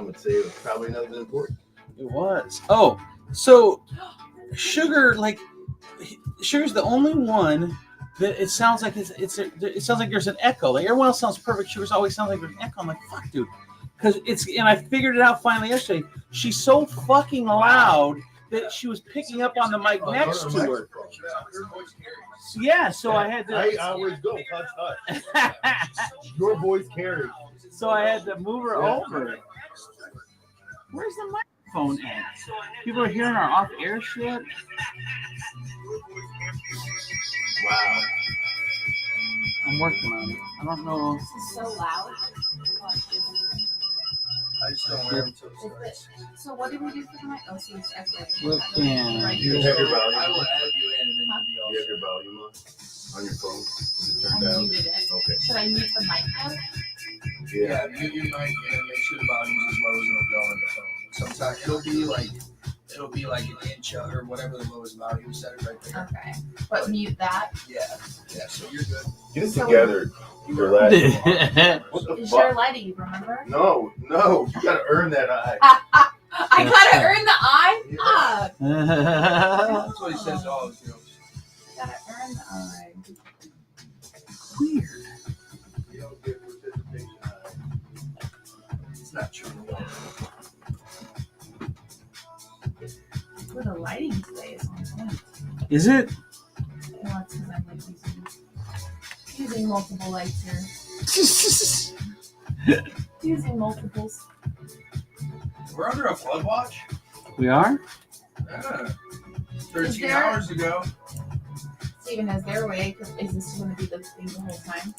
mom would say it was probably nothing important. It was. Oh, so Sugar, Sugar's the only one that it sounds like it sounds like there's an echo. Like everyone else sounds perfect. Sugar's always sounds like there's an echo. I'm like, fuck, dude. And I figured it out finally yesterday. She's so fucking loud that she was picking up on the mic next to her. Yeah, so I had to. I always go hush, hush. Your voice carries. So I had to move her over. Where's the microphone at? People are hearing our off-air shit. Wow. I'm working on it. I don't know. This is so loud. I just don't wear them until it starts. So what did we do for the mic? Oh, so it's F-Ray. Look, yeah. You have your volume. I will add you in and then you'll be all You have your volume on your phone. Is it I turned down? muted it. Okay. Should I mute the mic now? Yeah. mute your mic and make sure the volume's as low as it'll go on the phone. Sometimes it'll be like an inch or whatever the lowest volume set is right there. Okay. But mute that. Yeah, so you're good. Get it together. Your last one. What the Is your fuck? lighting, remember? No. You gotta earn that eye. I gotta earn the eye? Fuck. That's what he says to all his jokes. I gotta earn the eye. Weird. You don't get participation eye. It's not true. Well, the lighting today is on point. Is it? Well, it's because I'm like using multiple lights here. Using multiples. We're under a flood watch? We are? Yeah. Is 13 there- hours ago. Steven, has their way? Is this going to be the thing the whole time?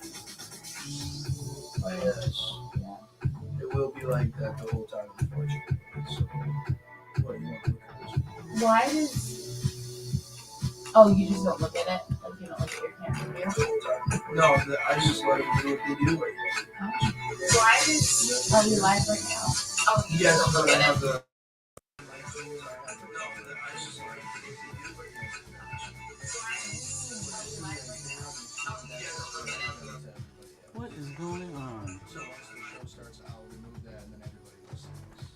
Yes. Yeah. It will be like that the whole time, unfortunately. So, what do you want to look at this? Why does... Oh, you just don't look at it? Like, you don't look at your camera view? No, I just let them do what they do. Why does... Are we live right now? Oh, you Yes, just don't but look I at have it? the. What is going on? So once the show starts, I'll remove that and then everybody will see this.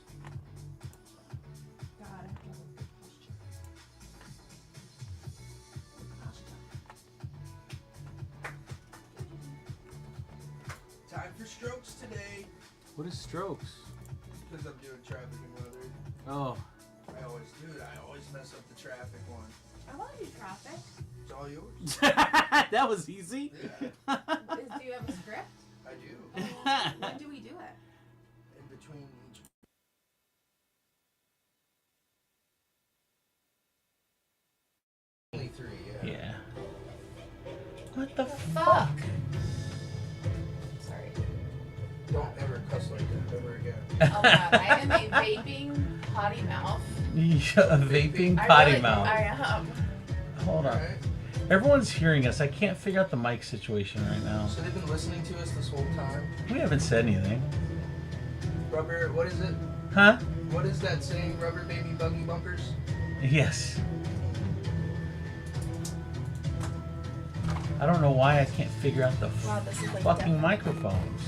God, I have a good question. Time for strokes today. What is strokes? Because I'm doing traffic and weather. Oh. I always mess up the traffic one. I want to do traffic. It's all yours. That was easy. Yeah, Do you have a script? I do. When do we do it? In between each. 23, yeah. Yeah. What the Fuck. Sorry. Don't ever cuss like that ever again. Oh god, I am a vaping potty mouth. A vaping I potty really- mouth. I am. Hold on. Alright? Everyone's hearing us. I can't figure out the mic situation right now. So they've been listening to us this whole time. We haven't said anything. Rubber, what is it? Huh? What is that saying? Rubber baby buggy bumpers? Yes. I don't know why I can't figure out the Wow, this is like fucking definitely- microphones.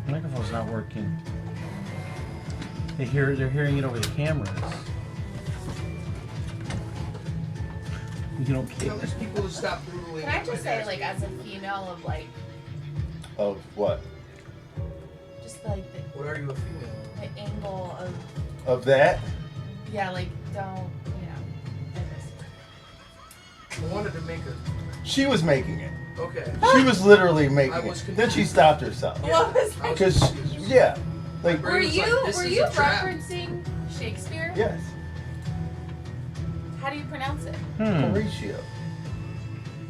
The microphone's not working. They're hearing it over the cameras. You don't care. Tell these people to stop Googling. Can I just say, like, as a female of like, Of what? just like What are you, a female? the angle of, Of that? yeah, like, don't, you know. I just- I wanted to make a. She was making it. Okay. She was literally making I it. was Then she confused. stopped herself. What was that? Because, yeah. Like, Were was like, you this were is you a trap. referencing Shakespeare? yes. How do you pronounce it? Horatio.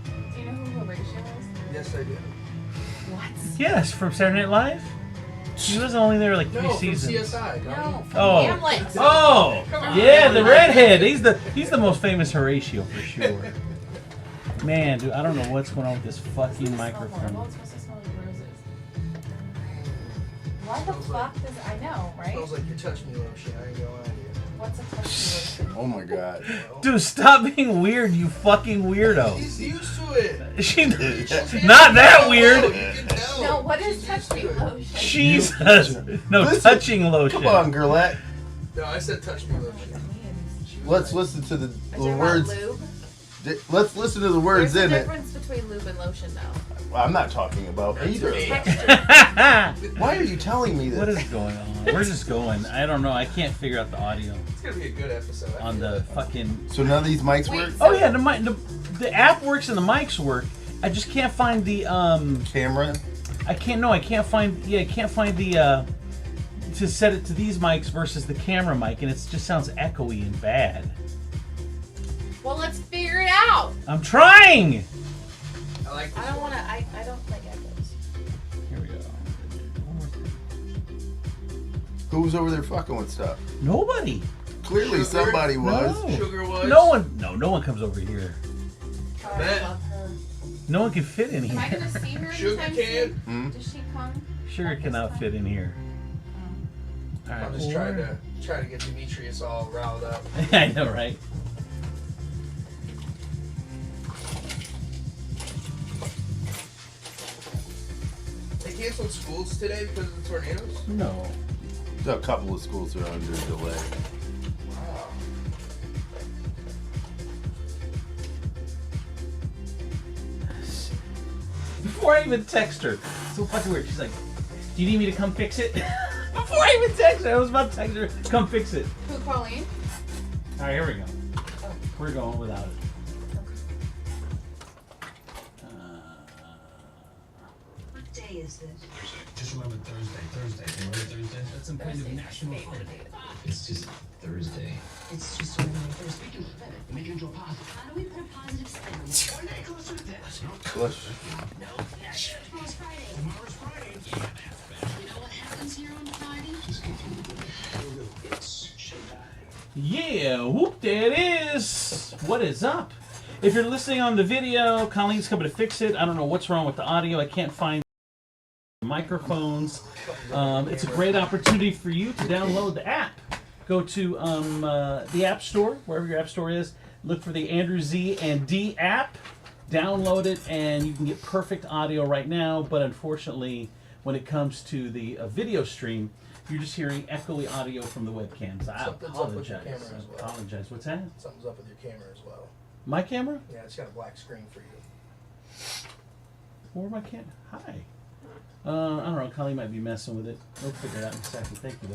Do you know who Horatio is? Yes, I do. What? Yes, from Saturday Night Live. He was only there like 3 No, from seasons. CSI. No. From Oh. Hamlet. Oh, yeah, the redhead. He's the most famous Horatio for sure. Man, dude, I don't know what's going on with this fucking It's supposed to smell horrible. microphone. It's supposed to smell like roses. Why the fuck does I know, right? Smells like your touch me lotion. I ain't gonna lie to you. What's a touch lotion? Oh my god. Dude, stop being weird, you fucking weirdo. He's used to it. She not that weird. You can tell. No, what is touch me lotion? Jesus. No, Listen, touching lotion. Come on, Girlette. No, I said touch me lotion. Let's listen to the Are you talking words. about lube? Let's listen to the words There's a in it. difference between lube and lotion, though. I'm not talking about either of them. Texture. Why are you telling me this? What is going on? We're just going. I don't know. I can't figure out the audio It's gonna be a good episode. I on feel the it. fucking. So none of these mics Wait, work? Oh yeah, the app works and the mics work. I just can't find the Camera? I can't find the to set it to these mics versus the camera mic, and it just sounds echoey and bad. Well, let's figure it out. I'm trying. I like I this don't one. want to. I don't like echoes. Here we go. One more thing. Who was over there fucking with stuff? Nobody. Clearly Sugar? somebody was. No. Sugar was. No one. No one comes over here. Oh, bet. I love her. No one can fit in Am I here. gonna see her Sugar anytime can. soon? Hmm? Does she come? Sugar cannot fit in here. All right. I'm just trying to get Demetrius all riled up. I know, right? They canceled schools today because of the tornadoes. No. A couple of schools are under delay. Wow. Before I even text her, so fucking weird. She's like, "Do you need me to come fix it?" Before I even text her, I was about to text her, "Come fix it." Who, Colleen? All right, here we go. Oh. We're going without it. What day is this? Just remember Thursday. Remember Thursday? That's some kind of Thursday's national my favorite holiday. day. It's just Thursday. It's just a regular Thursday. Speaking of that, make it into a positive. How do we put a positive spin on this? One day closer to this. Flush. Tomorrow's Friday. Tomorrow's Friday. You know what happens here on Friday? Just continue. It's showtime. Yeah, whoop, there it is. What is up? If you're listening on the video, Colleen's coming to fix it. I don't know what's wrong with the audio. I can't find microphones. It's a great opportunity for you to download the app. Go to the App Store, wherever your App Store is. Look for the Andrew Z and D app. Download it, and you can get perfect audio right now. But unfortunately, when it comes to the video stream, you're just hearing echoey audio from the webcams. I Something's up with your apologize. camera as well. I apologize. What's that? Something's up with your camera as well. My camera? Yeah, it's got a black screen for you. Or my camera? Hi. I don't know. Colleen might be messing with it. We'll figure it out in a second. Thank you,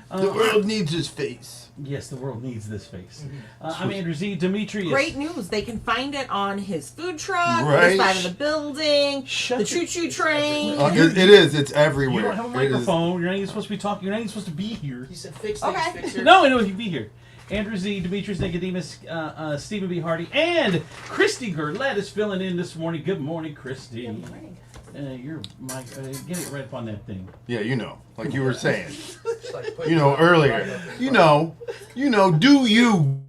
though. The world needs his face. Yes, the world needs this face. I'm Andrew Z. Demetrius. Great news. They can find it on his food truck, Right. the side of the building, Shut the your- choo-choo train. It is. It's You everywhere. don't have a It is- microphone. You're not even supposed to be talking. You're not even supposed to be here. He said fix things, Okay. fix your... No, I know he'd be here. Andrew Z, Demetrius Nicodemus, Stephen B. Hardy, and Christy Gerlette is filling in this morning. Good morning, Christy. Good morning. You're my get it right up on that thing. Yeah, you know, like you were saying. Just like put You know, your- earlier. right up in You front. know, do you.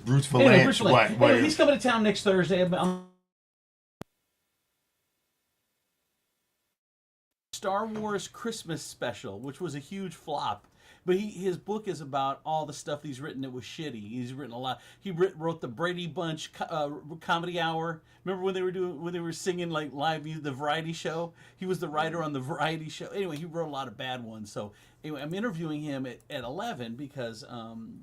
Bruce Anyway, Valanche. Bruce Valanche. Why Anyway, he's coming to town next Thursday. Star Wars Christmas special, which was a huge flop. But his book is about all the stuff he's written that was shitty. He's written a lot. He wrote the Brady Bunch comedy hour. Remember when they were singing like live music, the variety show? He was the writer on the variety show. Anyway, he wrote a lot of bad ones. So anyway, I'm interviewing him at 11 because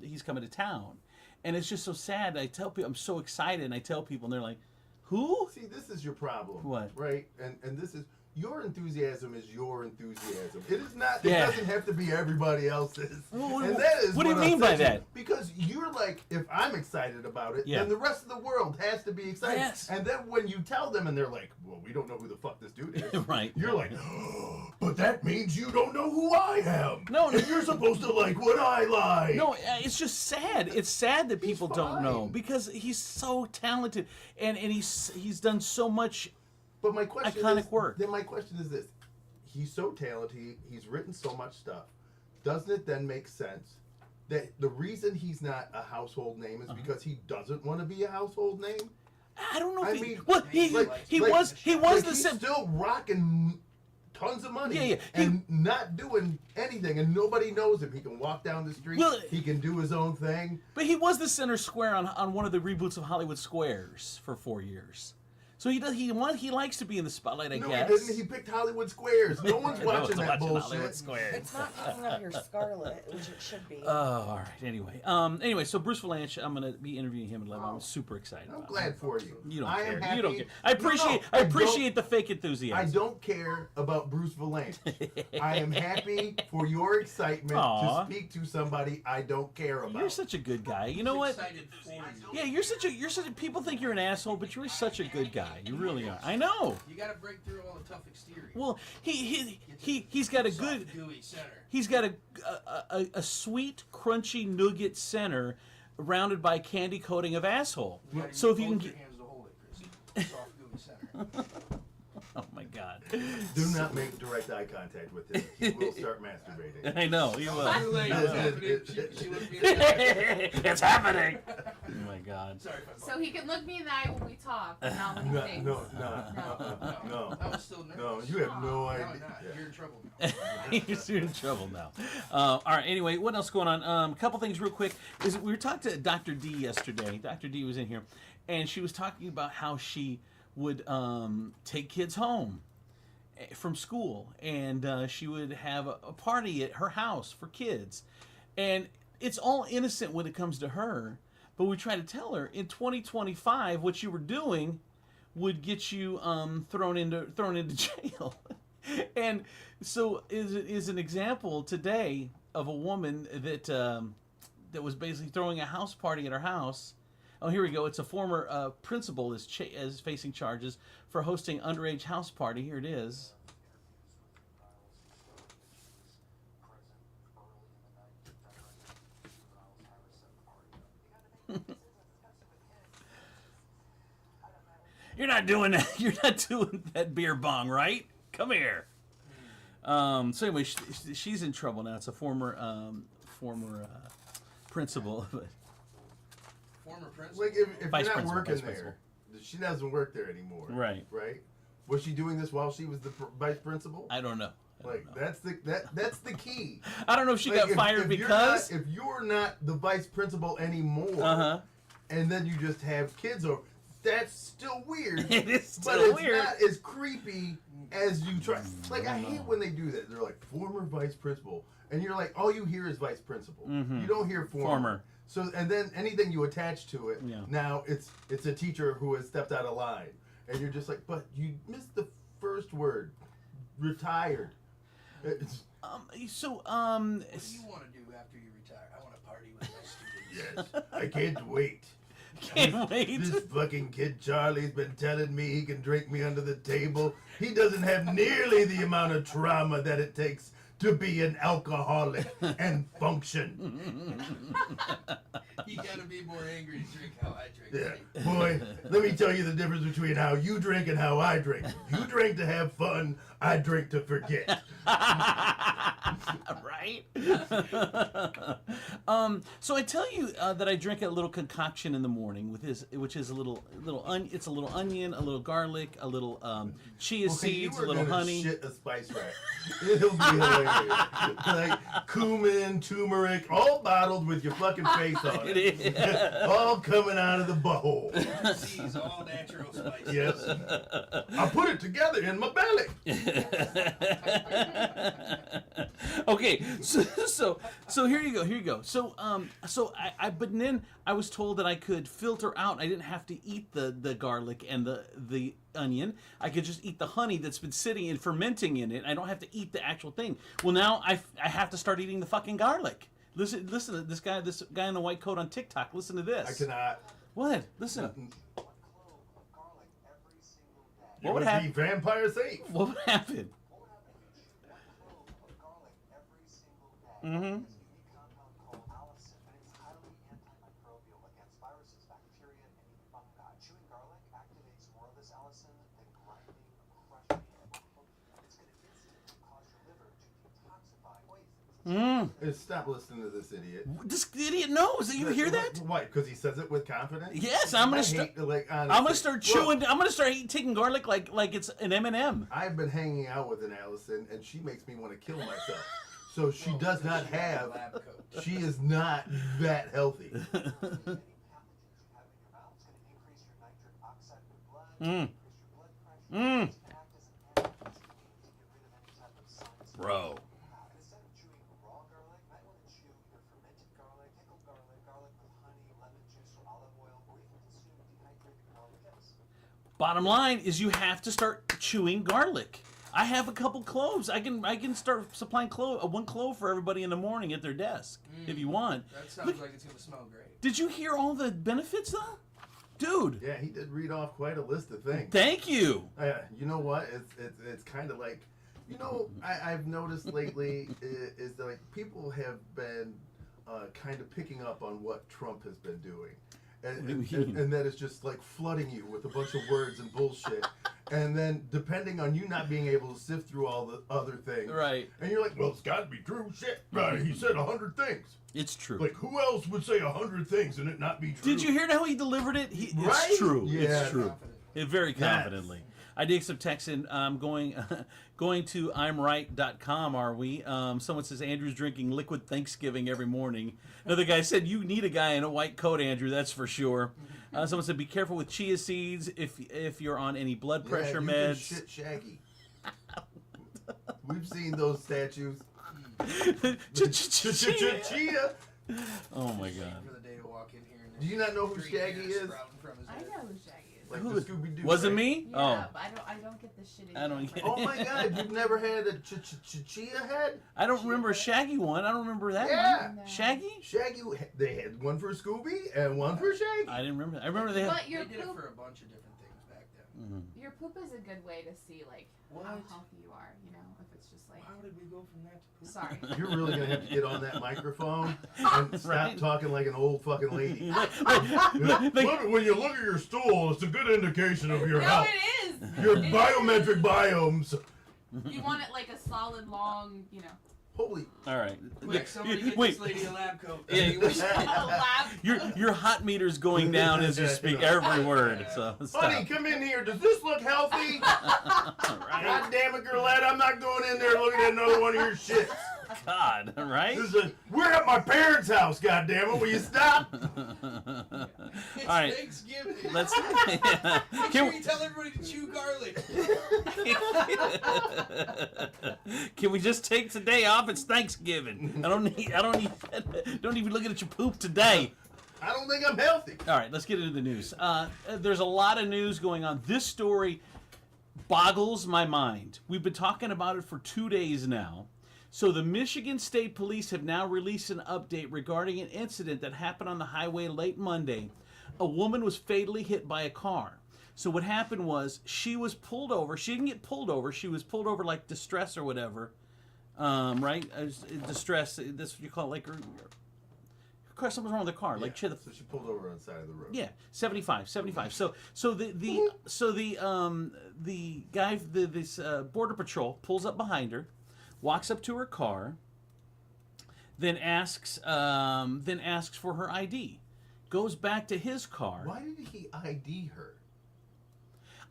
he's coming to town, and it's just so sad. I tell people I'm so excited, and I tell people, and they're like, "Who?" See, this is your problem. What? Right? And this is your enthusiasm is your enthusiasm. It is not. Yeah. It doesn't have to be everybody else's. Well, and that is what do you mean by upsets you. that? Because you're like, if I'm excited about it, Yeah. then the rest of the world has to be excited. Yes. And then when you tell them, and they're like, "Well, we don't know who the fuck this dude is," Right. You're like, oh, "But that means you don't know who I am. No, no. And you're supposed to like what I like." No, it's just sad. It's sad that people don't know fine. because he's so talented and he's done so much. But my question Iconic is, work. Then my question is this: he's so talented. He's written so much stuff. Doesn't it then make sense that the reason he's not a household name is because he doesn't want to be a household name? I don't know. I If mean, well, he was the he's sim- still rocking tons of money Yeah. and not doing anything, and nobody knows him. He can walk down the street. Well, he can do his own thing. but he was the center square on one of the reboots of Hollywood Squares for 4 years. So he does. He likes to be in the spotlight. I No, guess. he didn't. He picked Hollywood Squares. No one's watching that Hollywood bullshit. Squares. It's not picking up your scarlet, which it should be. Oh, all right. Anyway, so Bruce Valanche, I'm gonna be interviewing him at 11. I'm super excited. I'm about glad it. for you. You don't I care. am happy. You don't care. I appreciate. No, I don't- appreciate the fake I enthusiasm. don't care about Bruce Valanche. I am happy for your excitement Aw. to speak to somebody I don't care about. You're such a good guy. You know what? Excited for you. Yeah, you're such a. People think you're an asshole, but you're such a good guy. You really are. I know. You got to break through all the tough exterior. Well, he's got a good. Soft, gooey center. He's got a sweet, crunchy nougat center, rounded by candy coating of asshole. You gotta So use if you can both get. your hands to hold it, Chris. Soft, gooey center. Oh my God. Do not make direct eye contact with him. He will start masturbating. I know. He will. Too late. It- It's it- happening. it- She looked me in the eye. It's happening. Oh my God. Sorry if I So he can look me in the eye when we talk, but not when he No, thinks. no. I was still nervous. No, you have no No, idea. I'm not. Yeah. You're in trouble now. You're in trouble now. All right. Anyway, what else going on? A couple things real quick. We were talking to Dr. D yesterday. Dr. D was in here, and she was talking about how she would take kids home from school, and she would have a party at her house for kids, and it's all innocent when it comes to her. But we try to tell her in 2025 what you were doing would get you thrown into jail. And so is an example today of a woman that was basically throwing a house party at her house. Oh, here we go. It's a former principal is facing charges for hosting underage house party. Here it is. You're not doing that. You're not doing that beer bong, right? Come here. So anyway, she's in trouble now. It's a former principal. Former principal. Like if Vice you're not principal, working vice there, principal. she doesn't work there anymore. Right. Right. Was she doing this while she was the vice principal? I don't know. That's the key. I don't know if she got fired because. if you're not the vice principal anymore, Uh-huh. and then you just have kids over, that's still weird. It is but still it's weird. not as creepy as you try. Like I hate when they do that. They're like former vice principal, and you're like, all you hear is vice principal. Mhm. You don't hear former. So and then anything you attach to it, Yeah. now it's a teacher who has stepped out of line, and you're just like, but you missed the first word, retired. It's, What do you want to do after you retire? I want to party with my students. yes, I can't wait. Can't wait. This fucking kid Charlie's been telling me he can drink me under the table. He doesn't have nearly the amount of trauma that it takes to be an alcoholic and function. You gotta be more angry to drink how I drink. Yeah, boy, let me tell you the difference between how you drink and how I drink. You drink to have fun, I drink to forget. Right? So I tell you that I drink a little concoction in the morning with which is it's a little onion, a little garlic, a little chia seeds, a little honey. Shit a spice rack. It'll be hilarious. Like cumin, turmeric, all bottled with your fucking face on it. It is. All coming out of the butthole. These all natural spices. Yes. I put it together in my belly. Okay, so here you go. So but then I was told that I could filter out. I didn't have to eat the garlic and the onion. I could just eat the honey that's been sitting and fermenting in it. I don't have to eat the actual thing. Well, now I have to start eating the fucking garlic. Listen to this guy in the white coat on TikTok. Listen to this. I cannot. What? Listen. You would be vampire safe. What would happen? Mm-hmm. Stop listening to this idiot. This idiot knows. You hear that? Why? Because he says it with confidence. Yes, I'm gonna start. I'm gonna start chewing. I'm gonna start taking garlic like it's an M&M. I've been hanging out with an Allison, and she makes me want to kill myself. So she does not have. She is not that healthy. Bro. Bottom line is you have to start chewing garlic. I have a couple cloves. I can start supplying one clove for everybody in the morning at their desk if you want. That sounds like it's gonna smell great. Did you hear all the benefits though? Dude. Yeah, he did read off quite a list of things. Thank you. You know what? It's kind of like, I've noticed lately is that like people have been kind of picking up on what Trump has been doing. And that is just like flooding you with a bunch of words and bullshit. And then depending on you not being able to sift through all the other things. Right. And you're like, well, it's got to be true. Shit. Right. He said 100 things. It's true. Like, who else would say 100 things and it not be true? Did you hear how he delivered it? Right? It's true. Yeah. It's true. Very confidently. Yes. I did some texting. Going to imright.com, are we? Someone says, Andrew's drinking liquid Thanksgiving every morning. Another guy said, you need a guy in a white coat, Andrew, that's for sure. Someone said, be careful with chia seeds if you're on any blood pressure meds. Shit Shaggy. We've seen those statues. Chia. Oh, my God. For the day to walk in here and Do you not know who Shaggy is? I know who Shaggy is. Like the Scooby-Doo. Was it right? me? Yeah, but I don't get the shit. I don't get Oh my God! You've never had a chia head? I don't remember a Shaggy one. I don't remember that Yeah. one. No. Shaggy? Shaggy, they had one for Scooby and one for Shaggy. I didn't remember that. I remember they had... But your They did it poop, for a bunch of different things back then. your poop is a good way to see like how What? healthy you are. You know, if it's just like. How did we go from that to poop? Sorry. You're really gonna have to get on that microphone and stop Right. talking like an old fucking lady. Like- When you look at your stool, it's a good indication of your No, health. it is. Your It is. biometric biomes. You want it like a solid, long, Holy. All right. Wait, somebody get Wait. this lady a lab coat. Yeah, a lab. your hot meter's going down as you speak every word. So Honey, stop. come in here. Does this look healthy? God damn it, girlette. I'm not going in there looking at another one of your shits. God, right? We're at my parents' house, God damn it. Will you stop? It's All right. Thanksgiving. Let's. Make Can sure we, you tell everybody to chew garlic. can we just take today off? It's Thanksgiving. I don't need. Don't even looking at your poop today. I don't think I'm healthy. All right, let's get into the news. There's a lot of news going on. This story boggles my mind. We've been talking about it for 2 days now. So the Michigan State Police have now released an update regarding an incident that happened on the highway late Monday. A woman was fatally hit by a car. So what happened was she was pulled over. She didn't get pulled over. She was pulled over like distress or whatever. Right? Distress. That's what you call it. Like something's wrong with the car. Yeah, Like so she pulled over on the side of the road. yeah, 75. So the guy, this border patrol pulls up behind her walks up to her car, then asks for her ID, goes back to his car. Why did he ID her?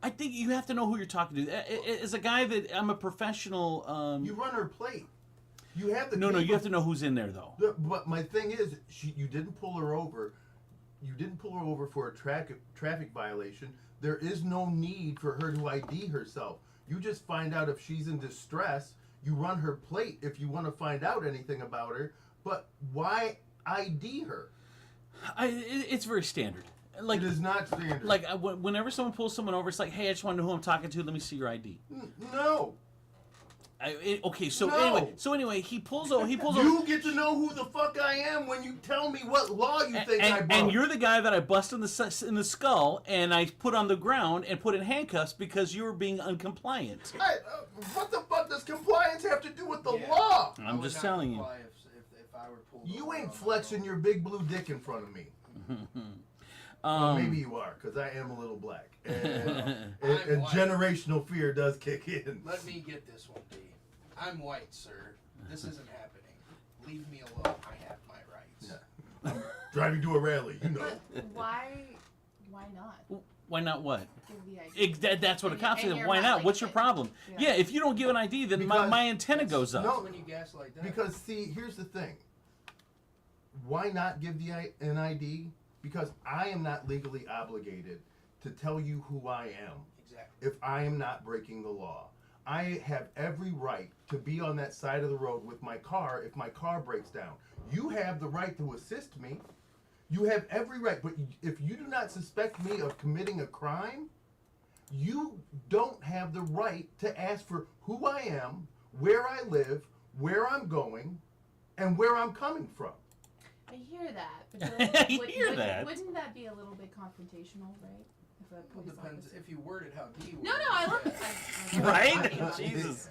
I think you have to know who you're talking to. As a guy that I'm a professional. You run her plate. You have the No, cable. you have to know who's in there though. But my thing is, you didn't pull her over. You didn't pull her over for a traffic violation. There is no need for her to ID herself. You just find out if she's in distress. You run her plate if you want to find out anything about her. But why ID her? It's very standard. Like, it is not standard. Like whenever someone pulls someone over, it's like, hey, I just want to know who I'm talking to. Let me see your ID. No. Okay, so No. anyway, he pulls over. You get to know who the fuck I am when you tell me what law you think I broke. And you're the guy that I bust in the skull and I put on the ground and put in handcuffs because you were being uncompliant. Hey, what the fuck does compliance have to do with the law? I'm just telling you. If I were pulled You over ain't on my flexing own. your big blue dick in front of me. Well, maybe you are, because I am a little black. And, and white. generational fear does kick in. Let me get this one, D. I'm white, sir. This isn't happening. Leave me alone. I have my rights. Yeah. I'm driving to a rally, you know. Why not? Why not what? Give the ID. That's what a And cop you're- said. and Why you're not? not What's your like- problem? Yeah. Yeah, if you don't give an ID, then my Because antenna goes up. No. When you gaslight that. Because, see, here's the thing. Why not give an ID? Because I am not legally obligated to tell you who I am Exactly. if I am not breaking the law. I have every right to be on that side of the road with my car if my car breaks down. You have the right to assist me. You have every right. But if you do not suspect me of committing a crime, you don't have the right to ask for who I am, where I live, where I'm going, and where I'm coming from. I hear that. But I hear that. Wouldn't that be a little bit confrontational, right? If a Well, police depends officer. if you word it how D would. No, I love it. Right? Jesus.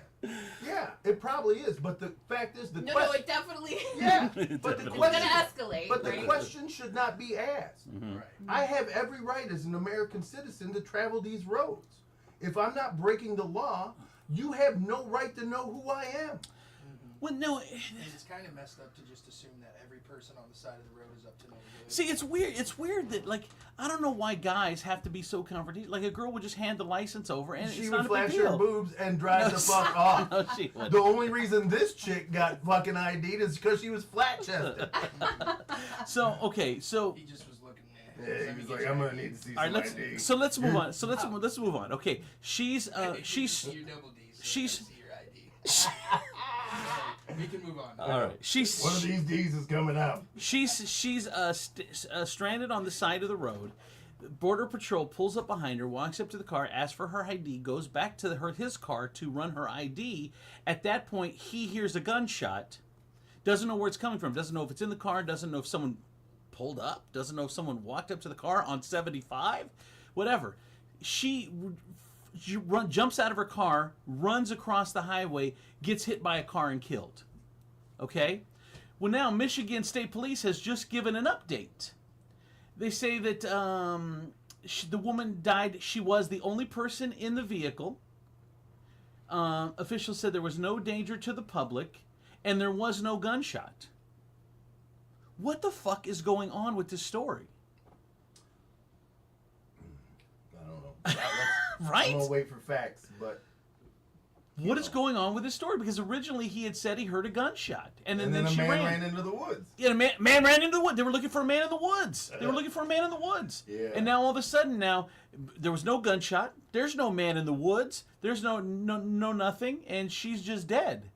Yeah, it probably is. But the fact is, the No, question. it definitely is. Yeah, but the It's gonna question. escalate, But the right? question should not be asked. Mhm. Right. I have every right as an American citizen to travel these roads. If I'm not breaking the law, you have no right to know who I am. Well, no. And it's kind of messed up to just assume that every person on the side of the road is up to no good. See, it's weird. It's weird that, like, I don't know why guys have to be so confrontational. Like, a girl would just hand the license over, and She it's would not a big flash her deal. boobs and drive No, the fuck off. No, she wouldn't. The only reason this chick got fucking ID'd is because she was flat chested. So, okay, so He just was looking at. Yeah, he was like, I'm gonna need to see all right, some ID. let's move on. So let's move on. Okay, she's Your double D's. So she's- I see your ID. We can move on. all right. She's One of these D's is coming out. She's stranded on the side of the road. Border Patrol pulls up behind her, walks up to the car, asks for her ID, goes back to his car to run her ID. At that point, he hears a gunshot, doesn't know where it's coming from, doesn't know if it's in the car, doesn't know if someone pulled up, doesn't know if someone walked up to the car on 75, whatever. She jumps out of her car, runs across the highway, gets hit by a car and killed. Okay? Well, now Michigan State Police has just given an update. They say that the woman died. She was the only person in the vehicle. Officials said there was no danger to the public, and there was no gunshot. What the fuck is going on with this story? I don't know. Right? I'm gonna wait for facts, but What is going on with this story? Because originally he had said he heard a gunshot, and then a she man ran. ran into the woods. Yeah, a man ran into the woods. They were looking for a man in the woods. They were looking for a man in the woods. Yeah. And now all of a sudden, there was no gunshot. There's no man in the woods. There's no nothing, and she's just dead.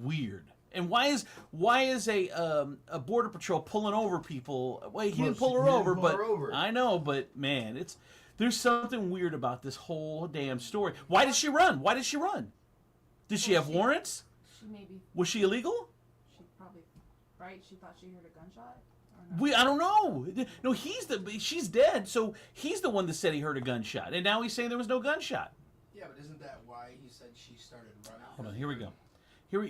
Weird. And why is a border patrol pulling over people? Well, he didn't pull her over, but I know, but man, there's something weird about this whole damn story. Why did she run? Why did she run? Did she have warrants? She maybe. Was she illegal? She probably. Right? She thought she heard a gunshot. Or no? I don't know. No, she's dead, so he's the one that said he heard a gunshot, and now he's saying there was no gunshot. Yeah, but isn't that why he said she started running? Hold on, here we go.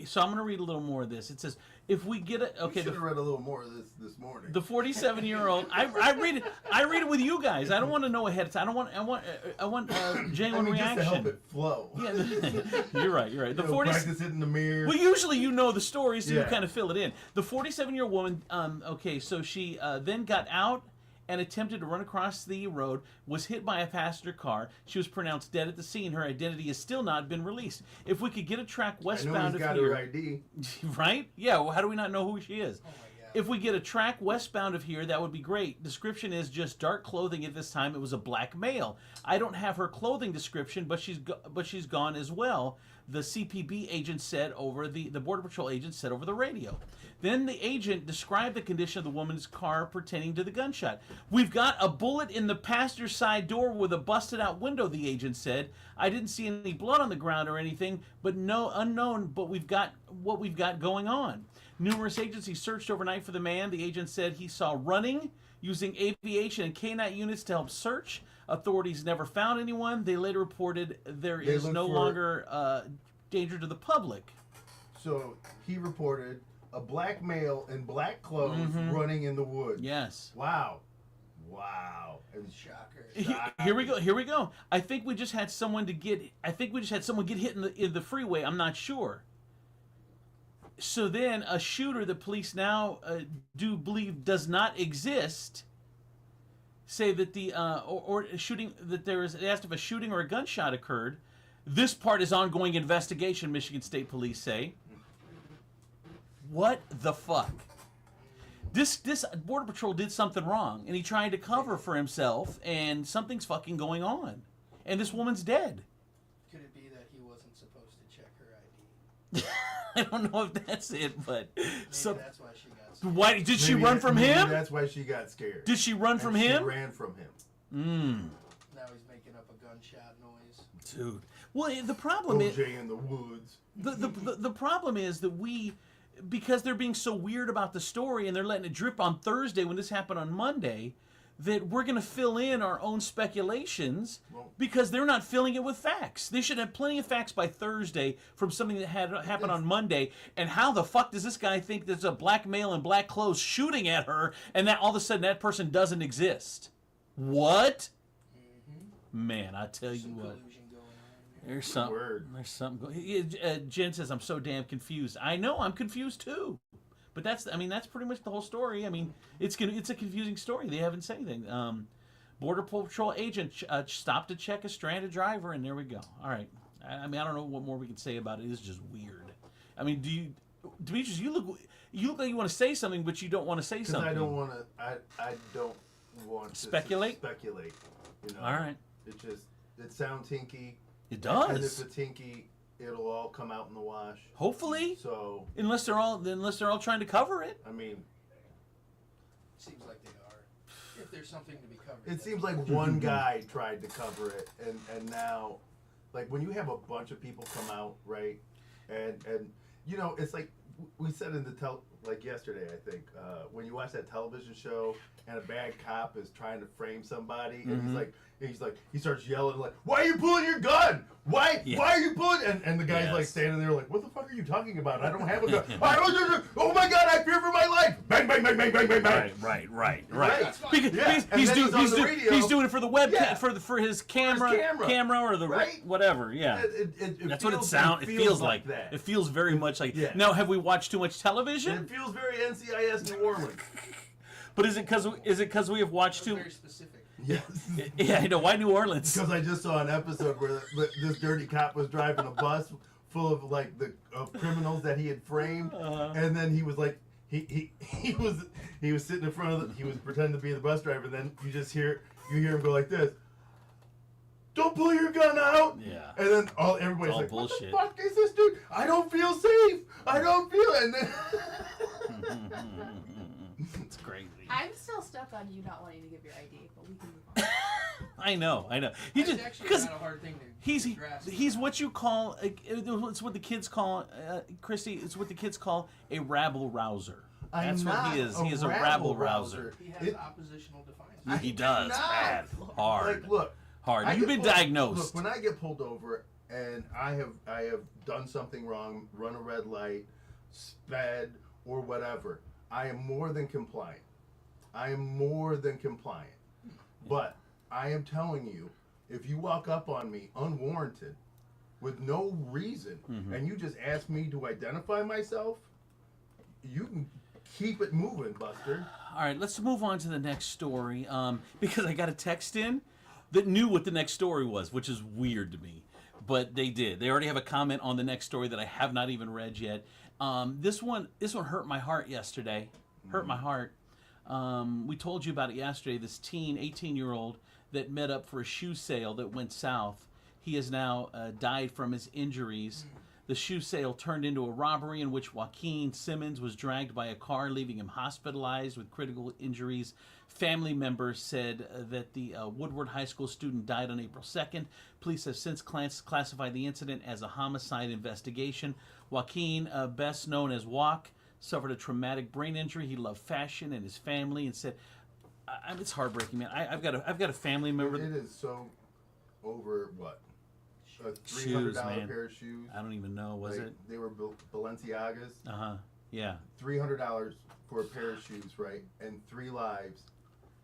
So I'm going to read a little more of this. It says, if we get it, okay. Should have read a little more of this morning. The 47-year-old. I read it. I read it with you guys. I don't want to know ahead of time. I want genuine reaction. Just to help it flow. Yeah, you're right. You're right. The 40. Practice it in the mirror. Well, usually you know the story, so you Yeah. kind of fill it in. The 47-year-old woman. Okay, so she then got out and attempted to run across the road, was hit by a passenger car. She was pronounced dead at the scene. Her identity has still not been released. If we could get a track I know westbound he's of got here, her ID. right? Yeah. Well, how do we not know who she is? Oh my god. If we get a track westbound of here, that would be great. Description is just dark clothing at this time. It was a black male. I don't have her clothing description, but she's gone as well. The CPB agent said over the Border Patrol agent said over the radio. Then the agent described the condition of the woman's car pertaining to the gunshot. We've got a bullet in the passenger side door with a busted out window, the agent said. I didn't see any blood on the ground or anything, but no unknown, but we've got what we've got going on. Numerous agencies searched overnight for the man. The agent said he saw running, using aviation and K-9 units to help search. Authorities never found anyone. They later reported there is no longer danger to the public. So he reported a black male in black clothes running in the woods. Yes. Wow. And Shocker. Here we go. I think we just had someone get hit in the freeway. I'm not sure. So then a shooter the police now do believe does not exist say that the or shooting that there is asked if a shooting or a gunshot occurred. This part is ongoing investigation, Michigan State Police say. What the fuck? This Border Patrol did something wrong, and he tried to cover for himself, and something's fucking going on. And this woman's dead. Could it be that he wasn't supposed to check her ID? I don't know if that's it, but Maybe so that's why she got scared. why did she maybe run from maybe him? That's why she got scared. Did she run from And him? She ran from him. Now he's making up a gunshot noise. Dude. Well, the problem is OJ in the woods. the problem is that because they're being so weird about the story and they're letting it drip on Thursday when this happened on Monday, that we're going to fill in our own speculations because they're not filling it with facts. They should have plenty of facts by Thursday from something that had happened on Monday. And how the fuck does this guy think there's a black male in black clothes shooting at her and that all of a sudden that person doesn't exist? What? Man, I tell you Some what. collusion going on. There's something. Word. There's something. Jen says I'm so damn confused. I know I'm confused too, but that's pretty much the whole story. I mean, it's a confusing story. They haven't said anything. Border Patrol agent stopped to check a stranded driver, and there we go. All right. I mean, I don't know what more we can say about it. It's just weird. I mean, Demetrius? You look like you want to say something, but you don't want to say something. I don't want to. I don't want to Speculate? Speculate. You know. All right. It sounds hinky. It And if does. it's hinky, it'll all come out in the wash. Hopefully, So unless they're all trying to cover it. I mean, Seems like they are. If there's something to be covered. it that's- seems like one guy tried to cover it, and now, like when you have a bunch of people come out, right, and you know, it's like we said in the like yesterday, I think, when you watch that television show and a bad cop is trying to frame somebody, and he starts yelling like, "Why are you pulling your gun? Why are you pulling?" And the guy's like standing there like, "What the fuck are you talking about? I don't have a gun. Oh my god, I fear for my life! Bang bang bang bang bang bang bang!" Right. That's fine. Because Yeah, and he's then doing he's on the radio. he's doing it for the webcam Yeah. for his camera or the Right? whatever. Yeah, It that's what it feels- sounds. It feels like that. It feels very much like. Yeah. Now, have we watched too much television? It feels very NCIS New Orleans. But is it because we have watched That's too? very specific. Yes. Yeah, I know. Why New Orleans? Because I just saw an episode where this dirty cop was driving a bus full of like of criminals that he had framed, and then he was like he was sitting in front of he was pretending to be the bus driver, and then you hear him go like this. Don't pull your gun out. Yeah. And then everybody's all like, bullshit. "What the fuck is this dude? I don't feel safe. I don't feel." And then It's crazy. I'm still stuck on you not wanting to give your ID, but we can move on. I know. He It's just actually because not a hard thing to he's grasp. what you call it's what the kids call Christy. It's what the kids call a rabble rouser. That's what he is. He is a rabble rouser. He has oppositional defiance. He does. not. Bad. Hard. Like, look. Hard. I You've get been pulled- diagnosed. Look, when I get pulled over and I have done something wrong, run a red light, sped, or whatever, I am more than compliant. I am more than compliant. But I am telling you, if you walk up on me unwarranted with no reason and you just ask me to identify myself, you can keep it moving, Buster. All right, let's move on to the next story because I got a text in that knew what the next story was, which is weird to me. But they did. They already have a comment on the next story that I have not even read yet. This one hurt my heart yesterday. Hurt my heart. We told you about it yesterday. This teen, 18-year-old, that met up for a shoe sale that went south. He has now died from his injuries. The shoe sale turned into a robbery in which Joaquin Simmons was dragged by a car, leaving him hospitalized with critical injuries. Family members said that the Woodward High School student died on April 2nd. Police have since classified the incident as a homicide investigation. Joaquin, best known as Walk, suffered a traumatic brain injury. He loved fashion and his family, and said, "It's heartbreaking, man. I've got a family member." It is so over what? A Shoes, $300 man. pair of shoes. I don't even know. Was it? They were Balenciagas. Yeah. $300 for a pair of shoes, right? And 3 lives,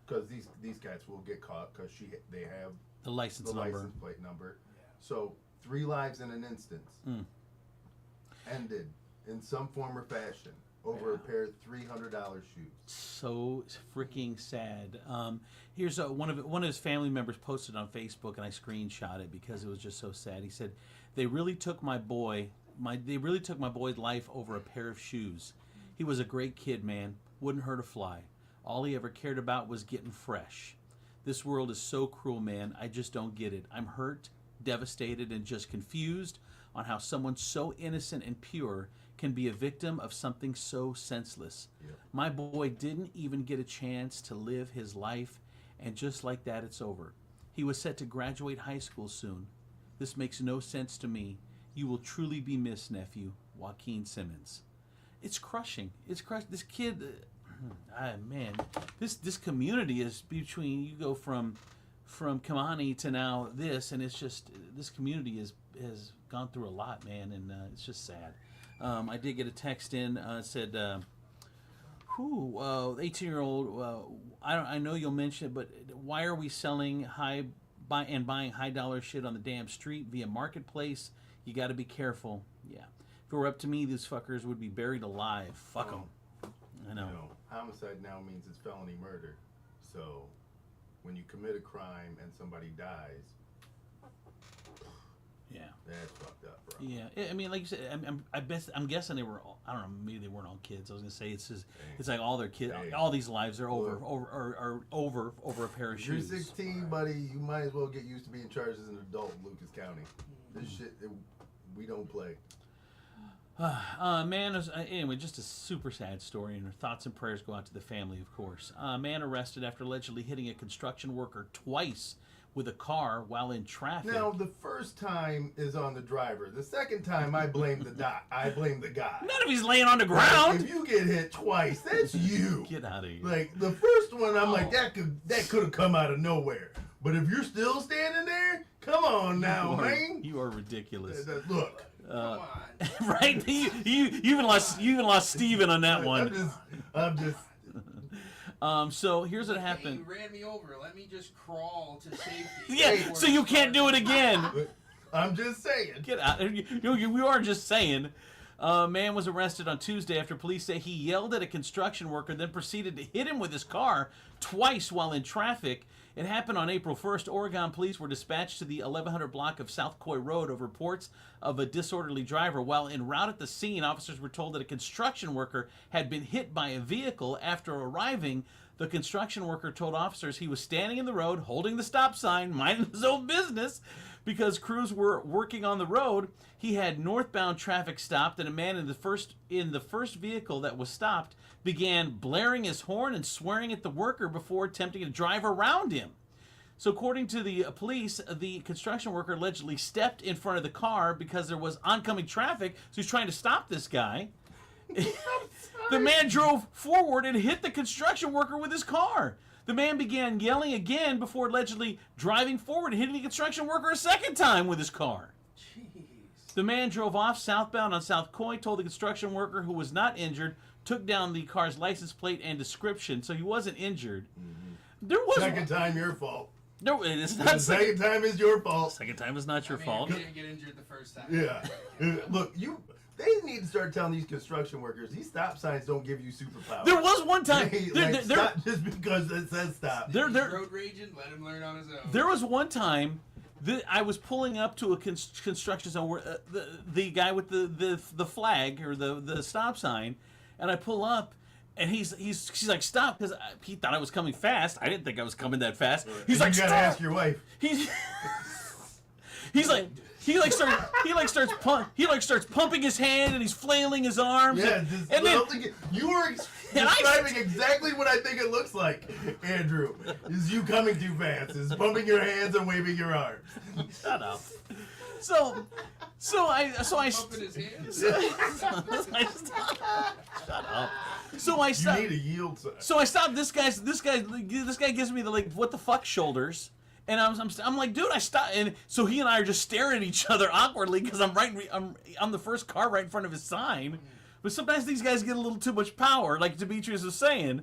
because these cats will get caught because they have The license the number. license plate number. So 3 lives in an instance ended in some form or fashion over a pair of $300 shoes. So freaking sad. Here's one of his family members posted on Facebook, and I screenshot it because it was just so sad. He said, "They really took my boy's life over a pair of shoes. He was a great kid, man. Wouldn't hurt a fly. All he ever cared about was getting fresh. This world is so cruel, man. I just don't get it. I'm hurt, devastated, and just confused on how someone so innocent and pure can be a victim of something so senseless. Yep. My boy didn't even get a chance to live his life, and just like that, it's over. He was set to graduate high school soon. This makes no sense to me. You will truly be missed, nephew. Joaquin Simmons." It's crushing. It's crushing. This kid, man, this community is between, you go from Kamani to now this, and it's just, this community has gone through a lot, man, and it's just sad. I did get a text in, said, 18-year-old, I know you'll mention it, but why are we selling buying high dollar shit on the damn street via marketplace? You got to be careful. Yeah. If it were up to me, these fuckers would be buried alive. Fuck them. I know. Homicide now means it's felony murder. So when you commit a crime and somebody dies, Yeah. that's fucked up, bro. Yeah. I mean, like you said, I'm guessing they were all, I don't know, maybe they weren't all kids. I was gonna say it's like all their kids, all these lives are over a pair of If you're shoes. 16, buddy, you might as well get used to being charged as an adult in Lucas County. This shit, we don't play. Anyway, just a super sad story, and our thoughts and prayers go out to the family, of course. Man arrested after allegedly hitting a construction worker twice with a car while in traffic. Now, the first time is on the driver. The second time, I blame the guy. None of he's laying on the ground. If you get hit twice, that's you. Get out of here. Like the first one, I'm like, that could have come out of nowhere. But if you're still standing there, come on now, man. You are ridiculous. Look. Come on. Right? You even lost Steven on that one. I'm just. So here's what Hey, happened. you ran me over. Let me just crawl to safety. Yeah, so you can't do it again. I'm just saying. Get out. You are just saying. Man was arrested on Tuesday after police say he yelled at a construction worker, then proceeded to hit him with his car twice while in traffic. It happened on April 1st. Oregon police were dispatched to the 1100 block of South Coy Road over reports of a disorderly driver. While en route at the scene, officers were told that a construction worker had been hit by a vehicle. After arriving, the construction worker told officers he was standing in the road, holding the stop sign, minding his own business, because crews were working on the road. He had northbound traffic stopped, and a man in the first vehicle that was stopped began blaring his horn and swearing at the worker before attempting to drive around him. So according to the police, the construction worker allegedly stepped in front of the car because there was oncoming traffic, so he's trying to stop this guy. The man drove forward and hit the construction worker with his car. The man began yelling again before allegedly driving forward and hitting the construction worker a second time with his car. Jeez. The man drove off southbound on South Coy, told the construction worker, who was not injured, took down the car's license plate and description, so he wasn't injured. There was Second time, your fault. No, it is The not. second time is your fault. Second time is not your fault. You didn't get injured the first time. Yeah. Look, they need to start telling these construction workers these stop signs don't give you superpowers. There was one time. Stop just because it says stop. He's road raging. Let him learn on his own. There was one time that I was pulling up to a construction zone where the guy with the flag or the stop sign, and I pull up. And she's like, stop, because he thought I was coming fast. I didn't think I was coming that fast. He's like, you gotta stop. ask your wife. He's like, he starts pumping his hand and he's flailing his arms. Yeah, and then you were describing exactly what I think it looks like, Andrew. Is you coming too fast? Is pumping your hands and waving your arms? Shut up. So I Pumping his hands. Shut up. So I You stopped. need a yield sign. So I stopped. This guy gives me the like what the fuck shoulders, and I'm like, dude, I stopped. And so he and I are just staring at each other awkwardly because I'm the first car right in front of his sign. But sometimes these guys get a little too much power, like Demetrius was saying.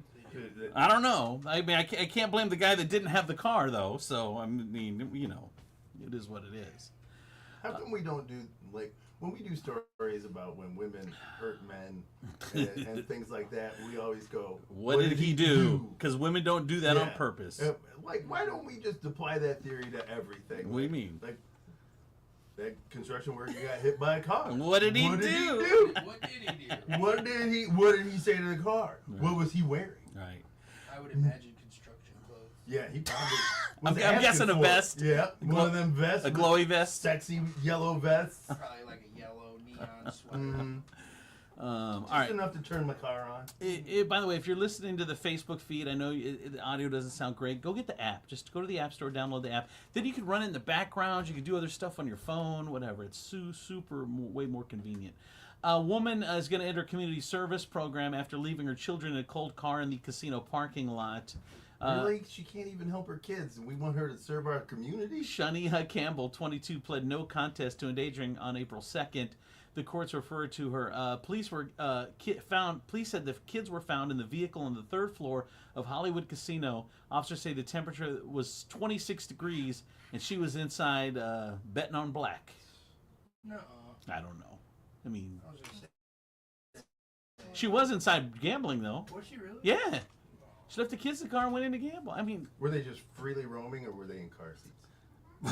I don't know. I mean, I can't blame the guy that didn't have the car though. So I mean, you know, it is what it is. How come we don't do, like, when we do stories about when women hurt men and things like that, we always go, What did he do? Because women don't do that on Yeah. purpose. Like, why don't we just apply that theory to everything? What do you mean? Like, that construction worker got hit by a car. What did he do? What did he do? What did he say to the car? Right. What was he wearing? Right. I would imagine construction clothes. Yeah, he probably I'm was guessing asking a for it. vest. Yeah, one of them vests. A glowy vest. Sexy yellow vests. Probably like a yellow neon sweater. All Just right. enough to turn my car on. By the way, if you're listening to the Facebook feed, I know the audio doesn't sound great. Go get the app. Just go to the App Store, download the app. Then you can run it in the background. You can do other stuff on your phone, whatever. It's way more convenient. A woman is going to enter community service program after leaving her children in a cold car in the casino parking lot. Really? She can't even help her kids, and we want her to serve our community? Shaniha Campbell, 22, pled no contest to endangering on April 2nd. The courts referred to her. Police said the kids were found in the vehicle on the third floor of Hollywood Casino. Officers say the temperature was 26 degrees, and she was inside betting on black. No. I don't know. I mean, I was gonna say. she was inside gambling, though. Was she really? Yeah. She left the kids in the car and went in to gamble. I mean, Were they just freely roaming, or were they in car seats?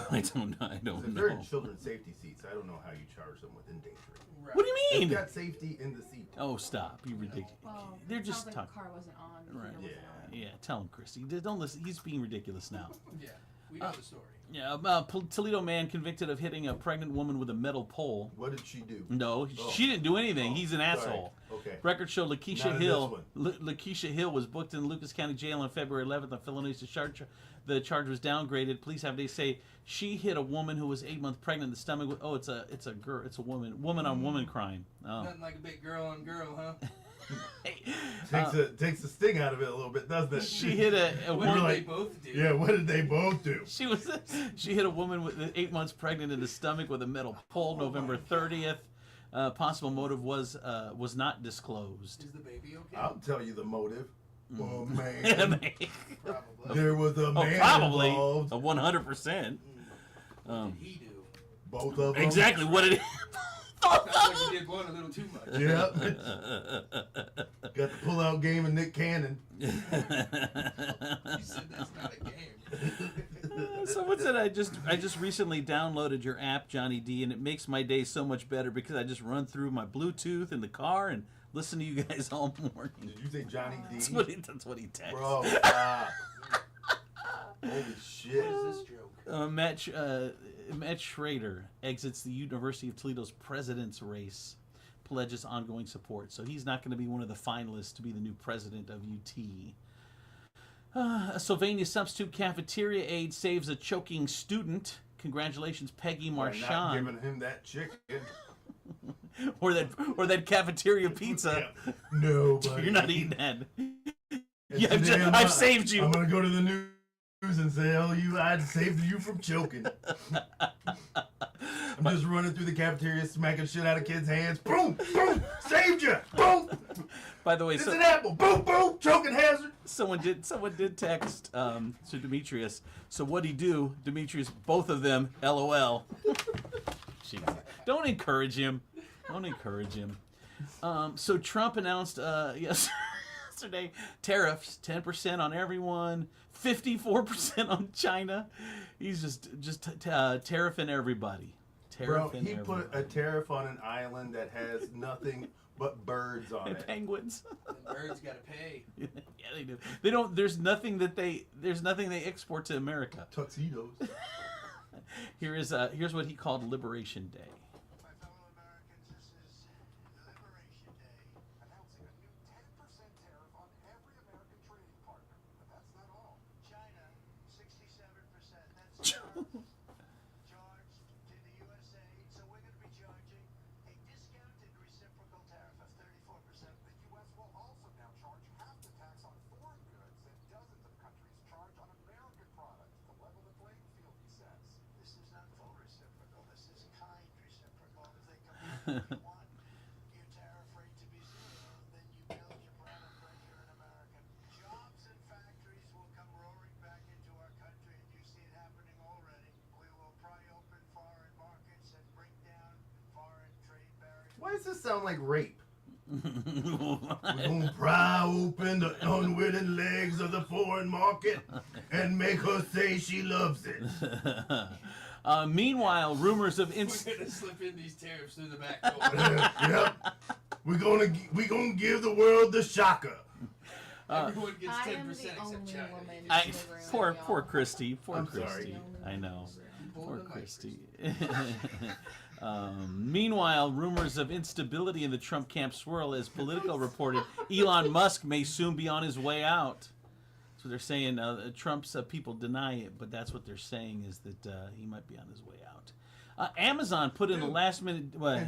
I don't know. I don't If they're in know. children's safety seats, I don't know how you charge them with endangering. Right. What do you They've mean? got safety in the seat. Oh, stop. You're ridiculous. Well, They're it just sounds like talking. the car wasn't on. the Right. heater wasn't on. Yeah, tell him, Christy. Don't listen. He's being ridiculous now. Yeah, we know the story. Yeah, Toledo man convicted of hitting a pregnant woman with a metal pole. What did she do? No, Oh. she didn't do anything. Oh, He's an sorry. asshole. Okay. Records show Lakeisha Not in Hill. this Lakeisha Hill was booked in Lucas County Jail on February 11th on felonious charge. The charge was downgraded. Police have they say she hit a woman who was 8 months pregnant in the stomach. It's a girl. It's a woman on woman crime. Oh. Nothing like a big girl on girl, huh? Takes the sting out of it a little bit, doesn't it? She hit a What woman. did like- they both do? Yeah, what did they both do? She hit a woman with 8 months pregnant in the stomach with a metal pole. November 30th. Possible motive was not disclosed. Is the baby okay? I'll tell you the motive. Oh, Mm. man. Probably. There was a man Probably involved. 100%. What did he do? Both of them. Exactly what it is. Sounds like he did one a little too much. Yep. Got the pull-out game of Nick Cannon. You said that's not a game. Someone said I just recently downloaded your app, Johnny D, and it makes my day so much better because I just run through my Bluetooth in the car and listen to you guys all morning. Did you say Johnny D? That's what he texts. Bro, stop. Holy shit. What is this joke? Matt Schrader exits the University of Toledo's president's race, pledges ongoing support. So he's not going to be one of the finalists to be the new president of UT. A Sylvania substitute cafeteria aide saves a choking student. Congratulations, Peggy By not Marchand. giving him that chicken. or that cafeteria pizza. Yeah. No, buddy. You're not eating that. And Yeah, today I've saved you. I'm going to go to the news and say, oh, I saved you from choking. I'm just running through the cafeteria, smacking shit out of kids' hands. Boom, boom, saved you. Boom. By the way, It's so an apple. Boom, boom, choking hazard. someone did text to Demetrius. So what'd he do, Demetrius? Both of them, LOL. Jeez. Don't encourage him. Don't encourage him. So Trump announced yesterday tariffs 10% on everyone, 54% on China. He's just tariffing everybody. Bro, he put a tariff on an island that has nothing but birds on and it. penguins. The birds gotta pay. Yeah, they do. They don't. There's nothing they export to America. Tuxedos. Here's what he called Liberation Day. My fellow Americans, this is Liberation Day, announcing a new 10% tariff on every American trading partner. But that's not all. China, 67%. That's charged to the USA, so we're going to be charging a discounted reciprocal tariff of 34%. The U.S. will also now charge half the tax on foreign goods that dozens of countries charge on American products to level the playing field, he says. This is not full reciprocal. This is kind reciprocal. If they come in, you want your tariff rate to be zero, then you build your product right here in America. Jobs and factories will come roaring back into our country, and you see it happening already. We will pry open foreign markets and bring down foreign trade barriers. Why does this sound like rape? We're gonna pry open the unwitting legs of the foreign market and make her say she loves it. Meanwhile, rumors of We're gonna slip in these tariffs through the back door. Yep. We're gonna give the world the shocker. Everyone gets I 10% am the except only China. woman in the room. poor Christy. Poor I'm Christy. sorry. I know. Pull Poor the mic, Christy. Meanwhile, rumors of instability in the Trump camp swirl as Politico reported Elon Musk may soon be on his way out. So they're saying Trump's people deny it, but that's what they're saying is that he might be on his way out. Amazon put in the Dude, last minute. What?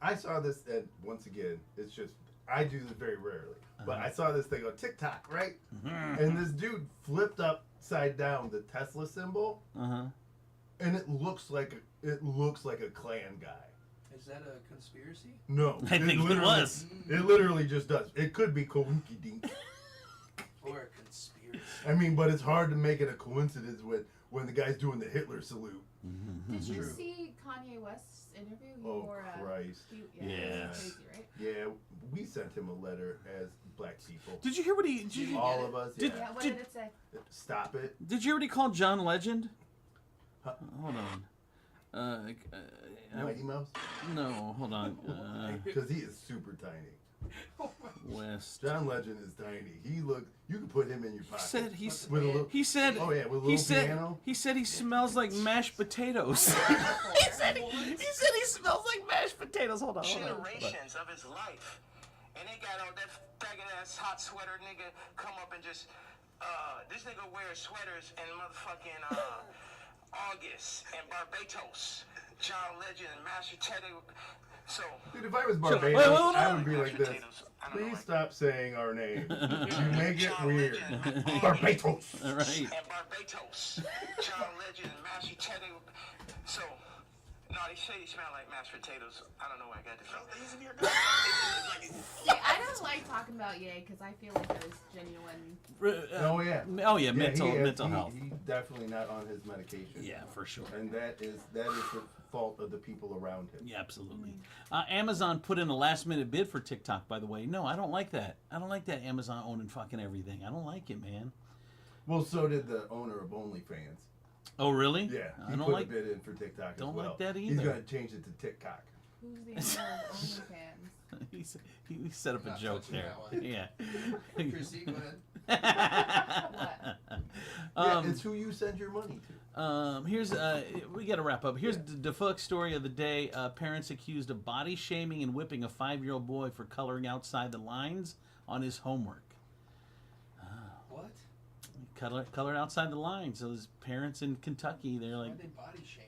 I saw this, and once again, it's just, I do this very rarely, but I saw this thing on TikTok, right? And this dude flipped upside down the Tesla symbol, and it looks like a Klan guy. Is that a conspiracy? No, I think it literally- was. It literally just does. It could be coinky dink. Or a conspiracy? I mean, but it's hard to make it a coincidence when the guy's doing the Hitler salute. Did you True. see Kanye West's interview? He Oh, wore Christ. Yeah. Yeah. It's crazy, right? Yeah, we sent him a letter as black people. Did you hear what he? Did you, All of us. Did- Yeah. Yeah, what did it say? Stop it. did you already call John Legend? Huh? Hold on. Mighty Mouse? No, hold on. Because he is super tiny. West. John Legend is tiny. You can put him in your pocket. With a little, he said. Oh, yeah, with a he little said. piano. He said he smells like mashed potatoes. he said he smells like mashed potatoes. Hold on. Generations of his life. And they got on that faggot ass hot sweater nigga come up and just this nigga wears sweaters in motherfucking August and Barbados. John Legend and Master Teddy. So Dude, if I was wait, Barbados, hold I on. would be like this. Please stop saying our name. You make it weird. Barbados. All right. And Barbados. John Legend and Master Teddy. So no, they say they smell like mashed potatoes. I don't know where I got this from. See, I don't like talking about Ye because I feel like there's genuine. Oh, yeah. Oh yeah, mental health. He's definitely not on his medication. Yeah, for sure. And that is the fault of the people around him. Yeah, absolutely. Amazon put in a last-minute bid for TikTok. By the way, no, I don't like that. I don't like that Amazon owning fucking everything. I don't like it, man. Well, so did the owner of OnlyFans. Oh, really? Yeah, I he don't put like. a bid in for TikTok don't as well. like that He's either. going to change it to TikTok. Who's the owner of OnlyFans? he set up a Not joke touching there. that one. Yeah. Chrissy, go ahead. What? Yeah, it's who you send your money to. Here's we got to wrap up. Here's the fuck story of the day. Parents accused of body shaming and whipping a 5-year-old boy for coloring outside the lines on his homework. What? Colored outside the lines. So his parents in Kentucky, they're Why like, they body shame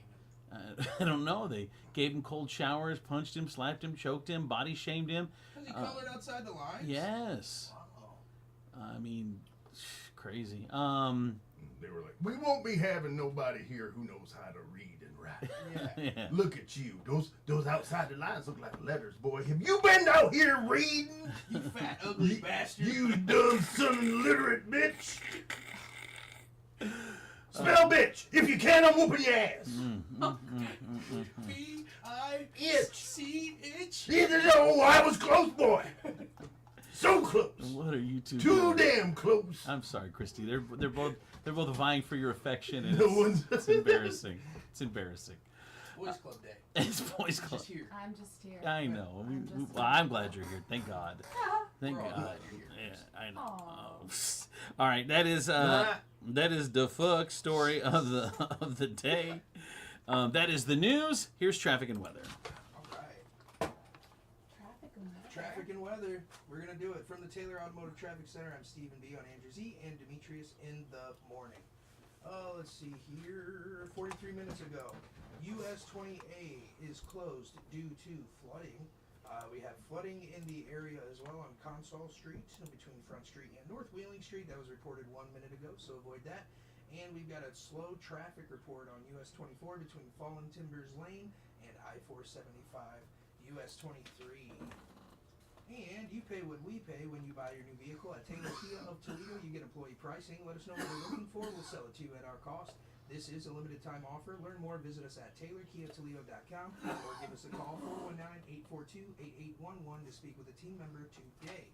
him? I don't know. They gave him cold showers, punched him, slapped him, choked him, body shamed him. Because he colored outside the lines? Yes. Wow. I mean, crazy. They were like, we won't be having nobody here who knows how to read and right. Yeah. Look at you. Those outside the lines look like letters, boy. Have you been out here reading? You fat, ugly bastard. You dumb son of illiterate bitch. Spell bitch. If you can, I'm whooping your ass. B-I-C-H. Oh, I was close, boy. So close. What are you two Too doing? damn close. I'm sorry, Christy. They're both vying for your affection, and No one's- it's embarrassing. It's embarrassing. Boys Club Day. It's boys club. Just here. I'm just here. I know. I'm I'm glad you're here. Thank God. Thank We're all God. glad you're here. Yeah, I know. Aw. Oh. All right, that is the fuck story of the day. That is the news. Here's traffic and weather. All right. Traffic and weather. Traffic and weather. We're going to do it from the Taylor Automotive Traffic Center. I'm Stephen B. on Andrew Z. and Demetrius in the morning. Let's see here. 43 minutes ago, US 20A is closed due to flooding. We have flooding in the area as well on Consol Street between Front Street and North Wheeling Street. That was reported 1 minute ago, so avoid that. And we've got a slow traffic report on US 24 between Fallen Timbers Lane and I-475 US 23. And you pay what we pay when you buy your new vehicle at Taylor Kia of Toledo. You get employee pricing. Let us know what you're looking for. We'll sell it to you at our cost. This is a limited time offer. Learn more. Visit us at TaylorKiaToledo.com or give us a call 419-842-8811 to speak with a team member today.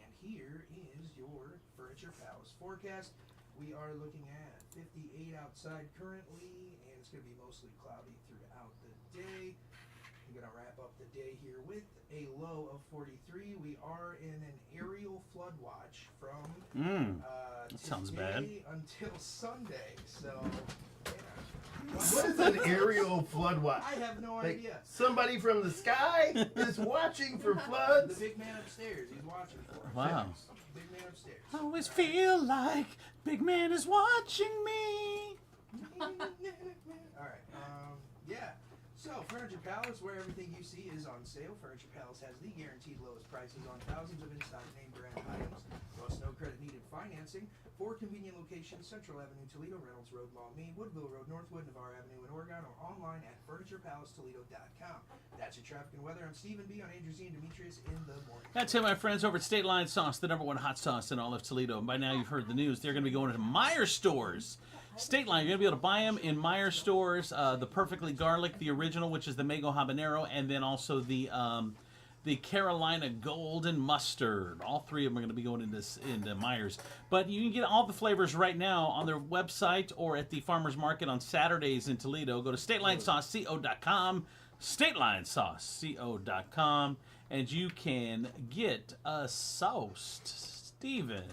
And here is your Furniture Palace forecast. We are looking at 58 outside currently, and it's going to be mostly cloudy throughout the day. I'm going to wrap up the day here with a low of 43. We are in an aerial flood watch from That sounds today bad. until Sunday. So, yeah. What is an aerial flood watch? I have no Like, idea. somebody from the sky is watching for The floods? big man upstairs, he's watching for us. Wow. Big man upstairs. I always feel like big man is watching me. Alright, yeah. So, Furniture Palace, where everything you see is on sale. Furniture Palace has the guaranteed lowest prices on thousands of in-stock name brand items, plus no credit needed financing. 4 convenient locations: Central Avenue, Toledo, Reynolds Road, Maumee, Woodville Road, Northwood, Navarre Avenue in Oregon, or online at FurniturePalaceToledo.com. That's your traffic and weather. I'm Stephen B. on Andrew Z. and Demetrius in the morning. That's it, my friends, over at State Line Sauce, the #1 hot sauce in all of Toledo. And by now you've heard the news. They're going to be going to Meijer stores. State Line, you're going to be able to buy them in Meijer stores. The Perfectly Garlic, the original, which is the Mango Habanero, and then also the Carolina Golden Mustard. All three of them are going to be going into Meijer's. But you can get all the flavors right now on their website or at the Farmers Market on Saturdays in Toledo. Go to StatelineSauceCO.com, StatelineSauceCO.com, and you can get a sauced. Steven.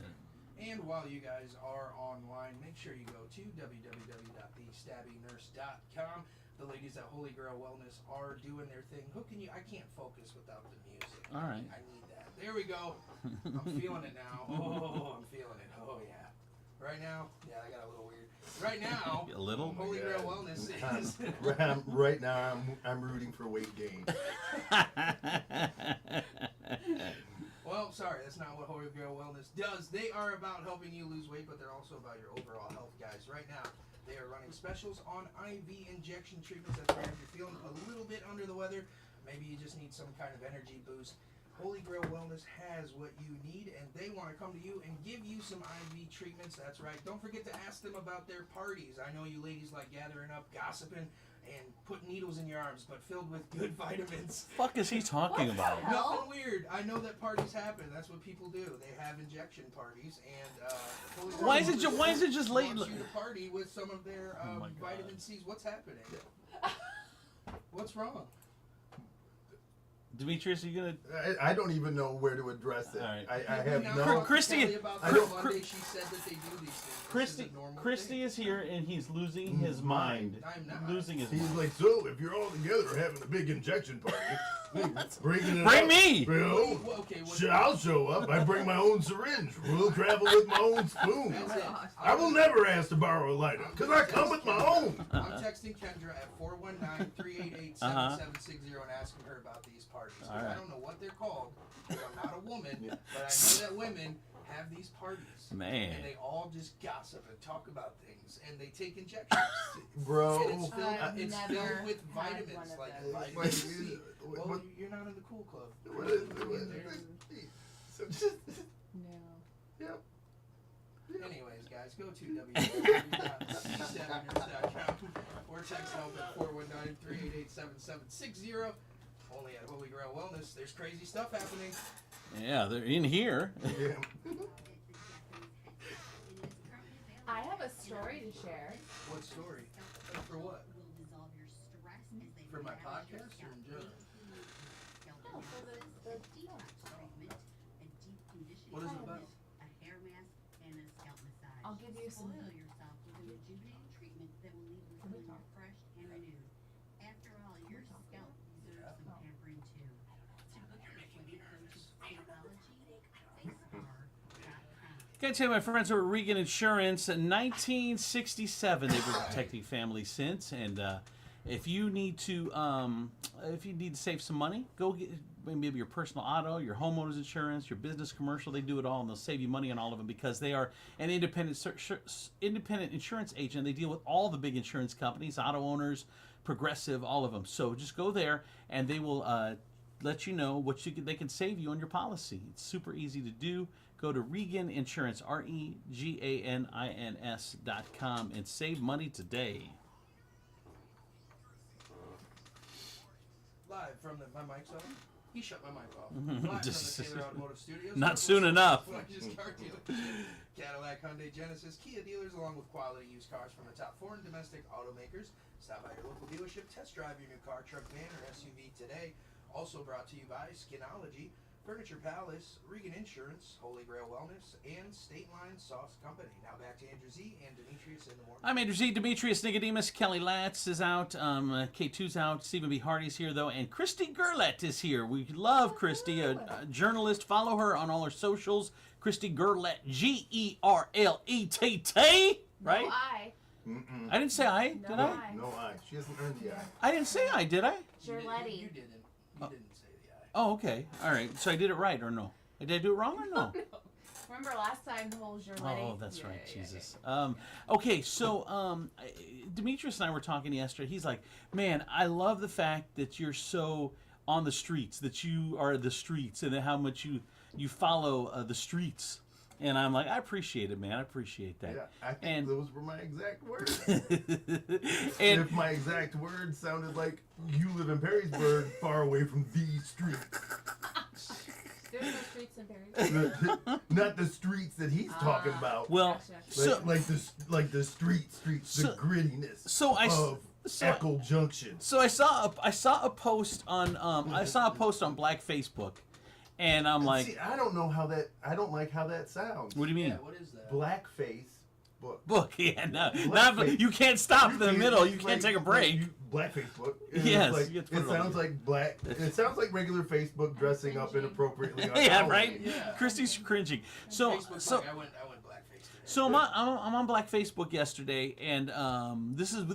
And while you guys are online, make sure you go to www.thestabbynurse.com. The ladies at Holy Grail Wellness are doing their thing. Hooking you. I can't focus without the music. All right. I need that. There we go. I'm feeling it now. Oh, I'm feeling it. Oh, yeah. Right now, yeah, I got a little weird. Right now, A little? Holy Grail Wellness is. Right now, I'm rooting for weight gain. Well, sorry, that's not what Holy Grail Wellness does. They are about helping you lose weight, but they're also about your overall health, guys. Right now, they are running specials on IV injection treatments. That's right, if you're feeling a little bit under the weather, maybe you just need some kind of energy boost. Holy Grail Wellness has what you need, and they want to come to you and give you some IV treatments. That's right. Don't forget to ask them about their parties. I know you ladies like gathering up, gossiping, and putting needles in your arms, but filled with good vitamins. Fuck is he talking about? Nothing weird. I know that parties happen. That's what people do. They have injection parties, and Holy Grail Why is it Wellness just late? wants you to party with some of their Oh my God. vitamin C's. What's happening? What's wrong? Demetrius, are you gonna? I don't even know where to address it. All right. I Can have we not no. talk to Christy- Kelly about I that don't- Monday she said that they do these things. Christy, This is a normal Christy thing. is here and he's losing his mind. I'm not. Losing his He's mind. like, so if you're all together having a big injection party, bringing it Bring up, me! Bill, Well, okay, what- I'll show up. I bring my own syringe. We'll travel with my own spoon. That's it. I will never ask to borrow a lighter because I come with my own. I'm texting Kendra at 419-388-7760 and asking her about these parties. 'Cause All right. I don't know what they're called, because I'm not a woman, but I know that women have these parties, Man. and they all just gossip and talk about things, and they take injections. Bro, And it's I've filled never with had vitamins, one of like those. vitamin C. What- Well, you're not in the cool club. what is so just, No. yep. Anyways, guys, go to www.c7news.com or text help at 419-388-7760. Only at Holy Grail Wellness. There's crazy stuff happening. Yeah, they're in here. Yeah. I have a story to share. What story? For what? For my podcast or in general? No, for the What is it about? I'll give you some. Gotta tell you, my friends over at Regan Insurance, in 1967, they've been protecting families since. And if you need to save some money, go get maybe your personal auto, your homeowners insurance, your business commercial. They do it all, and they'll save you money on all of them because they are an independent insurance agent. They deal with all the big insurance companies, auto owners, Progressive, all of them. So just go there, and they will let you know what they can save you on your policy. It's super easy to do. Go to Regan Insurance, REGANINS.com, and save money today. Live from my mic's on. He shut my mic off. Live from the Taylor Automotive Studios. Not soon enough. Flagship car dealer. Cadillac, Hyundai, Genesis, Kia dealers, along with quality used cars from the top foreign domestic automakers. Stop by your local dealership, test drive your new car, truck, van, or SUV today. Also brought to you by Skinology, Furniture Palace, Regan Insurance, Holy Grail Wellness, and State Line Sauce Company. Now back to Andrew Z and Demetrius in the morning. I'm Andrew Z, Demetrius, Nicodemus, Kelly Latz is out, K2's out, Stephen B. Hardy's here, though, and Christy Gerlett is here. We love Christy, a journalist. Follow her on all her socials. Christy Gerlett, Gerlett, right? No, I. Mm-mm. I didn't say I, No, did I? I. No eye. She hasn't earned the eye. I didn't say I, did I? Gerletti. You didn't. You didn't say the I. Oh, okay. All right. So I did it right or no? Did I do it wrong or no? Remember last time the whole Gerletti? Oh, that's right. Jesus. Okay, so Demetrius and I were talking yesterday. He's like, man, I love the fact that you're so on the streets, that you are the streets, and how much you follow the streets. And I'm like, I appreciate it, man. I appreciate that. Yeah, I think And- those were my exact words. And If my exact words sounded like you live in Perrysburg, far away from the streets. There's no streets in Paris. Not the streets that he's talking about. well, Gotcha. like, so like the streets, So- the grittiness so I s- of so- Echo Junction. so I saw a post on Black Facebook, and I'm like, See, I don't like how that sounds. what do you mean? Yeah, what is that? Blackface book. Book, yeah, no, Blackface. you can't stop in the middle. You can't take a break. Blackface book. And Yes, it's like, you have to put it it on sounds there. like black. It sounds like regular Facebook dressing up inappropriately. On Yeah, Halloween. right. Yeah. Christy's cringing. So Facebook, so like, I went blackface today. so I'm on Black Facebook yesterday, and this was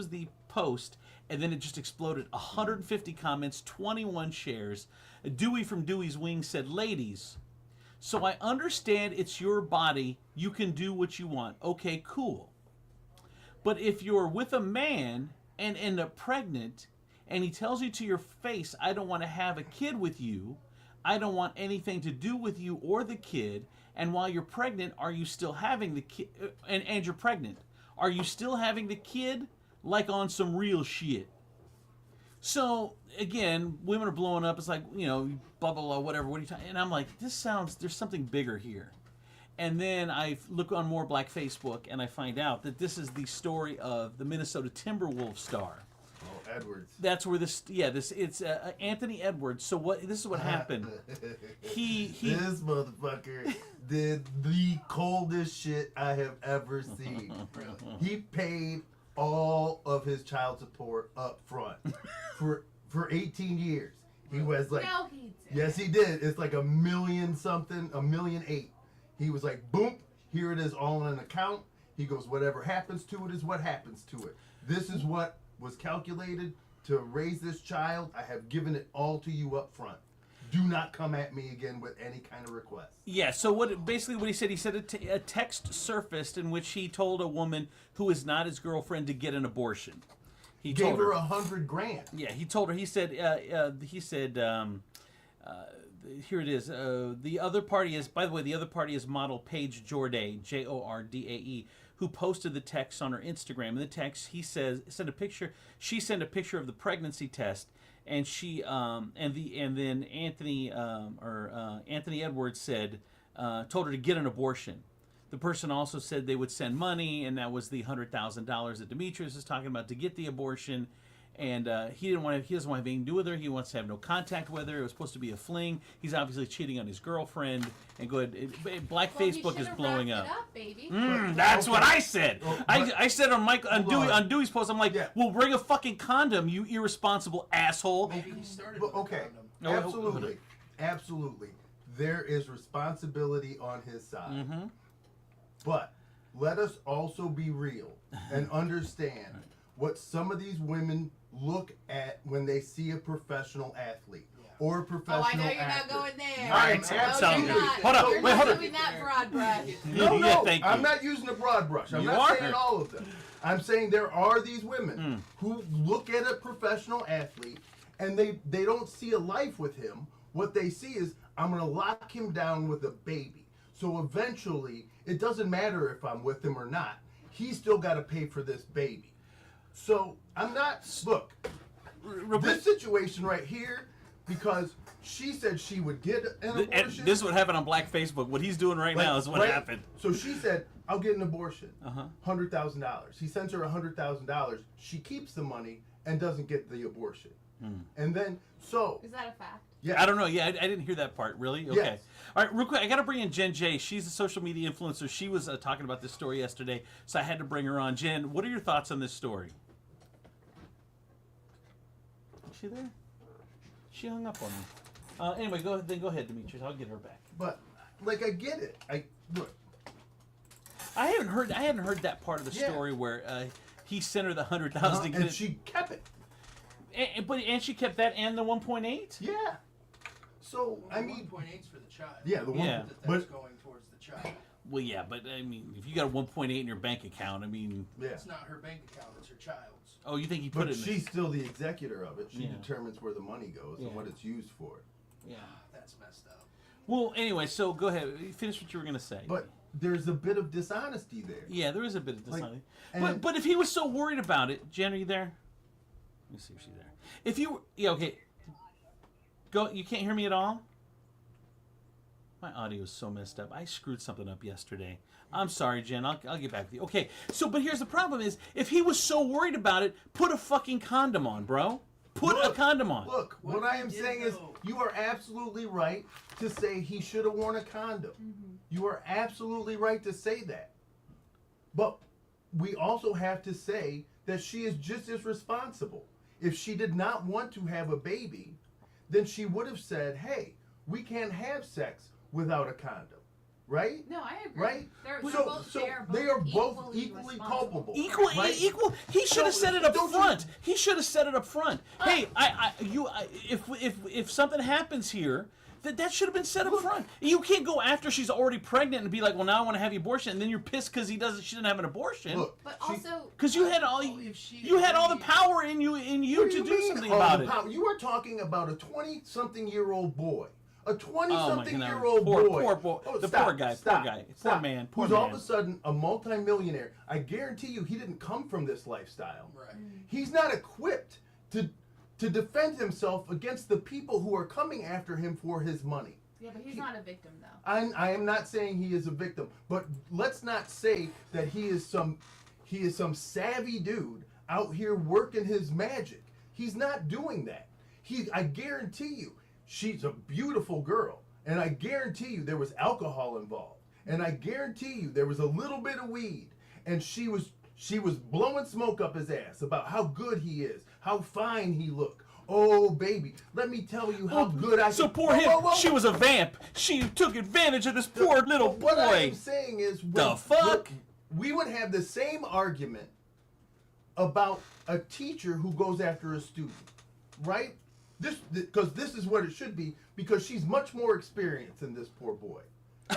the post, and then it just exploded. 150 comments, 21 shares. Dewey from Dewey's Wings said, "Ladies, so I understand it's your body. You can do what you want. Okay, cool. But if you're with a man and end up pregnant, and he tells you to your face, I don't want to have a kid with you, I don't want anything to do with you or the kid, and while you're pregnant, are you still having the kid, and you're pregnant, are you still having the kid, like on some real shit?" So, again, women are blowing up. It's like, blah, blah, blah, whatever. What are you talking? And I'm like, there's something bigger here. And then I look on more Black Facebook, and I find out that this is the story of the Minnesota Timberwolves star. Oh, Edwards. That's where it's Anthony Edwards. So this is what happened. This motherfucker did the coldest shit I have ever seen. He paid all of his child support up front for 18 years. He was like, No, he did. yes, he did. It's like $1 million something, $1.8 million. He was like, boom, here it is, all on an account. He goes, whatever happens to it is what happens to it. This is what was calculated to raise this child. I have given it all to you up front. do not come at me again with any kind of request. Yeah, so what he said a text surfaced in which he told a woman who is not his girlfriend to get an abortion. He Gave told her $100 grand. Yeah, he told her. He said here it is. The other party is, by the way, the other party is model Paige Jordae, Jordae, who posted the text on her Instagram. In the text, she sent a picture of the pregnancy test, and she and then Anthony Anthony Edwards told her to get an abortion. The person also said they would send money, and that was the $100,000 that Demetrius is talking about to get the abortion. And he doesn't want to have anything to do with her. He wants to have no contact with her. It was supposed to be a fling. He's obviously cheating on his girlfriend. And go ahead. Facebook is blowing up. Baby. That's what I said. I said on Dewey's post, I'm like, Yeah. well, bring a fucking condom, you irresponsible asshole. Maybe he started But, with okay, a condom. absolutely. Absolutely. There is responsibility on his side. Mm-hmm. But let us also be real and understand what some of these women look at when they see a professional athlete or a professional Oh, I know you're actor. not going there. All right, No, sounds you're good. not. Hold on, You're wait, not hold on. doing that broad brush. No, Yeah, thank you. I'm not using a broad brush. I'm You not are. saying all of them. I'm saying there are these women who look at a professional athlete and they don't see a life with him. What they see is, I'm going to lock him down with a baby. So eventually, it doesn't matter if I'm with him or not. He's still got to pay for this baby. So I'm not, look, this situation right here, because she said she would get an abortion. And this is what happened on Black Facebook. What he's doing right now is what happened. So she said, I'll get an abortion. Uh-huh. $100,000. He sends her $100,000. She keeps the money and doesn't get the abortion. And then, so, Is that a fact? yeah. I don't know. Yeah, I didn't hear that part. Really? Okay. Yes. All right, real quick. I got to bring in Jen J. She's a social media influencer. She was talking about this story yesterday, so I had to bring her on. Jen, what are your thoughts on this story? Is she there? She hung up on me. Anyway, go ahead, Demetrius. I'll get her back. But, like, I get it. Look. I hadn't heard that part of the Yeah. story where he sent her the $100,000 to get And it. she kept it. And she kept that and the 1.8. Yeah. So, I mean, 1.8's for the child. yeah, the one. Yeah. That's But, going towards the child. Well, yeah, but I mean, if you got a 1.8 in your bank account, I mean, yeah. It's not her bank account, it's her child's. oh, you think he put But it in? she's still the executor of it. She Yeah. determines where the money goes Yeah. and what it's used for. Yeah. That's messed up. Well, anyway, so go ahead. Finish what you were gonna say. But there's a bit of dishonesty there. yeah, there is a bit of Like, dishonesty. and- But if he was so worried about it, Jen, are you there? Let me see if she's there. If you okay, go. You can't hear me at all. My audio is so messed up. I screwed something up yesterday. I'm sorry, Jen. I'll get back with you. Okay, so but here's the problem: is if he was so worried about it, put a fucking condom on, bro. Put a condom on. Look, what What I he am did, saying is, though- you are absolutely right to say he should have worn a condom. You are absolutely right to say that. But we also have to say that she is just as responsible. If she did not want to have a baby, then she would have said, hey, we can't have sex without a condom. Right? No, I agree. Right? They're So, both, so they are both equally responsible. culpable. Equal. He should have So, said it up don't you- front. He should have said it up front. Hey, if something happens here, that should have been said up front. You can't go after she's already pregnant and be like, well, now I want to have the abortion, and then you're pissed because she didn't have an abortion. Look, But she- also, Because you had all if she you had all the agreed- power in you What to you do mean, something all about the it. power? You are talking about a 20-something-year-old boy. A Oh my 20-something-year-old goodness. boy. Poor boy. Oh, The stop, poor guy, poor stop, guy, poor stop. man, poor Who's all of man. a sudden a multimillionaire. I guarantee you he didn't come from this lifestyle. Right. He's not equipped to defend himself against the people who are coming after him for his money. yeah, but he's not a victim though. I am not saying he is a victim, but let's not say that he is some savvy dude out here working his magic. He's not doing that. I guarantee you, she's a beautiful girl, and I guarantee you there was alcohol involved, and I guarantee you there was a little bit of weed, and she was blowing smoke up his ass about how good he is, how fine he looked. Oh baby, let me tell you how good I. So can- poor Whoa, him. whoa, whoa. She was a vamp. She took advantage of this poor little What I boy. am saying is, The fuck? we would have the same argument about a teacher who goes after a student, right? Because this is what it should be, because she's much more experienced than this poor boy.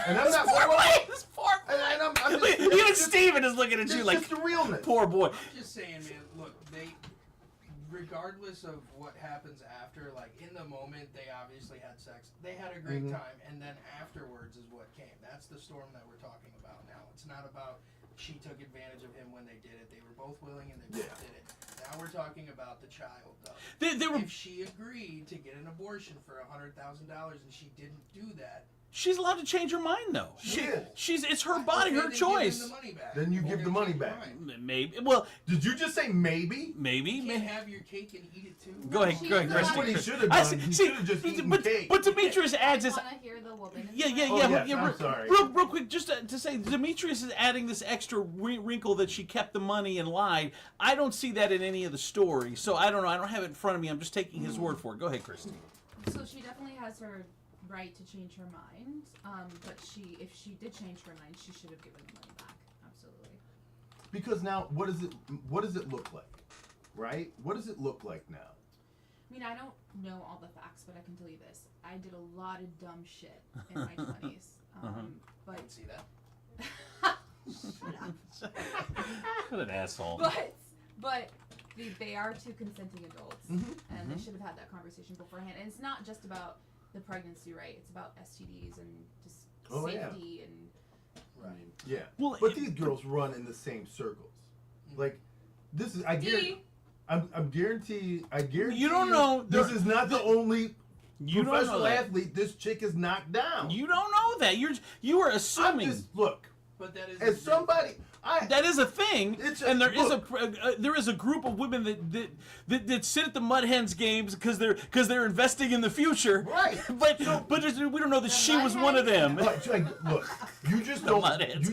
And I'm not This poor boy. and I'm just, Even Steven is looking at you like, just the realness. poor boy. Just saying, man. Look, regardless of what happens after, like in the moment, they obviously had sex. They had a great time, and then afterwards is what came. That's the storm that we're talking about now. It's not about she took advantage of him when they did it. They were both willing, and they both did it. Now we're talking about the child, though. They were. If she agreed to get an abortion for $100,000 and she didn't do that, She's allowed to change her mind, though. It's her body, her then choice. Give him the money back. Then you Or give the he'll money change your back. mind. Maybe. Well, Did you just say maybe? maybe. You can't have your cake and eat it too. Go ahead, She go ahead, is Chris. That's what he should have I done. He see, should have just eaten but, cake. but Demetrius adds this. I want to hear the woman. Yeah. yes, I'm sorry. Real quick, just to say, Demetrius is adding this extra wrinkle that she kept the money and lied. I don't see that in any of the stories, so I don't know. I don't have it in front of me. I'm just taking his word for it. Go ahead, Christy. So she definitely has her right to change her mind. But if she did change her mind, she should have given the money back. Absolutely. Because now, what does it look like? Right? What does it look like now? I mean, I don't know all the facts, but I can tell you this: I did a lot of dumb shit in my 20s. But I see that. What an asshole. But they are two consenting adults, and they should have had that conversation beforehand. And it's not just about the pregnancy, right? It's about STDs and just safety and. Right. Yeah. Well, but these girls run in the same circles. Like, this is, I guarantee. I'm guarantee. I guarantee. You don't know. This is not the only You don't know professional that. athlete this chick is knocked down. You don't know that. You are I'm assuming. just look. But that is As somebody, That is a thing, and there is a group of women that sit at the Mud Hens games because they're investing in the future. Right. But we don't know that she was one of them. Look, you just The don't Mud Hens.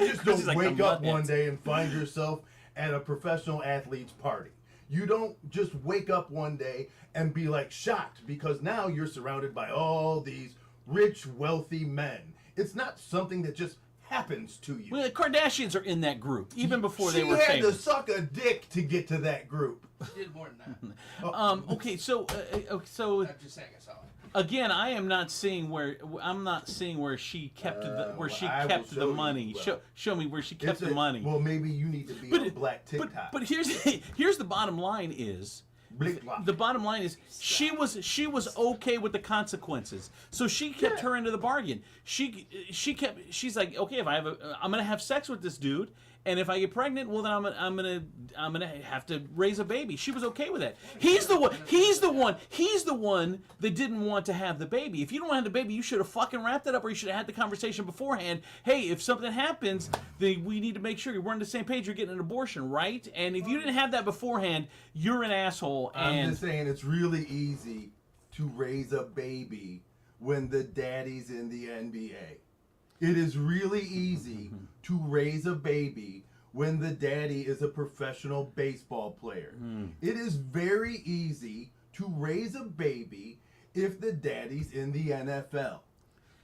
wake the up Mud one Hens. day and find yourself at a professional athlete's party. You don't just wake up one day and be like shocked because now you're surrounded by all these rich, wealthy men. It's not something that just happens to you. Well, the Kardashians are in that group even before they were She had famous. to suck a dick to get to that group. She did more than that. Okay, so I'm just saying I saw it. again, I am not seeing where she kept the money. Show me where she kept the money. Well, maybe you need to be on Black TikTok. But here's the bottom line is. The bottom line is she was okay with the consequences, so she kept her into the bargain. She's like, okay, if I'm gonna have sex with this dude, and if I get pregnant, well then I'm gonna have to raise a baby. She was okay with that. He's the one that didn't want to have the baby. If you don't want to have the baby, you should have fucking wrapped it up, or you should have had the conversation beforehand. Hey, if something happens, then we need to make sure we're on the same page. You're getting an abortion, right? And if you didn't have that beforehand, you're an asshole. I'm just saying it's really easy to raise a baby when the daddy's in the NBA. It is really easy to raise a baby when the daddy is a professional baseball player. It is very easy to raise a baby if the daddy's in the NFL.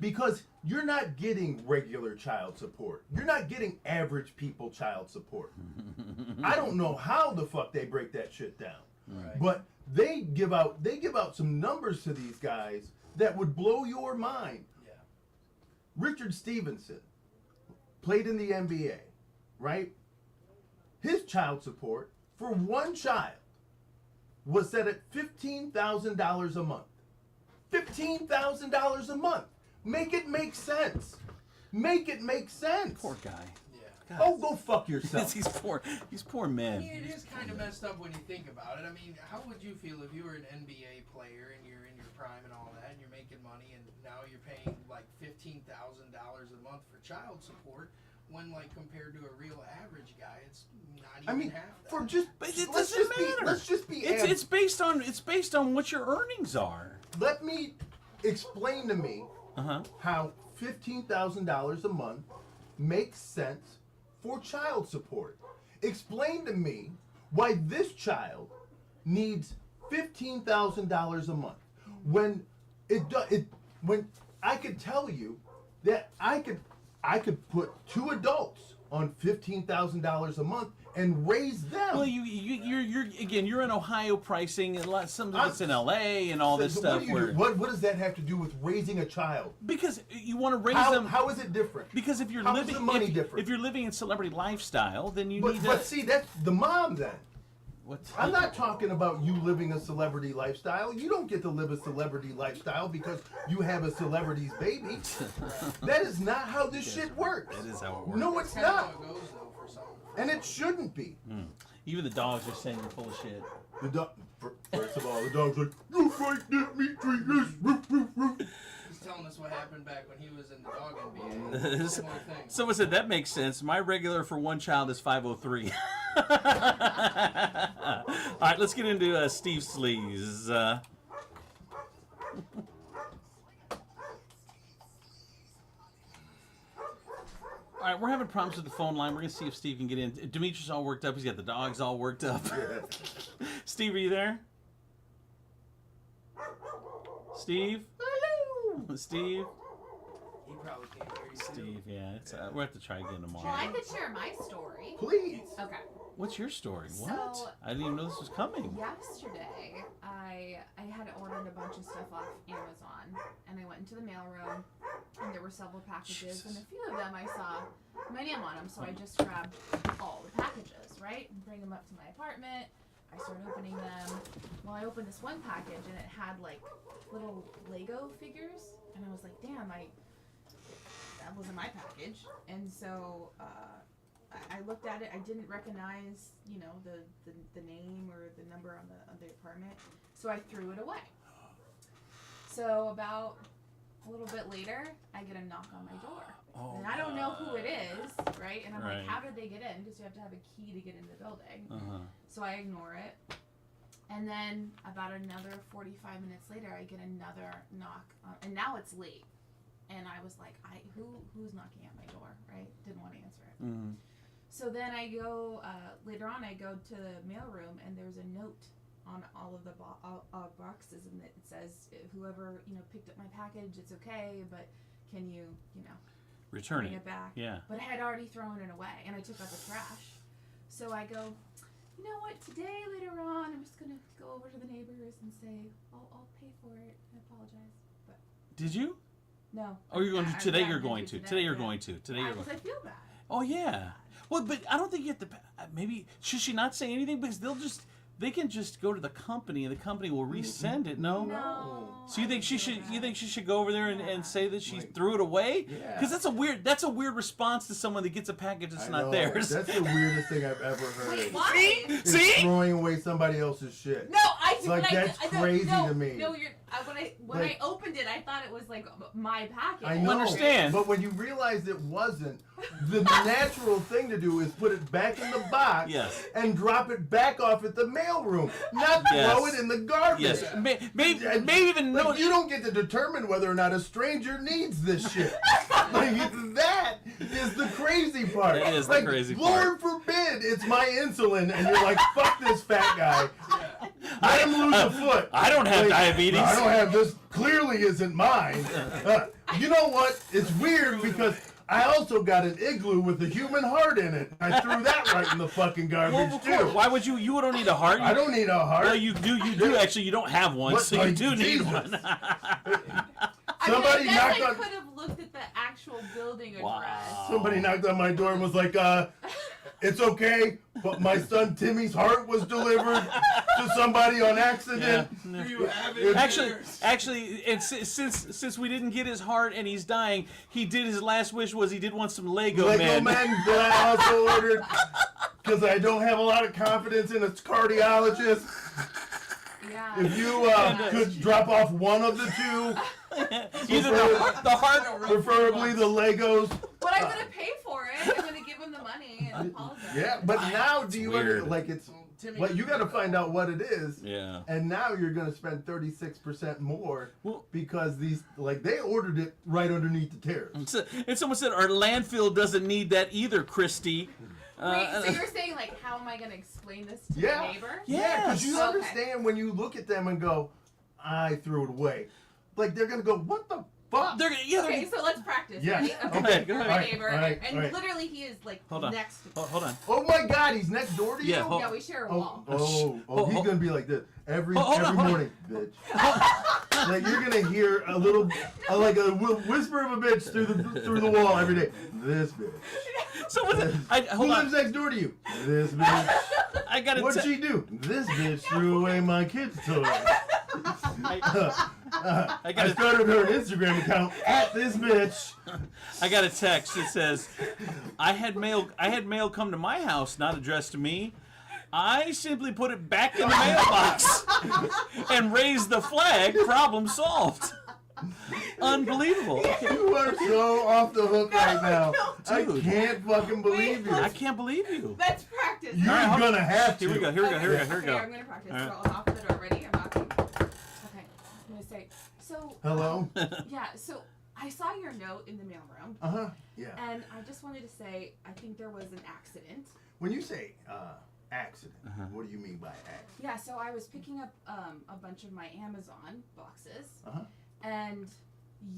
Because you're not getting regular child support. You're not getting average people child support. I don't know how the fuck they break that shit down. Right. But they give out some numbers to these guys that would blow your mind. Yeah. Richard Stevenson played in the NBA, right? His child support for one child was set at $15,000 a month. $15,000 a month. Make it make sense. Make it make sense. Poor guy. Yeah. Oh, go fuck yourself. These poor I men. mean, it is kind of messed up when you think about it. I mean, how would you feel if you were an NBA player and you're in your prime and all that, and you're making money, and now you're paying like $15,000 a month for child support, when like compared to a real average guy, it's not even half that. For just, But it let's doesn't just matter. be, let's just be. It's based on what your earnings are. Let me explain to me how $15,000 a month makes sense for child support. Explain to me why this child needs $15,000 a month when when I could tell you that I could put two adults on $15,000 a month and raise them. Well, you're in Ohio pricing, and some of it's in LA and all this stuff. What does that have to do with raising a child? Because you want to raise them. How is it different? Because if you're How living, is the money different? if you're living in celebrity lifestyle, then you need. But see, that's the mom then. What's I'm not talking about you living a celebrity lifestyle. You don't get to live a celebrity lifestyle because you have a celebrity's baby. That is not how this shit works. That is how it works. No, it's That's not. how it goes, though, for some. And it shouldn't be. Even the dogs are saying you're full of shit. The dog. First of all, the dog's like, "You like Demetrius." Roof, roof, roof. He's telling us what happened back when he was in the dog NBA. Similar thing. Someone said that makes sense. My regular for one child is 503. All right, let's get into Steve Sleaze. All right, we're having problems with the phone line. We're going to see if Steve can get in. Demetrius all worked up. He's got the dogs all worked up. Steve, are you there? Steve? Hello! Steve? He probably can't hear you. Steve, yeah. We'll have to try again tomorrow. Well, I could share my story. Please. Okay. What's your story? So- What? I didn't even know this was coming. Yesterday, I had ordered a bunch of stuff off Amazon, and I went into the mailroom, and there were several packages, and a few of them I saw my name on them, so I just grabbed all the packages, right, and bring them up to my apartment. I started opening them. Well, I opened this one package, and it had like little Lego figures, and I was like, damn, that wasn't my package, and so I looked at it. I didn't recognize, the name or the number on the apartment, so I threw it away. So about a little bit later, I get a knock on my door, and I don't know who it is, right? And I'm like, how did they get in? Because you have to have a key to get into the building. So I ignore it, and then about another 45 minutes later, I get another knock, and now it's late, and I was like, who's knocking at my door, right? Didn't want to answer it. So then I go, later on, I go to the mailroom, and there's a note on all of the boxes, and it says, whoever, picked up my package, it's okay, but can you, Return bring it back? Yeah. But I had already thrown it away, and I took out the trash. So I go, you know what, today, later on, I'm just going to go over to the neighbors and say, I'll pay for it. I apologize. But Did you? no. Oh, you're going to today. I'm You're gonna going do to today. You're yeah. going to today. You're going. Because I feel bad. Oh yeah. Well, but I don't think you have to. Maybe should she not say anything because they can just go to the company and the company will resend it. No. No. So you think she should? You think she should go over there and say that she threw it away? Yeah. Because that's a weird response to someone that gets a package that's I not know. theirs. That's the weirdest thing I've ever heard. Wait, why? Is See? throwing away somebody else's shit. No, That's crazy to me. No, when I opened it, I thought it was like my package. I know. Understand. But when you realized it wasn't, the natural thing to do is put it back in the box Yes. and drop it back off at the mailroom, not Yes. throw it in the garbage. Yes. Maybe even Like, know. you don't get to determine whether or not a stranger needs this shit. Like, that is the crazy part. That is the like, crazy Lord forbid it's my insulin, and you're like, fuck this fat guy. Let him lose a foot. I don't have Like, diabetes. I don't have this. Clearly isn't mine. You know what? It's weird because I also got an igloo with a human heart in it. I threw that right in the fucking garbage Well, of too. course. Why would you? You don't need a heart. I don't need a heart. Well, you do. You do actually. You don't have one, What? so you Like, do need Jesus. one. Somebody I knocked guess I on. could have looked at the actual building address. Wow. Somebody knocked on my door and was like, "It's okay, but my son Timmy's heart was delivered to somebody on accident." Yeah. You have it. Actually, and since we didn't get his heart and he's dying, he did his last wish was he did want some Lego Lego men. men that I also ordered because I don't have a lot of confidence in a cardiologist. Yeah. If you could drop off one of the two, Either the heart. preferably the Legos. But I'm gonna pay for it. I'm gonna give him the money and apologize. Yeah, but now do you weird. like it's? Timmy, Well, you got to find out what it is. Yeah. And now you're going to spend 36% more Well- because these, like, they ordered it right underneath the tariff. And someone said our landfill doesn't need that either, Christy. Wait, so you're saying like, how am I gonna explain this to Yeah. my neighbor? Yeah, because you Okay. understand when you look at them and go, I threw it away. Like, they're going to go, what the fuck? Okay, so let's practice. Yeah. Ready? Okay, go ahead. My All right, neighbor, all right, and all right. literally he is like Hold on. next to me. Hold on. Oh my God, he's next door to you. Yeah, hold- Yeah, we share a Oh, wall. he's gonna be like this every Hold on, hold on. morning, bitch. Like you're gonna hear a little, like a whisper of a bitch through the wall every day. This bitch. So what's it? Who Hold lives on. next door to you? This bitch. I got to What'd she do? This bitch threw away my kid's toys. I started her Instagram account at this bitch. I got a text that says, I had mail come to my house, not addressed to me. I simply put it back in the mailbox and raised the flag. Problem solved. Unbelievable. You are so off the hook right now. I Dude. can't fucking believe you. I can't believe you. Let's practice. You're All right, gonna have to. Here we go. Here we go. Here we go. Here we Okay, go. I'm gonna practice. All right. So I'll knock on the door. Ready? I'm knocking. Okay. I'm gonna say. So. Hello. Yeah. So I saw your note in the mailroom, Yeah. and I just wanted to say I think there was an accident. When you say accident, what do you mean by accident? Yeah. So I was picking up a bunch of my Amazon boxes, and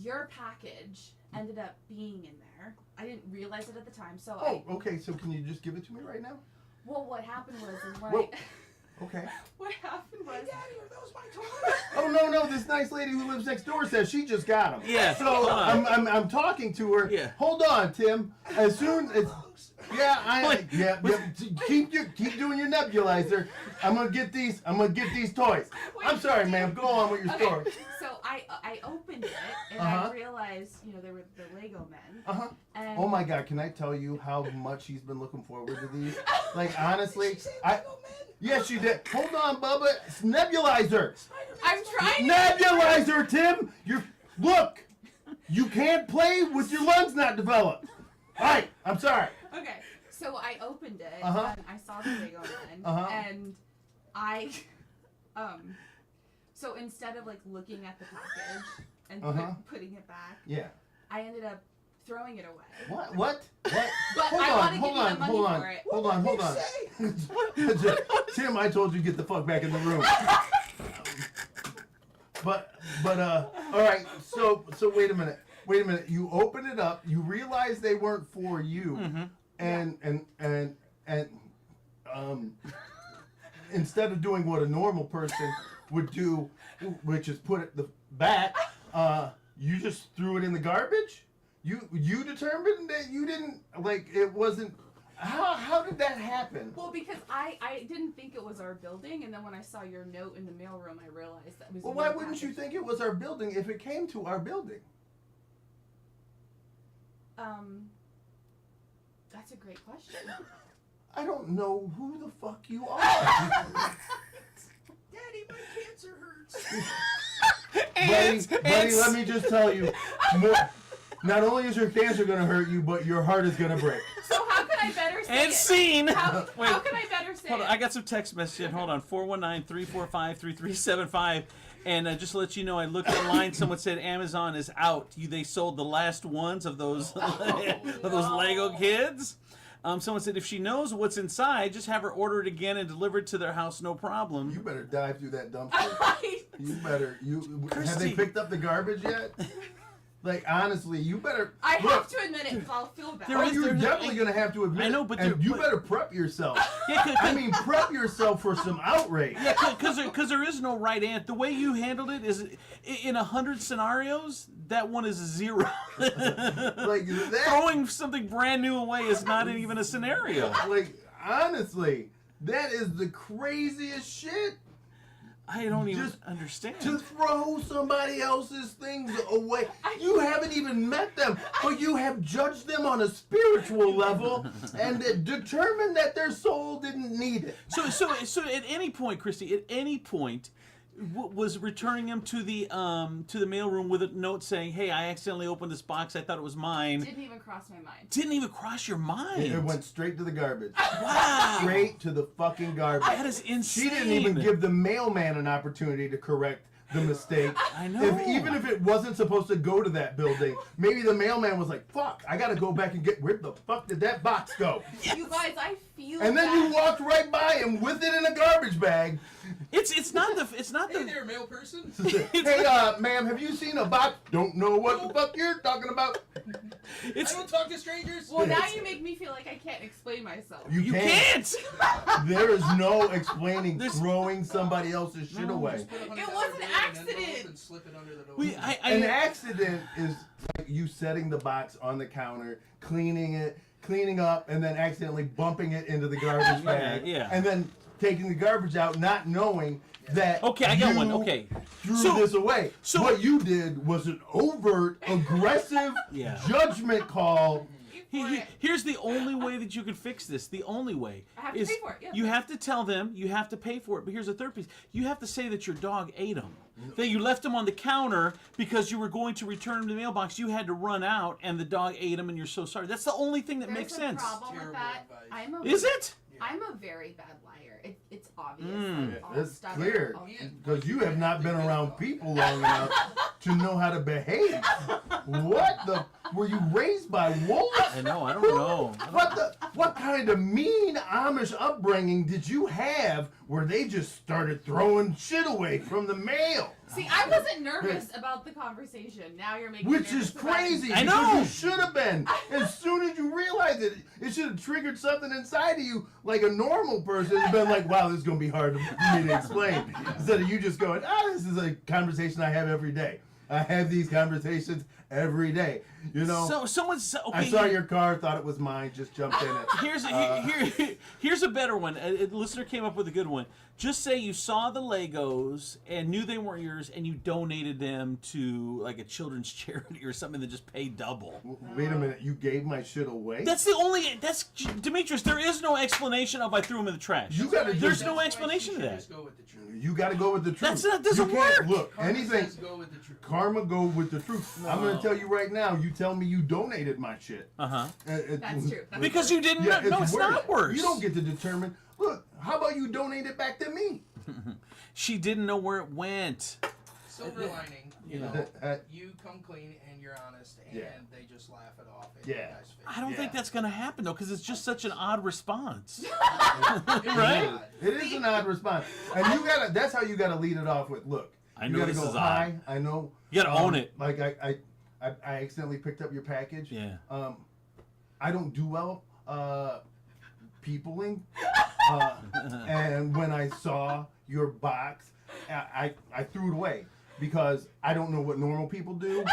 your package ended up being in there. I didn't realize it at the time. So Okay. So can you just give it to me right now? Well, what happened was is when Whoa. Okay. what happened was. Daddy, are those my toys? Oh no! This nice lady who lives next door says she just got them. Yeah, So hold on. I'm talking to her. Yeah. Hold on, Tim. As soon as keep doing your nebulizer. I'm gonna get these toys. I'm sorry, ma'am. Go on with your Okay, story. so I opened it and I realized, there were the Lego men. And Oh my God! Can I tell you how much she's been looking forward to these? Like honestly, yes, she did. Hold on, Bubba. It's nebulizer. I'm trying. Nebulizer, Tim. Look. You can't play with your lungs not developed. All right. I'm sorry. Okay, so I opened it Uh-huh. and I saw the Lego men and I, so instead of like looking at the package and putting it back, Yeah. I ended up throwing it away. What? But I want to give you the money for it. Hold on. Tim, I told you to get the fuck back in the room. But all right. So wait a minute. You open it up. You realize they weren't for you, and instead of doing what a normal person would do, which is put it back, you just threw it in the garbage. You determined that you didn't it wasn't. How did that happen? Well, because I didn't think it was our building, and then when I saw your note in the mailroom, I realized that was. Well, why wouldn't you think it was our building if it came to our building? That's a great question. I don't know who the fuck you are. Daddy, my cancer hurts. Buddy, let me just tell you, not only is your cancer gonna hurt you, but your heart is gonna break. So how can I better say And it? scene. How Wait. can I better say Hold on, it? I got some text message. Hold on, 419-345-3375. And just to let you know, I looked online. Someone said Amazon is out. They sold the last ones of those those Lego kids. Someone said if she knows what's inside, just have her order it again and deliver it to their house, no problem. You better dive through that dumpster. You better. Have they Christy. picked up the garbage yet? Like honestly, you better. I look, have to admit it, because I'll feel bad. You're definitely gonna have to admit. I know, but and you but- better prep yourself. Yeah, I mean, prep yourself for some outrage. Yeah, because there is no right answer. The way you handled it is, in 100 scenarios, that one is a 0. Like that. Throwing something brand new away is not even a scenario. Like honestly, that is the craziest shit. I don't even Just understand. To throw somebody else's things away. You haven't even met them, but you have judged them on a spiritual level and determined that their soul didn't need it. So at any point, Christy, at any point, was returning him to the mailroom with a note saying, "Hey, I accidentally opened this box. I thought it was mine." Didn't even cross my mind. Didn't even cross your mind. It went straight to the garbage. Wow. Straight to the fucking garbage. That is insane. She didn't even give the mailman an opportunity to correct the mistake. I know. Even if it wasn't supposed to go to that building, maybe the mailman was like, "Fuck, I gotta go back and get where the fuck did that box go?" You guys, I feel And then bad. you walked right by him with it in a garbage bag It's not Hey the. there, male person. Hey, ma'am, have you seen a box? Don't know what the fuck you're talking about. It's I don't talk to strangers. Well, now you make me feel like I can't explain myself. You you can't. can't. There is no explaining There's- throwing somebody else's shit away. It was an accident. And slip it under the door. An accident is like you setting the box on the counter, cleaning up, and then accidentally bumping it into the garbage bag. Yeah. And then taking the garbage out, not knowing that Okay, I got you one. Okay. threw So- this away. so- what you did was an overt, aggressive Yeah. judgment call. Here's the only way that you can fix this. The only way I have to is pay for it, yeah. you have to tell them you have to pay for it. But here's the third piece: you have to say that your dog ate them. That you left them on the counter because you were going to return them to the mailbox. You had to run out, and the dog ate them, and you're so sorry. That's the only thing that There's makes a sense. problem with that. Terrible Is it? I'm a very bad liar. It's obvious. Mm. Like, I'll It's stutter, clear I'll- because you have not been around people long enough to know how to behave. What the? Were you raised by wolves? I know. I don't know. What kind of mean Amish upbringing did you have where they just started throwing shit away from the mail? See, I wasn't nervous about the conversation. Now you're making me Which is nervous about it. crazy. I because know. You should have been. As soon as you realized it, it should have triggered something inside of you, like a normal person. It's been like, wow, this is gonna be hard for me to explain. Instead of you just going, this is a conversation I have every day. I have these conversations every day. You know. So someone's okay. I saw your car, thought it was mine, just jumped in it. Here's a better one. A listener came up with a good one. Just say you saw the Legos and knew they weren't yours, and you donated them to like a children's charity or something that just paid double. Wait a minute, you gave my shit away? That's the only. That's Demetrius. There is no explanation of I threw them in the trash. You gotta There's just, no explanation to that. Just go with the truth. You gotta go with the truth. That's not- doesn't You can't- work. Look, Karma anything. says go with the truth. Karma, go with the truth. I'm gonna tell you right now. You tell me you donated my shit. Uh-huh. That's true. That's Because you didn't. Yeah, No, it's not worse. You don't get to determine. Look, how about you donate it back to me? She didn't know where it went. Silver lining, you know, you come clean and you're honest, and Yeah. they just laugh it off. And Yeah. you guys fix I don't think Yeah. that's gonna happen though, because it's just such an odd response. it. Right? It is an odd response, and you gotta. That's how you gotta lead it off with. Look, I you know gotta this go, is hi. I know. You gotta own it. Like I accidentally picked up your package. Yeah. I don't do well peopling, and when I saw your box, I threw it away because I don't know what normal people do,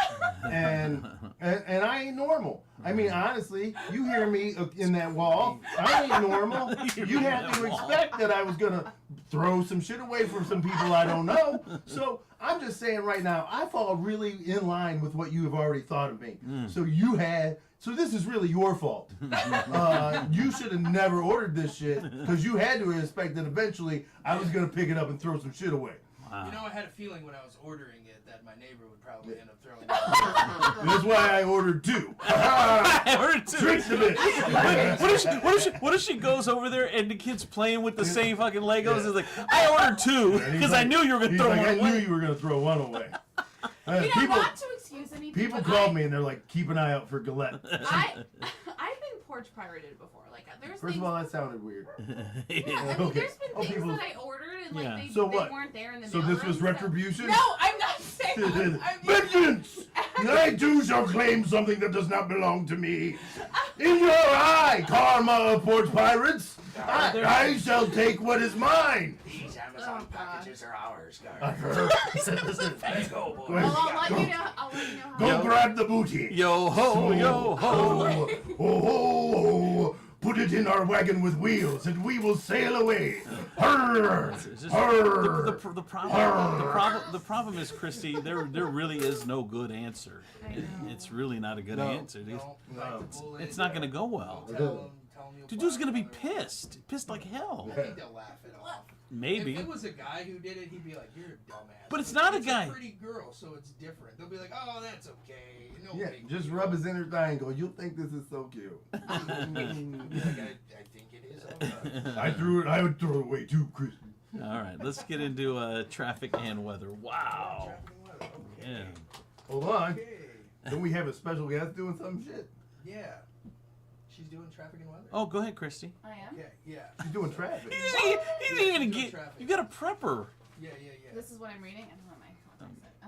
and I ain't normal. I mean, honestly, you hear me in that wall. I ain't normal. You had to expect that I was gonna throw some shit away from some people I don't know. So I'm just saying right now, I fall really in line with what you have already thought of me. So this is really your fault. You should have never ordered this shit because you had to expect that eventually I was gonna pick it up and throw some shit away. You know, I had a feeling when I was ordering it that my neighbor would probably end up throwing it. That's why I ordered two. I heard too. Tricked a bit. What if she goes over there and the kid's playing with the same fucking Legos? It's like, I ordered two And he's because I like- knew you were gonna he's throw like, one I knew away. you were gonna throw one away. You know, people not to excuse anything. people but called me and they're like, keep an eye out for Galette. I've been porch pirated before. Like there's First things. of all, that sounded weird. Yeah, I mean, Okay. there's been Oh, things people- that I ordered and like Yeah. they, So they what? weren't there in the So mailroom, this was retribution? No, I'm not saying. I'm Vengeance! I too shall claim something that does not belong to me. In your eye, karma of porch pirates, I shall take what is mine. These Amazon packages are ours, Let's go, boy. Well, I'll let you know. I'll let you know how. Go grab the booty. Yo ho, yo ho. Ho, ho, ho. Put it in our wagon with wheels, and we will sail away. Hurr, It's just- hurr. The problem is, Christy, there really is no good answer. I know. It's really not a good No. answer. No, It's not gonna go well. Tell them Dude's gonna be pissed like hell. I think they'll laugh it off. Maybe. If it was a guy who did it, he'd be like, "You're a dumbass." But it's not a It's guy. a pretty girl, so it's different. They'll be like, "Oh, that's okay. No Yeah, big just deal." rub his inner thigh and go, you'll think this is so cute. Like, I think it is. I would throw it away too, Chris. All right, let's get into traffic and weather. Wow. Yeah. Hold on. Okay. Don't we have a special guest doing some shit? Yeah. She's doing traffic and weather. Oh, go ahead, Christy. I am. Okay, yeah. You're doing traffic. You didn't even doing get. traffic. You got a prepper. Yeah. This is what I'm reading. I don't know my contacts.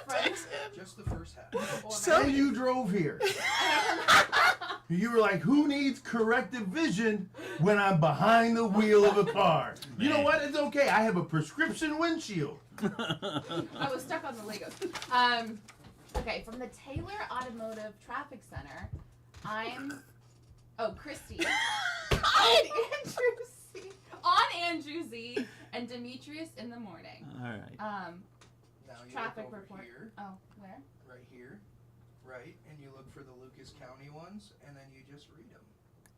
Okay. Just the first half. Or So my- you drove here. You were like, who needs corrective vision when I'm behind the wheel of a car? You know what? It's okay. I have a prescription windshield. I was stuck on the Legos. Okay, from the Taylor Automotive Traffic Center, I'm. Oh, Christy. On Andrew Z. And Demetrius in the morning. All right. Now you Traffic look over report. here, Oh, where? right here, right, and you look for the Lucas County ones, and then you just read them.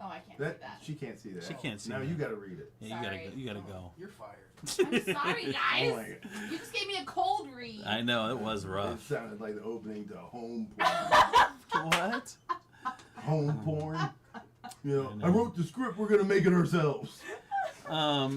Oh, I can't see that. She can't see that. She can't see Now that. you got to read it. Yeah, Sorry. you gotta go. You're fired. I'm sorry, guys. Oh my God. You just gave me a cold read. I know it was It rough. sounded like the opening to home porn. What? Home porn. You know, I know. I wrote the script. We're gonna make it ourselves. By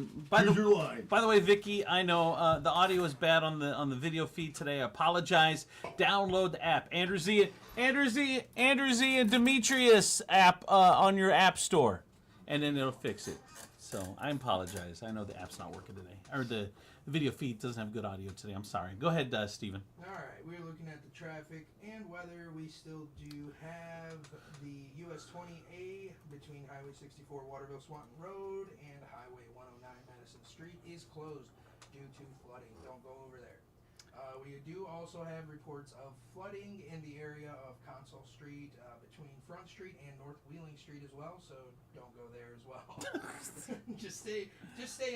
Here's the your line. By the way, Vicky, I know the audio is bad on the video feed today. I apologize. Download the app, Andrew Z, and Demetrius app on your app store, and then it'll fix it. So I apologize. I know the app's not working today, or the video feed doesn't have good audio today. I'm sorry. Go ahead, Steven. All right, we're looking at the traffic and weather. We still do have the US 20A between Highway 64 Waterville Swanton Road and Highway 109 Madison Street is closed due to flooding. Don't go over there. We do also have reports of flooding in the area of Console Street between Front Street and North Wheeling Street as well, so don't go there as well. just stay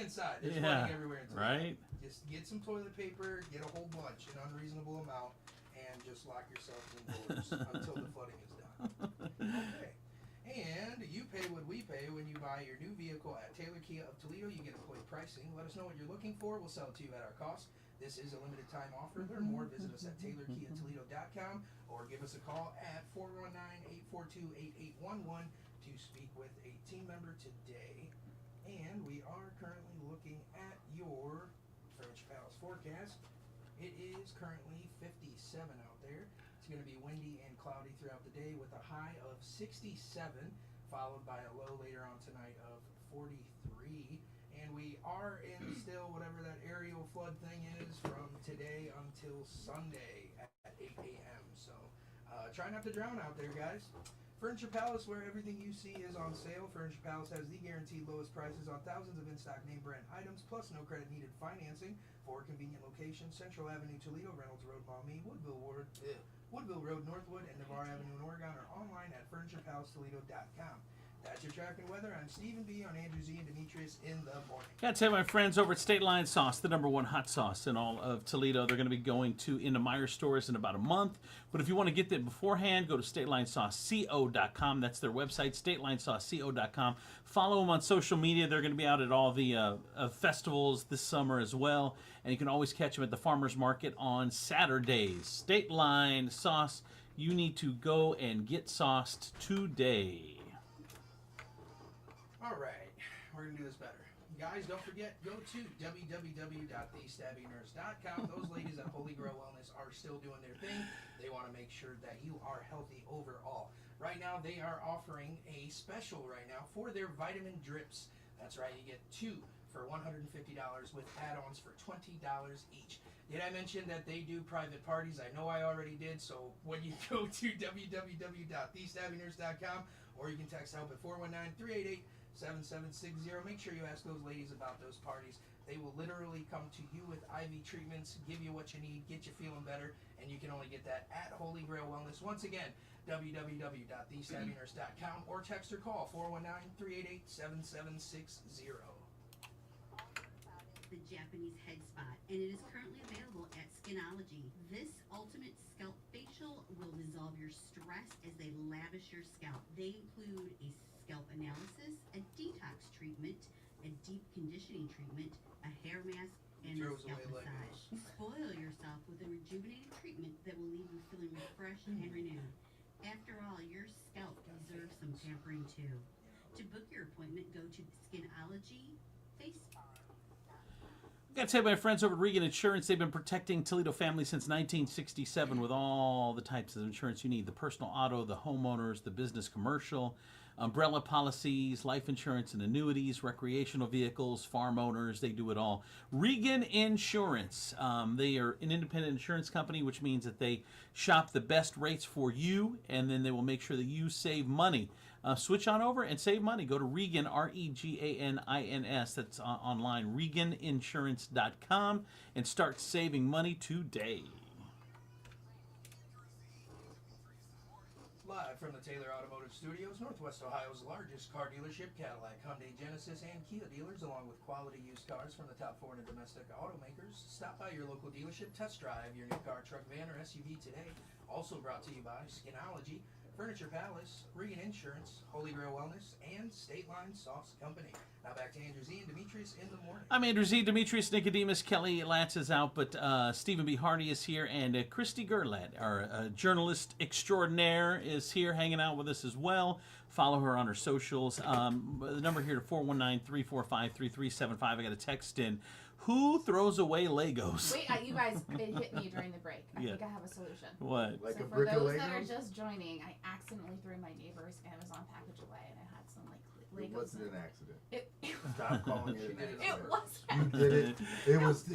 inside. There's flooding everywhere in Toledo. Right? Just get some toilet paper, get a whole bunch, an unreasonable amount, and just lock yourselves indoors until the flooding is done. Okay. And you pay what we pay when you buy your new vehicle at Taylor Kia of Toledo. You get employee pricing. Let us know what you're looking for. We'll sell it to you at our cost. This is a limited time offer. Learn more. Visit us at TaylorKiaToledo.com or give us a call at 419-842-8811 to speak with a team member today. And we are currently looking at your French Palace forecast. It is currently 57 out there. It's going to be windy and cloudy throughout the day with a high of 67, followed by a low later on tonight of 43. And we are in still whatever that aerial flood thing is from today until Sunday at 8 a.m. So try not to drown out there, guys. Furniture Palace, where everything you see is on sale. Furniture Palace has the guaranteed lowest prices on thousands of in-stock name brand items, plus no credit needed financing. For convenient locations: Central Avenue, Toledo, Reynolds Road, Maumee, Woodville Road, Northwood, and Navarre Avenue in Oregon, or online at FurniturePalaceToledo.com. That's your traffic and weather. I'm Stephen B. on Andrew Z. and Demetrius in the morning. Got to tell my friends over at State Line Sauce, the #1 hot sauce in all of Toledo. They're going to be going to into Meyer stores in about a month. But if you want to get them beforehand, go to StatelineSauceCO.com. That's their website, StatelineSauceCO.com. Follow them on social media. They're going to be out at all the festivals this summer as well. And you can always catch them at the Farmers Market on Saturdays. State Line Sauce. You need to go and get sauced today. All right, we're going to do this better. Guys, don't forget, go to www.thestabbingnurse.com. Those ladies at Holy Grail Wellness are still doing their thing. They want to make sure that you are healthy overall. Right now, they are offering a special right now for their vitamin drips. That's right, you get 2 for $150 with add-ons for $20 each. Did I mention that they do private parties? I know I already did, so when you go to www.thestabbingnurse.com, or you can text help at 419-388-7760. Make sure you ask those ladies about those parties. They will literally come to you with IV treatments, give you what you need, get you feeling better, and you can only get that at Holy Grail Wellness. Once again, www.thestabbingnurse.com, or text or call 419-388-7760. The Japanese head spot, and it is currently available at Skinology. This ultimate scalp facial will dissolve your stress as they lavish your scalp. They include a scalp analysis, a detox treatment, a deep conditioning treatment, a hair mask, and a scalp massage. Spoil yourself with a rejuvenating treatment that will leave you feeling refreshed and renewed. After all, your scalp deserves some pampering too. To book your appointment, go to Skinology Facebook. Got to tell my friends over at Regan Insurance, they've been protecting Toledo families since 1967 with all the types of insurance you need. The personal auto, the homeowners, the business commercial. umbrella policies, life insurance and annuities, recreational vehicles, farm owners. They do it all. Regan Insurance. They are an independent insurance company, which means that they shop the best rates for you, and then they will make sure that you save money. Switch on over and save money. Go to Regan, REGANINS. That's online, reganinsurance.com, and start saving money today. Live from the Taylor Automotive Studios, Northwest Ohio's largest car dealership, Cadillac, Hyundai, Genesis, and Kia dealers, along with quality used cars from the top foreign and domestic automakers. Stop by your local dealership, test drive your new car, truck, van, or SUV today. Also brought to you by Skinology, Furniture Palace, Regan Insurance, Holy Grail Wellness, and State Line Sauce Company. Now back to Andrew Z and Demetrius in the morning. I'm Andrew Z, Demetrius, Nicodemus, Kelly Latz is out, but Stephen B. Hardy is here, and Christy Gerlach, our journalist extraordinaire, is here hanging out with us as well. Follow her on her socials. The number here to 419-345-3375. I got a text in. Who throws away Legos? Wait, you guys, it hit me during the break. I think I have a solution. What? Like So a for brick of those that are Legos? just joining, I accidentally threw my neighbor's Amazon package away, and it had some like It Legos. wasn't in an it. accident. It, Stop calling it an She did it accident. it was. You did it.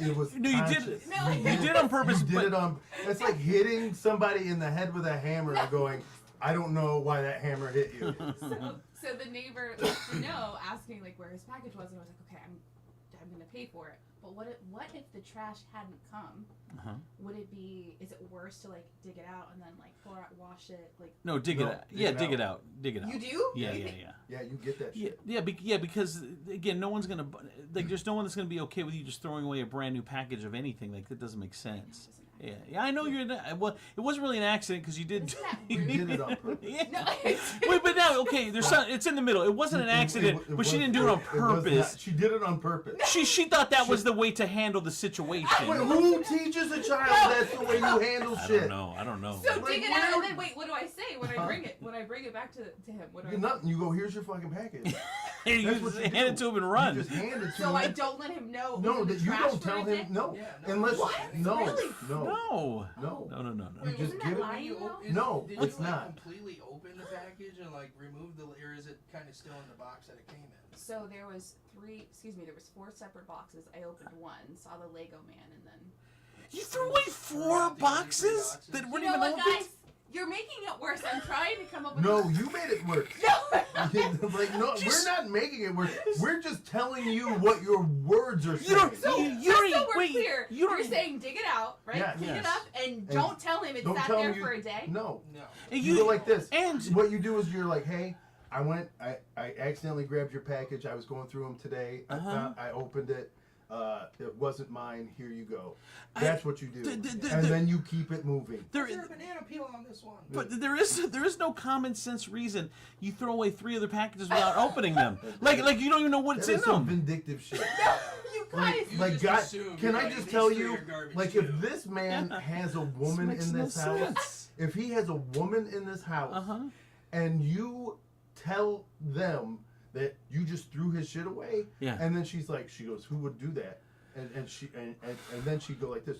It was. No, you did conscious. it. No, You did it on purpose, You did but it on. It's like hitting somebody in the head with a hammer and going, I don't know why that hammer hit you. So the neighbor wants to know, asking like where his package was, and I was like, okay, I'm gonna pay for it. But what if the trash hadn't come? Would it be? Is it worse to like dig it out and then like pour out, wash it? Like no, dig it out. Yeah, dig it out. Dig it out. you do? Yeah. Yeah, you get that shit. Yeah, because again, no one's gonna like. There's no one that's gonna be okay with you just throwing away a brand new package of anything. Like that doesn't make sense. Yeah, I know you're. Well, it wasn't really an accident because you did. Isn't that You rude? did it on purpose. Yeah. No. Wait, but now, okay, there's some, it's in the middle. It wasn't an accident, but she didn't do it on was purpose. not- she did it on purpose. She thought that was the way to handle the situation. Wait, who teaches a child that's the way you handle I shit? don't know. So Like, dig it out and where- then wait. What do I say when I bring it? When I bring it back to him, what do I? You're nothing. You go, here's your fucking package. You That's just what you hand do. it to him and run. You just hand it to So him. I don't let him know. it No, was in that the you trash don't for tell a day? him. No, Yeah, no. unless What? no, Really? no, No. no. No. You just Isn't that give it. lying? Did you though? op- is- No, did it's you, like, not. completely open the package and like remove the, or is it kind of still in the box that it came in? So there was there was 4 separate boxes. I opened one, saw the Lego man, and then. You threw away 4 boxes that weren't You know even what, opened? guys? You're making it worse. I'm trying to come up with. No, you made it worse. No. Like no, Just- we're not making it worse. We're just telling you what your words are You saying. don't. So, you just don't. so we're Wait. clear, You don't. you're saying dig it out, right? Yeah. Clean Yes. it up, and don't tell him it Don't sat tell there him for a day. No. No. You go like this. And What you do is you're like, hey, I accidentally grabbed your package. I was going through them today. I opened it. It wasn't mine. Here you go. That's what you do. And then you keep it moving. Is there a banana peel on this one? But there is no common sense reason you throw away 3 other packages without opening them. Like you don't even know what's That in is some them. vindictive shit. You guys. You Like just God, assume, can you're I like, just these tell 3 you, are garbage like too. if this man has a woman makes in no this house, sense. if he has a woman in this house, and you tell them that you just threw his shit away, Yeah. and then she goes, who would do that? And then she'd go like this.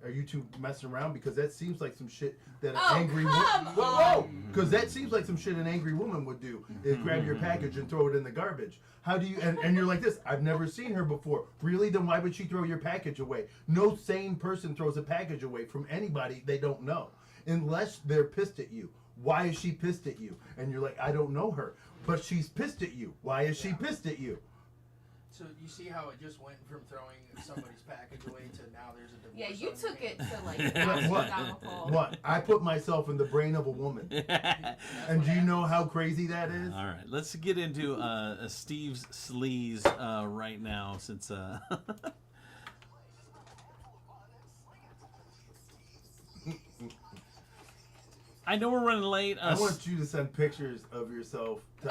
Are you two messing around? Because that seems like some shit that an angry come woman. Whoa! Because that seems like some shit an angry woman would do. Is grab your package and throw it in the garbage. How do you? And you're like this. I've never seen her before. Really? Then why would she throw your package away? No sane person throws a package away from anybody they don't know, unless they're pissed at you. Why is she pissed at you? And you're like, I don't know her, but she's pissed at you. Why is she pissed at you? So you see how it just went from throwing somebody's package away to now there's a divorce. Yeah, you on your took it hands. to like What? astronomical. What? I put myself in the brain of a woman. And do you know how crazy that is? All right, let's get into Steve's sleaze right now, since I know we're running late. I want you to send pictures of yourself to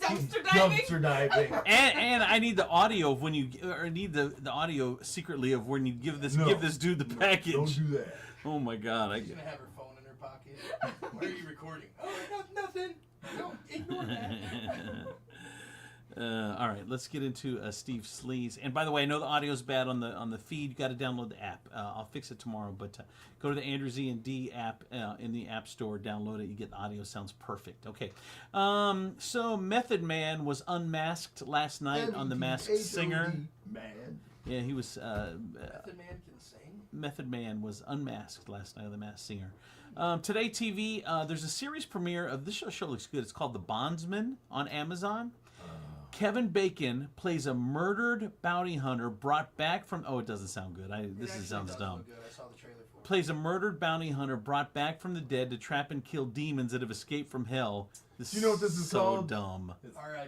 Dumpster diving? and I need the audio of when you need the audio secretly of when you give this dude the package. Don't do that. Oh my God! She's gonna have her phone in her pocket. Why are you recording? Oh, nothing. No, ignore that. All right, let's get into Steve Sleaze. And by the way, I know the audio's bad on the feed. You got to download the app. I'll fix it tomorrow. But go to the Andrew Z and D app in the App Store. Download it. You get the audio. Sounds perfect. Okay. So Method Man was unmasked last night on The Masked Singer. Man. Yeah, he was. Method Man can sing. Method Man was unmasked last night on The Masked Singer. Today TV, there's a series premiere of this show looks good. It's called The Bondsman on Amazon. Kevin Bacon plays a murdered bounty hunter brought back from. Oh, it doesn't sound good. Sounds dumb. Good. I saw the trailer for it. Plays a murdered bounty hunter brought back from the dead to trap and kill demons that have escaped from hell. You know what this is so called? dumb.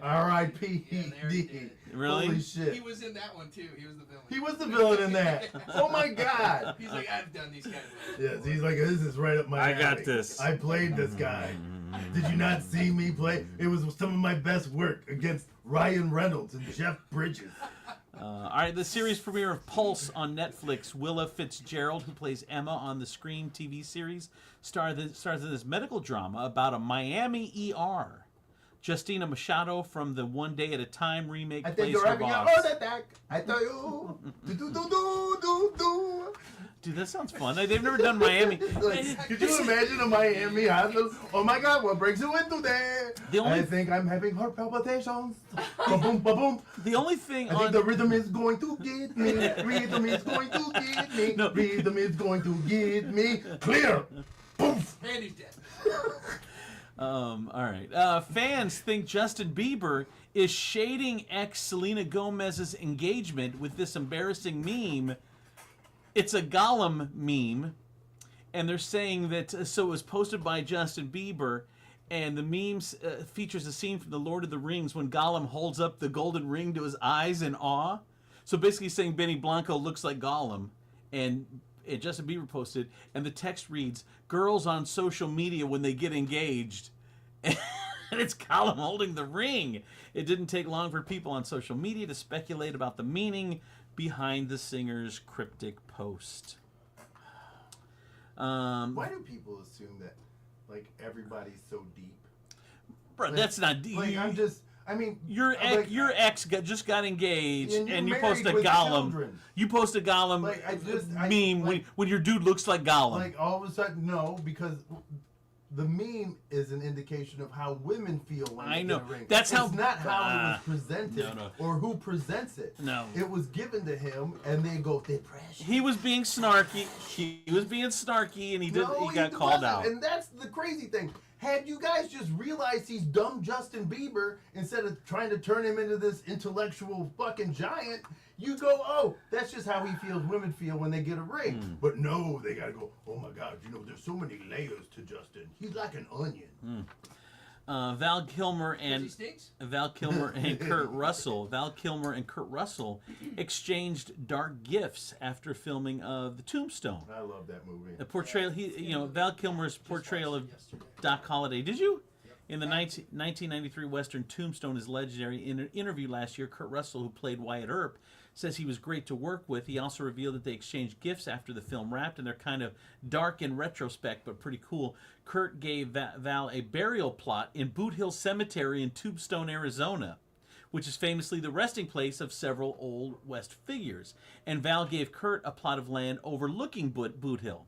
R.I.P. Yeah, they already did. Really? Holy shit. He was in that one too. He was the villain. He was the villain in that. Oh my god. He's like, I've done these kind of Yes, he's like, this is right up my alley. I got this. I played this guy. Did you not see me play? It was some of my best work against Ryan Reynolds and Jeff Bridges. All right, the series premiere of Pulse on Netflix. Willa Fitzgerald, who plays Emma on the Scream TV series, stars in this medical drama about a Miami ER. Justina Machado from the One Day at a Time remake I think plays you're her having a boss. heart attack. I tell you. Do. Dude, that sounds fun. They've never done Miami. Like, could you imagine a Miami hospital? Oh my God, what brings you in today? I think I'm having heart palpitations. Ba-boom, ba-boom. The only thing I think the rhythm is going to get me. Rhythm is going to get me. No. Rhythm is going to get me. Clear. Poof. And he's dead. All right. Fans think Justin Bieber is shading ex Selena Gomez's engagement with this embarrassing meme. It's a Gollum meme, and they're saying that so it was posted by Justin Bieber, and the memes features a scene from The Lord of the Rings when Gollum holds up the golden ring to his eyes in awe. So basically saying Benny Blanco looks like Gollum, and Justin Bieber posted, and the text reads, "Girls on social media when they get engaged." And it's Gollum holding the ring. It didn't take long for people on social media to speculate about the meaning behind the singer's cryptic post. Why do people assume that, like, everybody's so deep? Bro, Like, that's not deep. Like, I mean, your ex just got engaged, and you post a with Gollum. children. You post a Gollum Like, meme when your dude looks like Gollum. Like, all of a sudden, no, because the meme is an indication of how women feel when I they know. get a ring. That's it's how- not how it was presented No. or who presents it. No. It was given to him, and they go, they're precious. He was being snarky. He was being snarky, and he got called wasn't. out. And that's the crazy thing. Had you guys just realized he's dumb Justin Bieber instead of trying to turn him into this intellectual fucking giant, you go, oh, that's just how he feels women feel when they get a ring. But no, they gotta go, oh my God, there's so many layers to Justin. He's like an onion. Val Kilmer and He stinks? Kurt Russell exchanged dark gifts after filming of The Tombstone. I love that movie. The portrayal, Val Kilmer's portrayal of Doc Holliday. Did you? In the 1993 Western Tombstone is legendary. In an interview last year, Kurt Russell, who played Wyatt Earp, says he was great to work with. He also revealed that they exchanged gifts after the film wrapped, and they're kind of dark in retrospect, but pretty cool. Kurt gave Val a burial plot in Boot Hill Cemetery in Tombstone, Arizona, which is famously the resting place of several Old West figures. And Val gave Kurt a plot of land overlooking Boot Hill.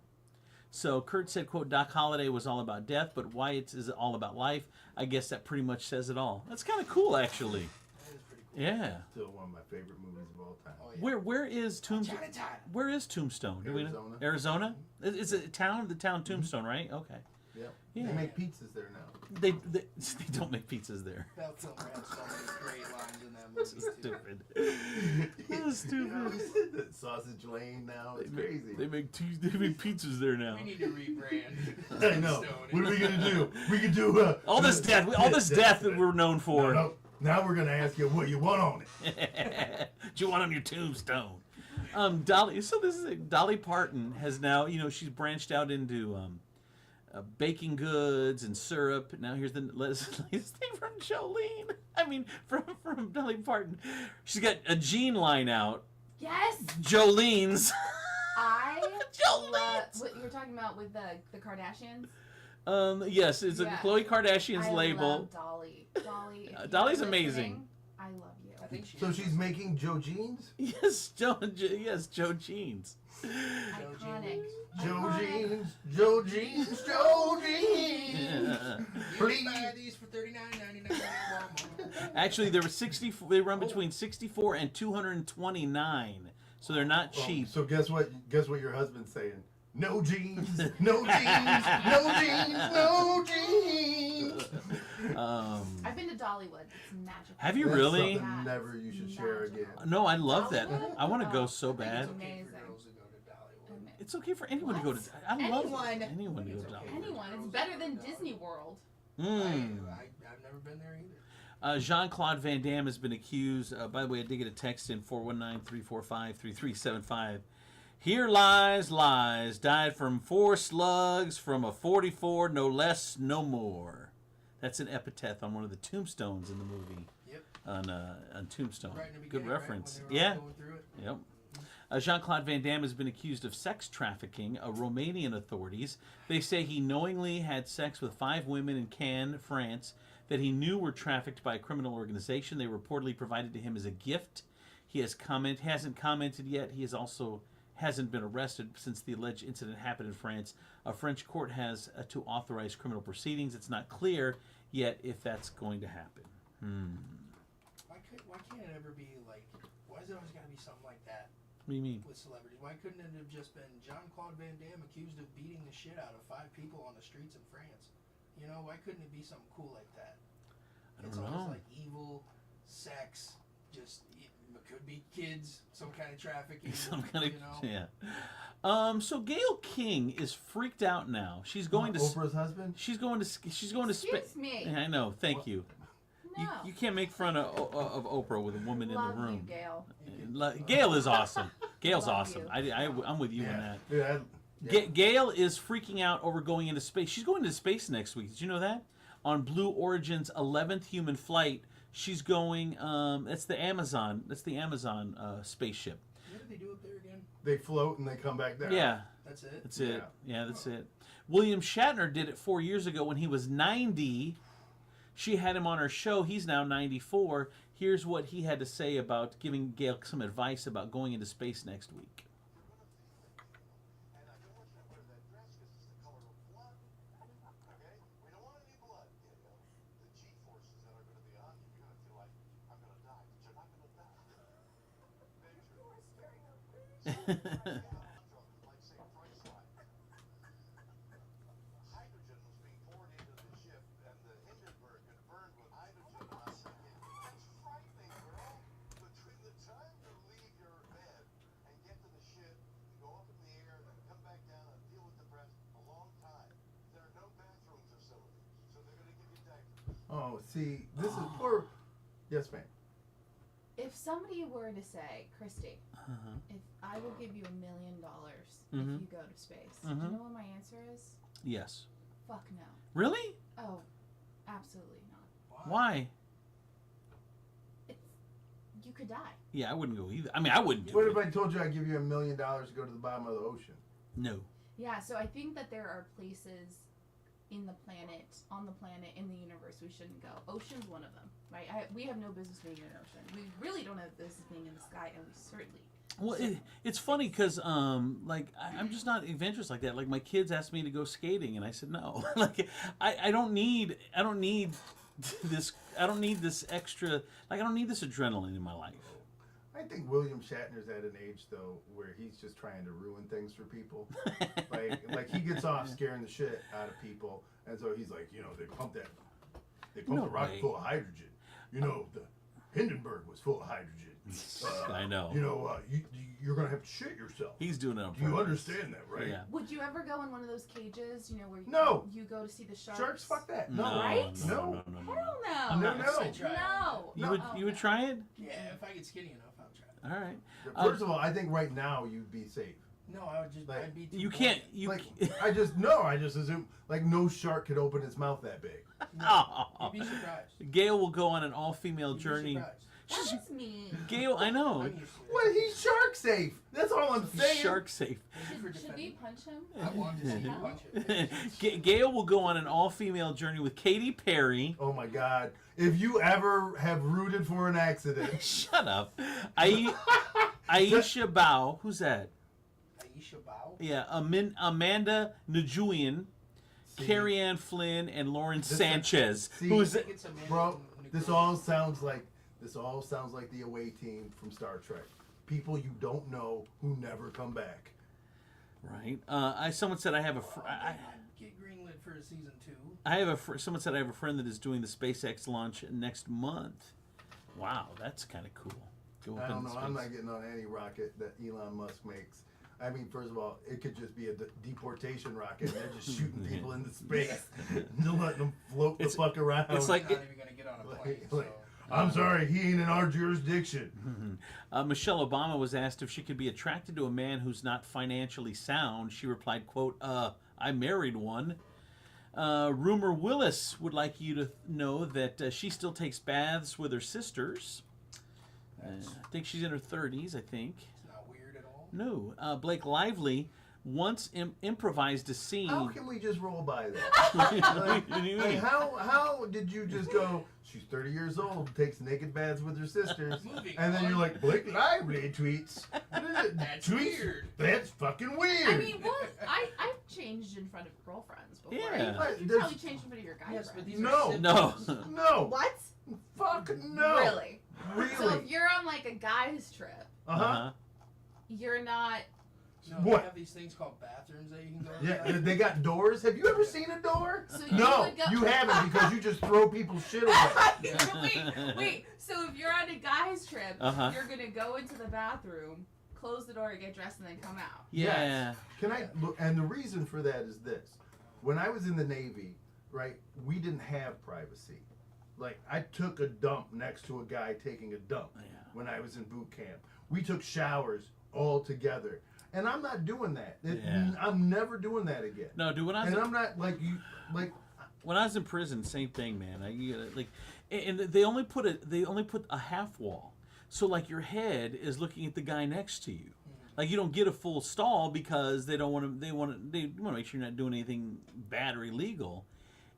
So Kurt said, quote, Doc Holliday was all about death, but Wyatt's is all about life. I guess that pretty much says it all. That's kind of cool, actually. That is pretty cool. Yeah. Still one of my favorite movies of all time. Oh, yeah. Where is Tombstone? Chinatown. Where is Tombstone? Do we know? Arizona. Arizona? It's a town, the town Tombstone, right? Okay. Yep. Yeah. They make pizzas there now. They don't make pizzas there. Val Kilmer had so many great lines in that movie, too. Stupid. That's stupid. The Sausage Lane now. It's crazy. They make pizzas there now. We need to rebrand. I know. Tombstone. What are we gonna do? We could do All this death that we're known for. No. Now we're gonna ask you what you want on it. Do you want on your tombstone? Dolly. So this is Dolly Parton has now. She's branched out into baking goods and syrup. Now here's the latest thing from Jolene. From Dolly Parton. She's got a jean line out. Yes. Jolene's. I Jolene. love what you're talking about with the Kardashians. Yes, it's a Khloe Kardashian's I label. love Dolly. Dolly's Dolly's amazing. I I love you. I think she So is she's listening. making Joe Jeans? Yes, Joe Jeans. Iconic. Joe Iconic. Jeans, Joe Jeans, Joe Jeans. Yeah. You can Please. buy these for $39.99 at Walmart. Actually, there were 60. They run between 64 and 229, so they're not cheap. So guess what? Guess what your husband's saying? No jeans, no jeans, no jeans, no jeans. I've been to Dollywood. It's magical. Have you That's really? something never you should share again. No, I love that. Dollywood? I want to go Oh, so I think bad. it's Okay amazing. for girls to go to Dollywood. It's okay for anyone to go to. What? I love Anyone. anyone to go It's to okay. Dollywood. Anyone. It's better than Disney World. Mm. I've never been there either. Jean-Claude Van Damme has been accused. By the way, I did get a text in 419-345-3375. Here lies, died from 4 slugs from a 44, no less, no more. That's an epitaph on one of the tombstones in the movie. Yep. On Tombstone. Right in the Good beginning, right, reference. when they were Yeah. going through it. Yep. Jean-Claude Van Damme has been accused of sex trafficking. Romanian authorities, they say he knowingly had sex with 5 women in Cannes, France, that he knew were trafficked by a criminal organization. They reportedly provided to him as a gift. He hasn't commented yet. He hasn't been arrested since the alleged incident happened in France. A French court has to authorize criminal proceedings. It's not clear yet if that's going to happen. Why can't it ever be like? Why is it always got to be something like that What do you mean? with celebrities? Why couldn't it have just been Jean-Claude Van Damme accused of beating the shit out of 5 people on the streets in France? You know, why couldn't it be something cool like that? I It's don't always know. like evil, sex, just it could be kids, some kind of trafficking. Some kind of you know? yeah. So Gayle King is freaked out now. She's going to Oprah's husband? She's going to Spain. Excuse me. I know. Thank you. No. You can't make fun of Oprah with a woman Love in the room. you, Gail. Gail is awesome. Gail's Love awesome. you. I'm with you on that. Yeah. Gail is freaking out over going into space. She's going into space next week. Did you know that? On Blue Origin's 11th human flight, she's going. That's the Amazon. That's the Amazon spaceship. What do they do up there again? They float and they come back down. Yeah, That's it. that's it. Yeah, that's it. William Shatner did it 4 years ago when he was 90. She had him on her show. He's now 94. Here's what he had to say about giving Gail some advice about going into space next week. And I don't want you to wear that dress because it's the color of blood. Okay? We don't want any blood. The G-forces that are going to be on you, you're going to feel like, I'm going to die. But you're not going to die. Like, say, Priceline. Hydrogen was being poured into the ship, and the Hindenburg had burned with hydrogen. And I said, it's frightening, girl. Between the time you leave your bed and get to the ship, and go up in the air, and then come back down and deal with the press, a long time. There are no bathroom facilities, so they're going to give you diapers. Oh, see, this is poor. Yes, ma'am. If somebody were to say, Christy, if I will give you $1 million if you go to space, do you know what my answer is? Yes. Fuck no. Really? Oh, absolutely not. Why? You could die. Yeah, I wouldn't go either. I mean, I wouldn't do What it. if I told you I'd give you $1 million to go to the bottom of the ocean? No. Yeah, so I think that there are places on the planet, in the universe we shouldn't go. Ocean's one of them, right? We have no business being in an ocean. We really don't have business being in the sky, and we certainly. Well, it's funny because like I'm just not adventurous like that. Like my kids asked me to go skating, and I said no. Like I don't need this. I don't need this extra. Like I don't need this adrenaline in my life. I think William Shatner's at an age though where he's just trying to ruin things for people. like he gets off scaring the shit out of people, and so he's like, they pumped No a rocket way. full of hydrogen. The Hindenburg was full of hydrogen. I know. You're gonna have to shit yourself. He's doing it on Do you purpose. understand that, right? Yeah. Would you ever go in one of those cages, where No. you go to see the sharks? Sharks, fuck that. No, No, Right? no. Hell no. No, no. I tried. No. You would try it? Yeah, if I get skinny enough, I'll try. All right. First of all, I think right now you'd be safe. No, I would just. Like, I'd be too. You can't. buoyant. You. I just assume like no shark could open its mouth that big. Oh. You'd be surprised. Gail will go on an all-female You'd be journey. surprised. That's me. Gail, I know. I'm used to it. What? He's shark safe. That's all I'm saying. Shark safe. Thank you for Should we defending. punch him? I want to see you No. punch it. Gail will go on an all-female journey with Katy Perry. Oh my God! If you ever have rooted for an accident, Shut up. Aisha Bao. Who's that? Aisha Bao? Yeah, Amanda Nguyen, Carrie Ann Flynn, and Lauren Sanchez. see, Who's I think it's Amanda bro, Nuclear. this all sounds like the away team from Star Trek. People you don't know who never come back. right? Someone said I have a. I'd get greenlit for a season 2. I have a. Someone said I have a friend that is doing the SpaceX launch next month. Wow, that's kind of cool. Go I up don't into know. I'm space. not getting on any rocket that Elon Musk makes. I mean, first of all, it could just be a deportation rocket. And they're just shooting people into space, and letting them float the fuck around. It's like Not even gonna get on a plane. Like, So. I'm sorry, he ain't in our jurisdiction. Michelle Obama was asked if she could be attracted to a man who's not financially sound. She replied, "quote I married one." Rumor Willis would like you to know that she still takes baths with her sisters. I think she's in her 30s, I think. It's not weird at all. No. Blake Lively once improvised a scene. How can we just roll by that? like, how did you just go, she's 30 years old, takes naked baths with her sisters, Moving and then on. you're like, Blake Lively tweets. That's weird. That's fucking weird. I mean, what? I've changed in front of girlfriends before. Yeah. You probably changed in front of your guy Yes, but friends. these No. are siblings. No. No. What? Fuck no. Really? Really? So if you're on like a guy's trip, Uh-huh. you're not. No, What? they have these things called bathrooms that you can go Yeah, inside. they got doors. Have you ever seen a door? So you No, would go- you haven't because you just throw people's shit away. wait. So if you're on a guy's trip, Uh-huh. you're gonna go into the bathroom, close the door, get dressed, and then come out. Yeah. Can I look? And the reason for that is this: when I was in the Navy, right, we didn't have privacy. Like, I took a dump next to a guy taking a dump Yeah. when I was in boot camp. We took showers all together, and I'm not doing that. Yeah. I'm never doing that again. No, dude. When I was And I'm not like you, like. when I was in prison, same thing, man. And they only put a half wall, so like your head is looking at the guy next to you. Like you don't get a full stall because they don't want to. They want to make sure you're not doing anything bad or illegal,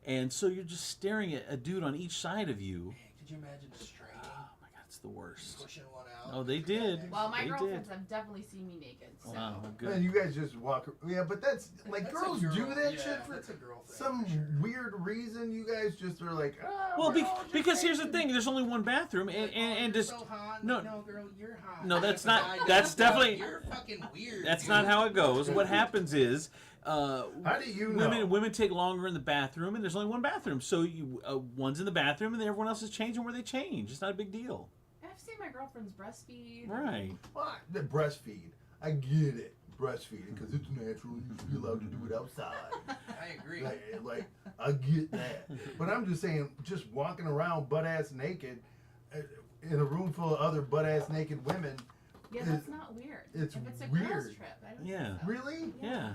and so you're just staring at a dude on each side of you. Could you imagine straining, Oh my god, it's the worst. pushing one out? Oh, they did. Well, my They girlfriends did. have definitely seen me naked. So. Wow, Man, good. you guys just walk. Yeah, but that's like That's girls a girl- do that yeah, shit for that's a girl thing, some for sure. weird reason. You guys just are like, Well, we're all just because here's the naked. thing: there's only one bathroom, and you're just so hot. no- No, girl, you're hot. No, that's If a not- guy that's does that, definitely- You're fucking weird. that's dude. not how it goes. What happens is, How do you know? women take longer in the bathroom, and there's only one bathroom, so one's in the bathroom, and then everyone else is changing where they change. It's not a big deal, I've seen my girlfriends breastfeed. right? What? The breastfeed. I get it. Breastfeeding because it's natural. You're allowed to do it outside. I agree. Like, I get that. But I'm just saying, just walking around butt ass naked in a room full of other butt ass naked women. Yeah, is- that's not weird. it's if it's a weird. girl's trip, I don't Yeah. think so. Really? Yeah,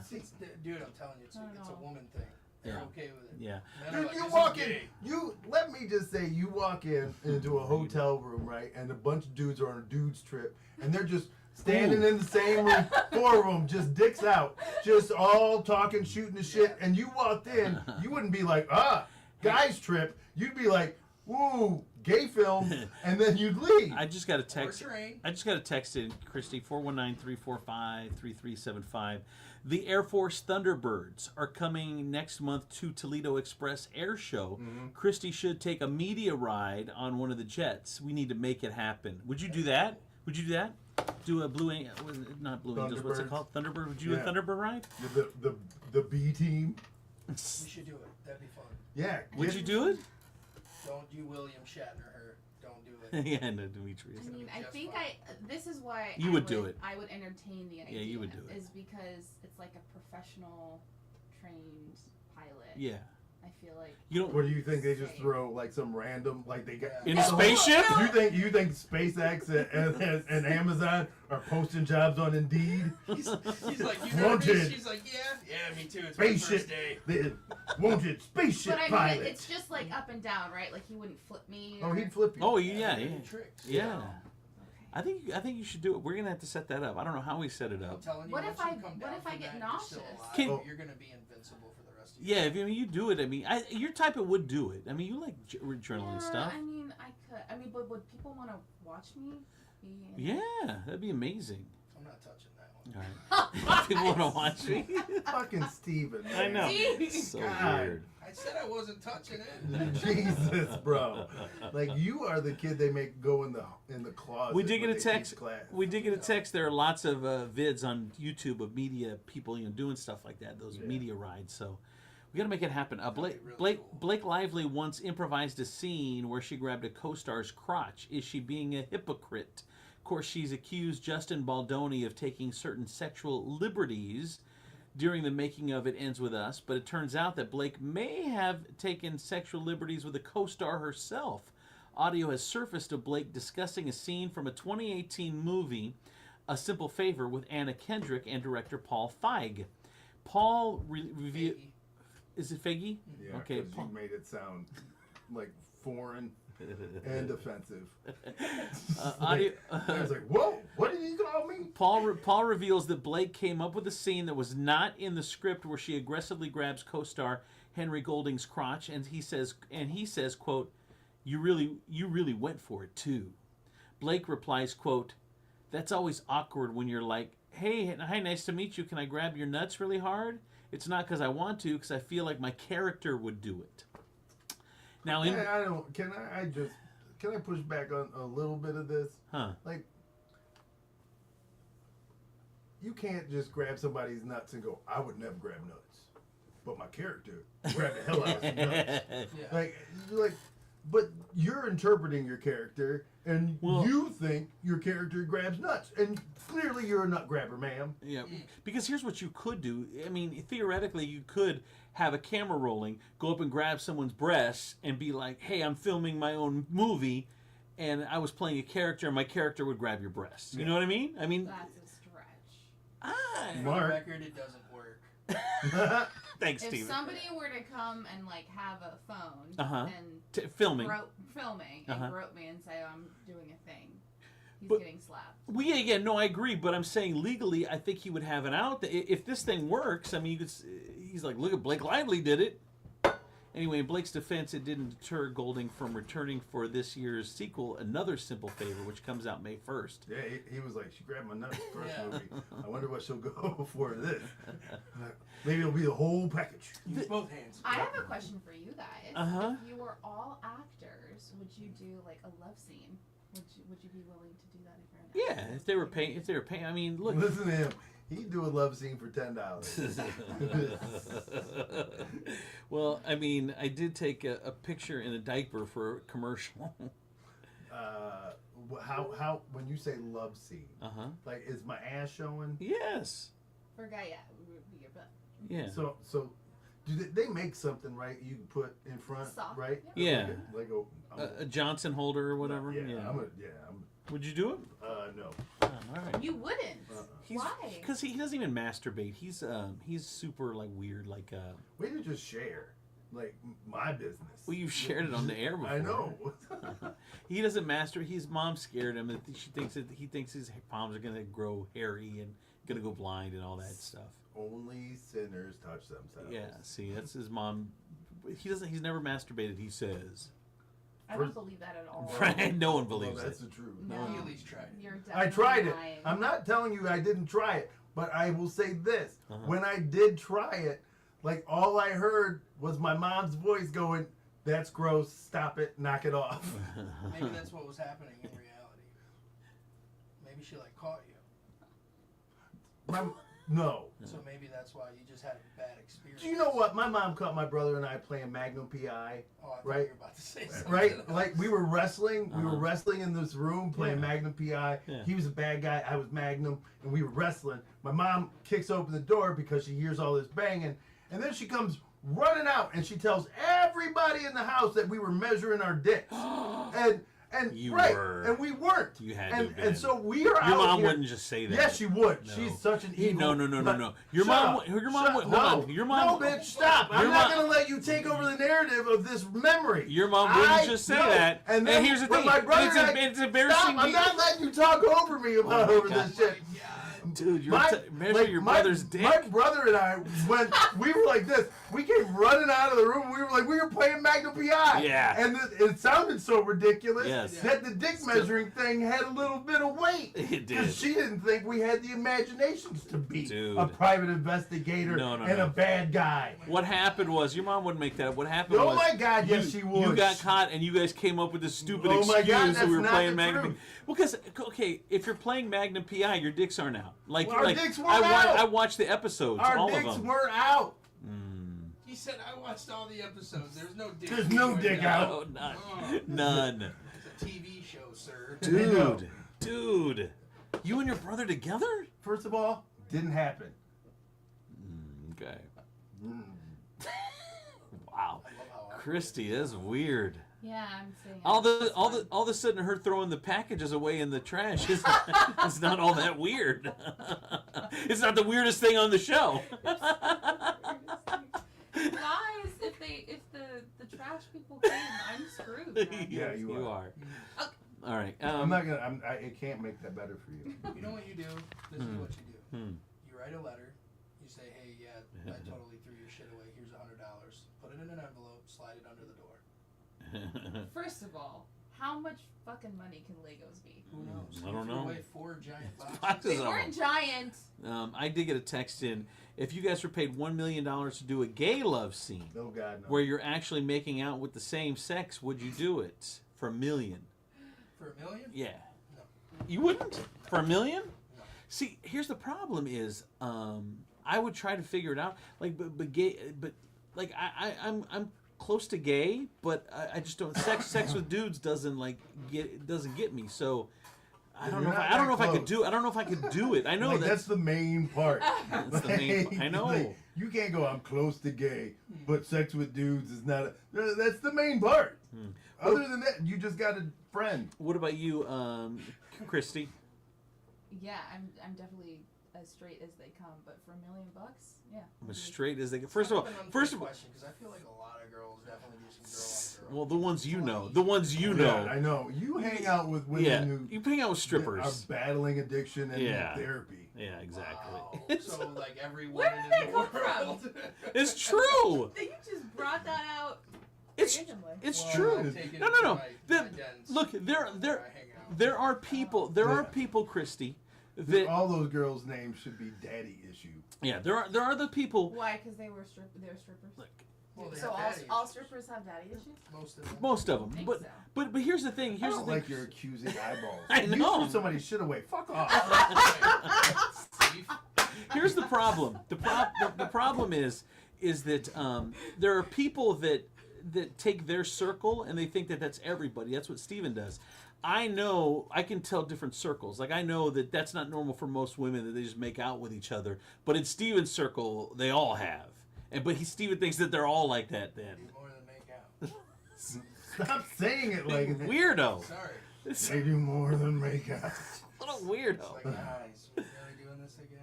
Dude, I'm telling you, it's I don't a know. woman thing. They're Yeah. okay with it. yeah. Men are Dude, like, you "This is walk in. gay." You let me just say, you walk into a hotel room, right, and a bunch of dudes are on a dudes trip, and they're just standing Ooh. in the same room, four of them, just dicks out, just all talking, shooting the shit. And you walked in, you wouldn't be like, guys trip. You'd be like, woo, gay film, and then you'd leave. I just got a text. train. I just got a text in, Christy, 419-345-3375. The Air Force Thunderbirds are coming next month to Toledo Express Air Show. Christy should take a media ride on one of the jets. We need to make it happen. Would you do that? Would you do that? Do a Blue Angel, not Blue Angels, what's it Thunderbirds. called? Thunderbird? Would you do Yeah. a Thunderbird ride? The B team. We should do it. That'd be fun. Yeah. Would get- you do it? Don't do William Shatner her. Don't do it. Yeah, no, Demetrius. I mean, I just think fine. this is why You would do it. I would entertain the idea. Yeah, you would do it. Is because it's like a professional trained pilot. Yeah. I feel like You don't. What do you think? They just throw like some random, like they got In a spaceship? You think SpaceX and Amazon are posting jobs on Indeed? He's like, you Wanted. nervous? She's like, yeah, me too. It's my Spaceship, first day. the wanted spaceship but I mean, pilot. it's just like up and down, right? Like he wouldn't flip me. Oh, or- he'd flip you. Oh yeah, They're yeah, tricks. yeah. Okay. I think you should do it. We're gonna have to set that up. I don't know how we set it I'm up. telling you, What once if you I- come what down if I from get that, you're still nauseous? alive. Can- You're gonna be invincible for the rest of your Yeah, life. if you do it, I mean, your type it would do it. I mean, you like adrenaline stuff. I mean, I could. I mean, but would people want to watch me? Yeah, that'd be amazing. I'm not touching that one. All right. People want to watch me. Fucking Steven. I know. See? So God. weird. I said I wasn't touching it. Jesus, bro. Like you are the kid they make go in the closet. We did get when a they teach text. class. We did get a text. There are lots of vids on YouTube of media people, doing stuff like that. Those media rides. So we got to make it happen. That'd be really cool. Blake Lively once improvised a scene where she grabbed a co-star's crotch. Is she being a hypocrite? Of course, she's accused Justin Baldoni of taking certain sexual liberties during the making of It Ends With Us, but it turns out that Blake may have taken sexual liberties with a co-star herself. Audio has surfaced of Blake discussing a scene from a 2018 movie, A Simple Favor, with Anna Kendrick and director Paul Feig. Paul revealed... Is it Feige? Yeah, Okay. because you made it sound like foreign and offensive. Audio, I was like, whoa, what did he call me? Paul reveals that Blake came up with a scene that was not in the script where she aggressively grabs co-star Henry Golding's crotch, and he says, quote, you really went for it too. Blake replies, quote, that's always awkward when you're like, hey, hi, nice to meet you. Can I grab your nuts really hard? It's not because I want to, because I feel like my character would do it. Now, in I don't. Can I push back on a little bit of this? huh? Like, you can't just grab somebody's nuts and go, I would never grab nuts, but my character grabbed the hell out of some nuts. Yeah. Like, but you're interpreting your character, and Well- you think your character grabs nuts, and clearly you're a nut grabber, ma'am. Yeah, because here's what you could do. I mean, theoretically, you could have a camera rolling, go up and grab someone's breasts, and be like, "Hey, I'm filming my own movie, and I was playing a character, and my character would grab your breasts." You know what I mean? I mean, That's a stretch. For the Mark. record, it doesn't work. thanks, If Steven. somebody were to come and like have a phone Uh-huh. and Filming. filming Uh-huh. and grope me and say, "Oh, I'm doing a thing," he's But- getting slapped. Well, yeah, no, I agree, but I'm saying legally, I think he would have it out. If this thing works, I mean, he's like, look at Blake Lively did it. Anyway, in Blake's defense, it didn't deter Golding from returning for this year's sequel, Another Simple Favor, which comes out May 1st. Yeah, he was like, she grabbed my nuts first Yeah. movie. I wonder what she'll go for this. Maybe it'll be the whole package. Use both hands. I have a question for you guys. Uh-huh. If you were all actors, would you do like a love scene? Would you be willing to do that if you're an actor? Yeah, if they were paying, I mean, look. Listen to him. He'd do a love scene for $10. Well, I mean, I did take a picture in a diaper for a commercial. How when you say love scene, Uh-huh. like is my ass showing? Yes. For a guy, yeah, it would be your butt. Yeah. So do they make something right you can put in front, Soft, right? Yeah. Like A Johnson holder or whatever. Yeah, I'm Would you do it? no. Oh, all right. You wouldn't. Why? Because he doesn't even masturbate. He's super like weird. Like We could just share, like my business. well, you've shared it on the air before. I know. He doesn't masturbate. His mom scared him. He thinks his palms are gonna grow hairy and gonna go blind and all that stuff. Only sinners touch themselves. Yeah. See, that's his mom. He's never masturbated. He says. I don't believe that at all. Right? No one believes Well, that's it. the truth. No. He at least tried it. You're I definitely tried it. lying. I'm not telling you I didn't try it, but I will say this: Uh-huh. when I did try it, like all I heard was my mom's voice going, "That's gross. Stop it. Knock it off." Maybe that's what was happening in reality. Maybe she like caught you. No. So maybe that's why you just had a bad experience. Do you know what? My mom caught my brother and I playing Magnum PI. Oh, I thought Right. you were about to say something. Right? Like we were wrestling. We Uh-huh. were wrestling in this room playing Yeah. Magnum PI. Yeah. He was a bad guy. I was Magnum, and we were wrestling. My mom kicks open the door because she hears all this banging, and then she comes running out, and she tells everybody in the house that we were measuring our dicks. And You right, were. and we weren't. You had to and, have been. and so we are out Your mom here. wouldn't just say that. Yes, she would. No. She's such an evil. No. Your Shut mom. up. Your mom. Shut- Hold no. on. Your mom. No, bitch, stop! I'm Your not mom- gonna let you take over the narrative of this memory. Your mom wouldn't just say that. And then here's the when thing. my brother It's, and I- it's embarrassing. Stop! I'm not letting you talk over me about Oh my over God. this shit. Dude, you're measure your brother's dick. My brother and I, when we were like this, we came running out of the room. We were playing Magnum PI. Yeah. And it sounded so ridiculous Yes. that the dick measuring thing had a little bit of weight. It did. Because she didn't think we had the imaginations to be Dude. a private investigator No, and a bad guy. What happened was your mom wouldn't make that up. What happened Oh was my God, yes, she would. You got caught and you guys came up with this stupid Oh my excuse God, that we were that's not playing the Magnum. truth. Well, because okay, if you're playing Magnum PI, your dicks aren't out. Like, Well, our like dicks weren't out. I watched the episodes, Our all dicks of them. weren't out. He said I watched all the episodes. There's no dick. There's no dick out. Oh, none. It's a TV show, sir. Dude, you and your brother together? First of all, didn't happen. Okay. Wow, Christy is weird. Yeah, I'm saying. All of a sudden, her throwing the packages away in the trash is it's not all that weird. It's not the weirdest thing on the show. Guys, if the trash people came, I'm screwed. Man. Yeah, you are. Okay. All right. I'm not gonna. I can't make that better for you. You know what you do? This is what you do. Hmm. You write a letter. You say, hey, yeah, I totally threw your shit away. Here's $100. Put it in an envelope. Slide it under the door. First of all, how much fucking money can Legos be? Who knows? I don't You threw know. away 4 giant boxes. Boxes They of weren't them. giant. I did get a text in. If you guys were paid $1 million to do a gay love scene, Oh God, no. where you're actually making out with the same sex, would you do it for $1 million? For $1 million? Yeah. No. You wouldn't for $1 million? No. See, here's the problem: is I would try to figure it out. Like, but gay, but like I'm close to gay, but I just don't. Sex with dudes doesn't get me. So. I don't know. I don't know if I could do. I don't know if I could do it. I know Like, that's the main part. That's the main. I know. Like, you can't go. I'm close to gay, but sex with dudes is not. That's the main part. Other than that, you just got a friend. What about you, Christy? Yeah, I'm definitely as straight as they come, but for $1 million, yeah. I'm as straight as they get. First of all, question, because I feel like a lot of girls definitely do some girl on girl. well, the ones you know, the ones you know. Yeah, I know. You hang out with women Yeah, who you hang out with are strippers. battling addiction and Yeah. therapy. Yeah, exactly. Wow. So like every Where woman did in that the come world. It's true. You just brought that out It's randomly. it's Well, true. I'm taking No, it no, to no. my The- dens look, where I hang out. there are people. There are people, Christy. That All those girls' names should be daddy issue. yeah, there are the people. Why? Because they're strippers. Look, Well, they So have daddy all issues. strippers have daddy issues. most of them, think but so. but here's the thing. I Here's the don't thing. like you're accusing eyeballs. I You know. threw somebody's shit away. Fuck off. Steve? Here's the problem. The problem is that there are people that take their circle and they think that that's everybody. That's what Steven does. I know I can tell different circles. Like I know that that's not normal for most women that they just make out with each other. But in Steven's circle, they all have. But Steven thinks that they're all like that. Then More than make out. Stop saying it like that. weirdo. Sorry. It's They do more than make out. a little weirdo. It's like, guys, we're really doing this again?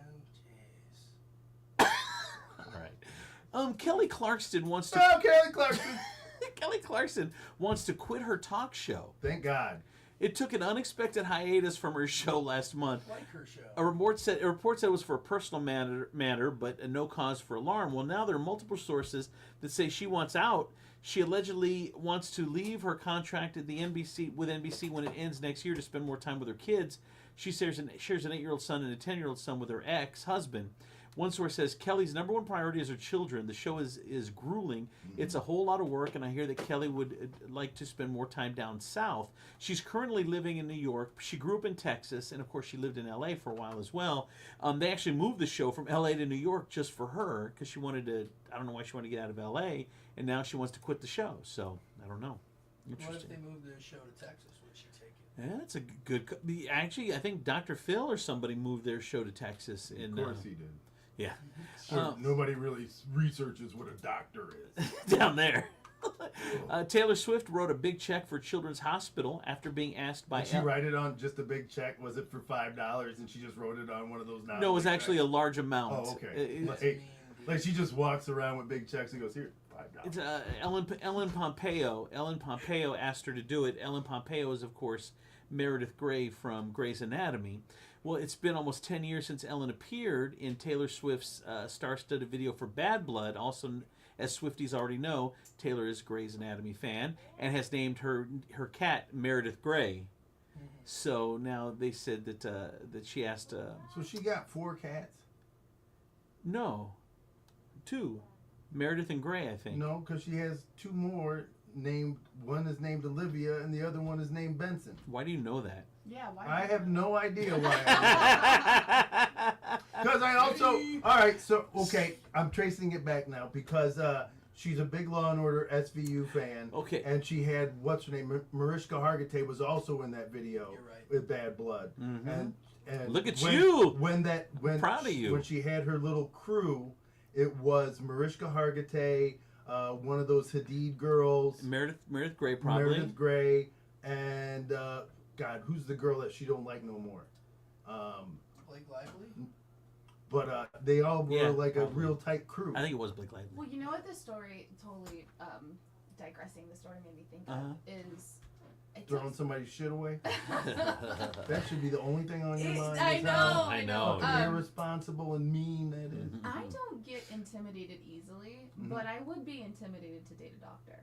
Jeez. All right. Kelly Clarkson wants to. Oh, Kelly Clarkson. Kelly Clarkson wants to quit her talk show. Thank God. It took an unexpected hiatus from her show last month. Like her show. A report said it was for a personal matter, but no cause for alarm. Well, now there are multiple sources that say she wants out. She allegedly wants to leave her contract at the NBC when it ends next year to spend more time with her kids. She shares an 8-year-old son and a 10-year-old son with her ex-husband. One source says Kelly's number one priority is her children. The show is grueling. It's a whole lot of work, and I hear that Kelly would like to spend more time down south. She's currently living in New York. She grew up in Texas, and of course she lived in L.A. for a while as well. They actually moved the show from L.A. to New York just for her because she wanted to. I don't know why she wanted to get out of L.A. and now she wants to quit the show. So I don't know. What if Interesting. they moved the show to Texas? Would she take it? Yeah, that's a good. Actually, I think Dr. Phil or somebody moved their show to Texas. Of course he did. Yeah. Nobody really researches what a doctor is. Down there. Taylor Swift wrote a big check for Children's Hospital after being asked by. Did she write it on just a big check? Was it for $5 and she just wrote it on one of those? No, it was actually a large amount. Oh, okay. Like she just walks around with big checks and goes, "Here, $5." It's Ellen Pompeo. Ellen Pompeo asked her to do it. Ellen Pompeo is, of course, Meredith Grey from Grey's Anatomy. Well, it's been almost 10 years since Ellen appeared in Taylor Swift's star-studded video for Bad Blood. Also, as Swifties already know, Taylor is a Grey's Anatomy fan and has named her cat Meredith Grey. So now they said that she asked. So she got 4 cats? No, 2. Meredith and Grey, I think. No, because she has 2 more named. One is named Olivia and the other one is named Benson. Why do you know that? Yeah, why? I have no idea why. Because I also. All right, so okay, I'm tracing it back now because she's a big Law and Order SVU fan. Okay. And she had what's her name? Mariska Hargitay was also in that video. You're right. With Bad Blood. Mhm. And Look at you! When Proud of you. When she had her little crew, it was Mariska Hargitay, one of those Hadid girls, Meredith Grey, probably. Meredith Grey, and God, who's the girl that she don't like no more? Blake Lively? But they all were like probably. a real tight crew. I think it was Blake Lively. Well, you know what this story totally digressing. The story made me think of is it Throwing takes- somebody's shit away. That should be the only thing on your mind. I is know, how I know. irresponsible and mean that is. I don't get intimidated easily, but I would be intimidated to date a doctor.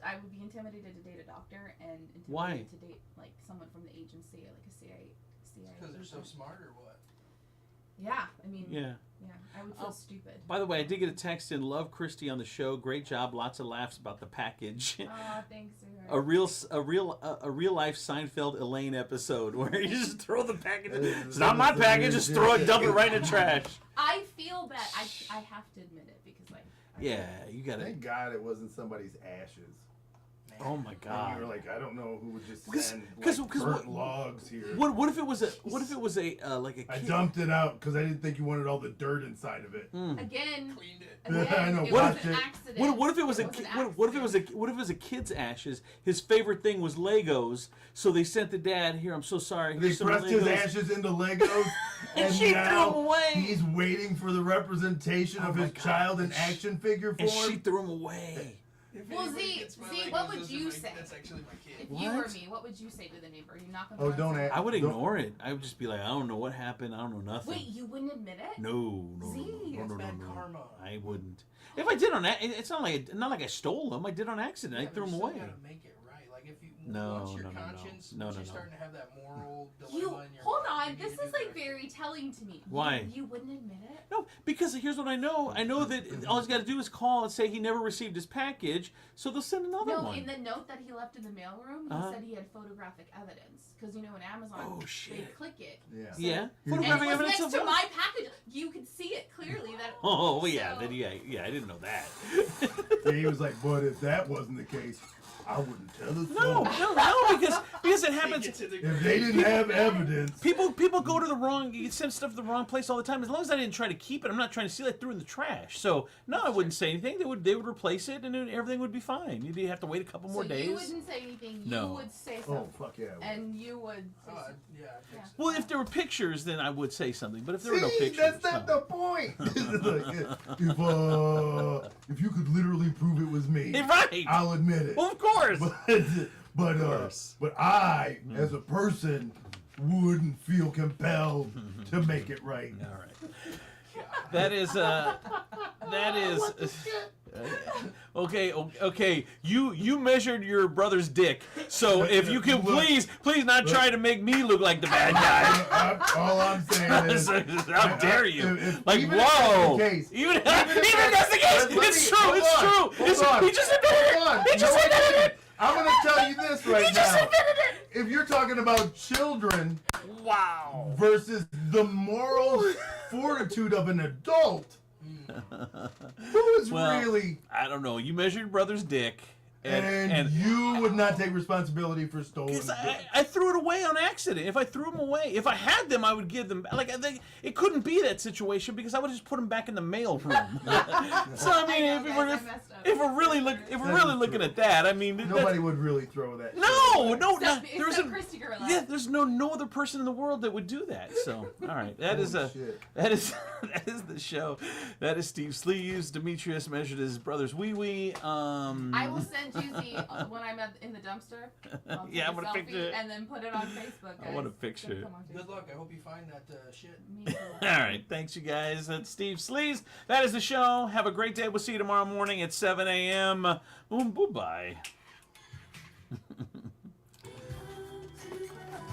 I would be intimidated to date a doctor and intimidated Why? to date like someone from the agency, like a CIA. Because they're so smart or what? Yeah, I mean. Yeah. Yeah, I would feel stupid. By the way, I did get a text in. Love Christy on the show. Great job. Lots of laughs about the package. Oh, thanks, sweetheart. A real life Seinfeld Elaine episode where you just throw the package. It's not my package. Just throw it, dump it right in the trash. I feel bad. I have to admit it because like. Yeah, you got Thank God it wasn't somebody's ashes. Oh my And God! you were like, I don't know who would just Because- send because- like, because burnt what- logs here. What if it was a like a kid? I dumped it out because I didn't think you wanted all the dirt inside of it. Again, Cleaned it. I know, it watch was an it. accident. What if it was an what if it was a kid's ashes? His favorite thing was Legos, so they sent the dad here. I'm so sorry. They Here's some pressed his Legos." ashes into Legos, and she now threw 'em away. he's waiting for the representation of my his God. child in action figure form. and she threw him away. If Well, anybody Z, gets my Z, Legos, what would those are you my- say? That's actually my kid. If you were What? me, what would you say to the neighbor? You knock on the Oh, door. don't and say- ask. I would ignore it. I would just be like, I don't know what happened. I don't know nothing. Wait, you wouldn't admit it? No. Z, That's bad karma. I wouldn't. If I did it's not like I stole them. I did on accident. Yeah, I threw but them you away. still gotta make it right. Like if you No, once your no, no, no. conscience, No, once no, you're no. starting to have that moral You dilemma in your hold mind, on. you need This to do is like the- very telling to me. Why? You wouldn't admit it? No, because here's what I know. I know that all he's got to do is call and say he never received his package, so they'll send another No, one. in the note that he left in the mailroom, he Uh-huh. said he had photographic evidence. Because, you know, in Amazon, Oh, they shit. click it. Yeah. So- Yeah, And it photographic was evidence next of to what? my package. You could see it clearly. That. Oh, well, yeah, So- then yeah, I didn't know that. And he was like, but if that wasn't the case, I wouldn't tell us. No, because it happens. Take it to the If they didn't have evidence. People go to the wrong. You send stuff to the wrong place all the time. As long as I didn't try to keep it, I'm not trying to steal it. I threw it in the trash. So no, I wouldn't say anything. They would replace it, and then everything would be fine. You'd have to wait a couple more So days. you wouldn't say anything. You No. would say Oh, something. fuck yeah. And you would say Oh, something. yeah. Yeah. Well, if there were pictures, then I would say something. But if there were no See, pictures, that's not no. the point. If you could literally prove it was me, Right. I'll admit it. Well, of course. But I, as a person, wouldn't feel compelled to make it right. All right. That is okay. You measured your brother's dick, so if you can please not try to make me look like the bad guy. All I'm saying is, How dare you? Like, even whoa! if that's the case, Even if that's the case, let it's me- true. hold It's on, true. hold on, He just admitted hold on. it. He just No, I admitted didn't. it. I'm going to tell you this right He just now. admitted it. If you're talking about children Wow. versus the moral fortitude of an adult, who is Well, really... I don't know. You measured your brother's dick, And you would not take responsibility for stolen goods. I threw it away on accident. If I threw them away, if I had them, I would give them. Like it couldn't be that situation because I would just put them back in the mail room. So I mean, if we're really looking at that, I mean, nobody would really throw that. Except Christy Gorilla. Yeah, there's no other person in the world that would do that. So all right, that is the show. That is Steve Sleeves. Demetrius measured his brother's wee. I will send you the when I'm in the dumpster. I'll take Yeah, a I'm gonna selfie picture it. and then put it on Facebook. Guys. I want a picture. It's gonna come on Good Facebook. luck. I hope you find that shit. Me too. All right, thanks you guys. That's Steve Sleeves. That is the show. Have a great day. We'll see you tomorrow morning at 7 a.m. Boom, boo, bye.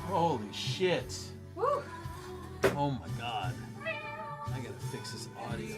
Holy shit. Woo. Oh my God. I gotta fix this audio.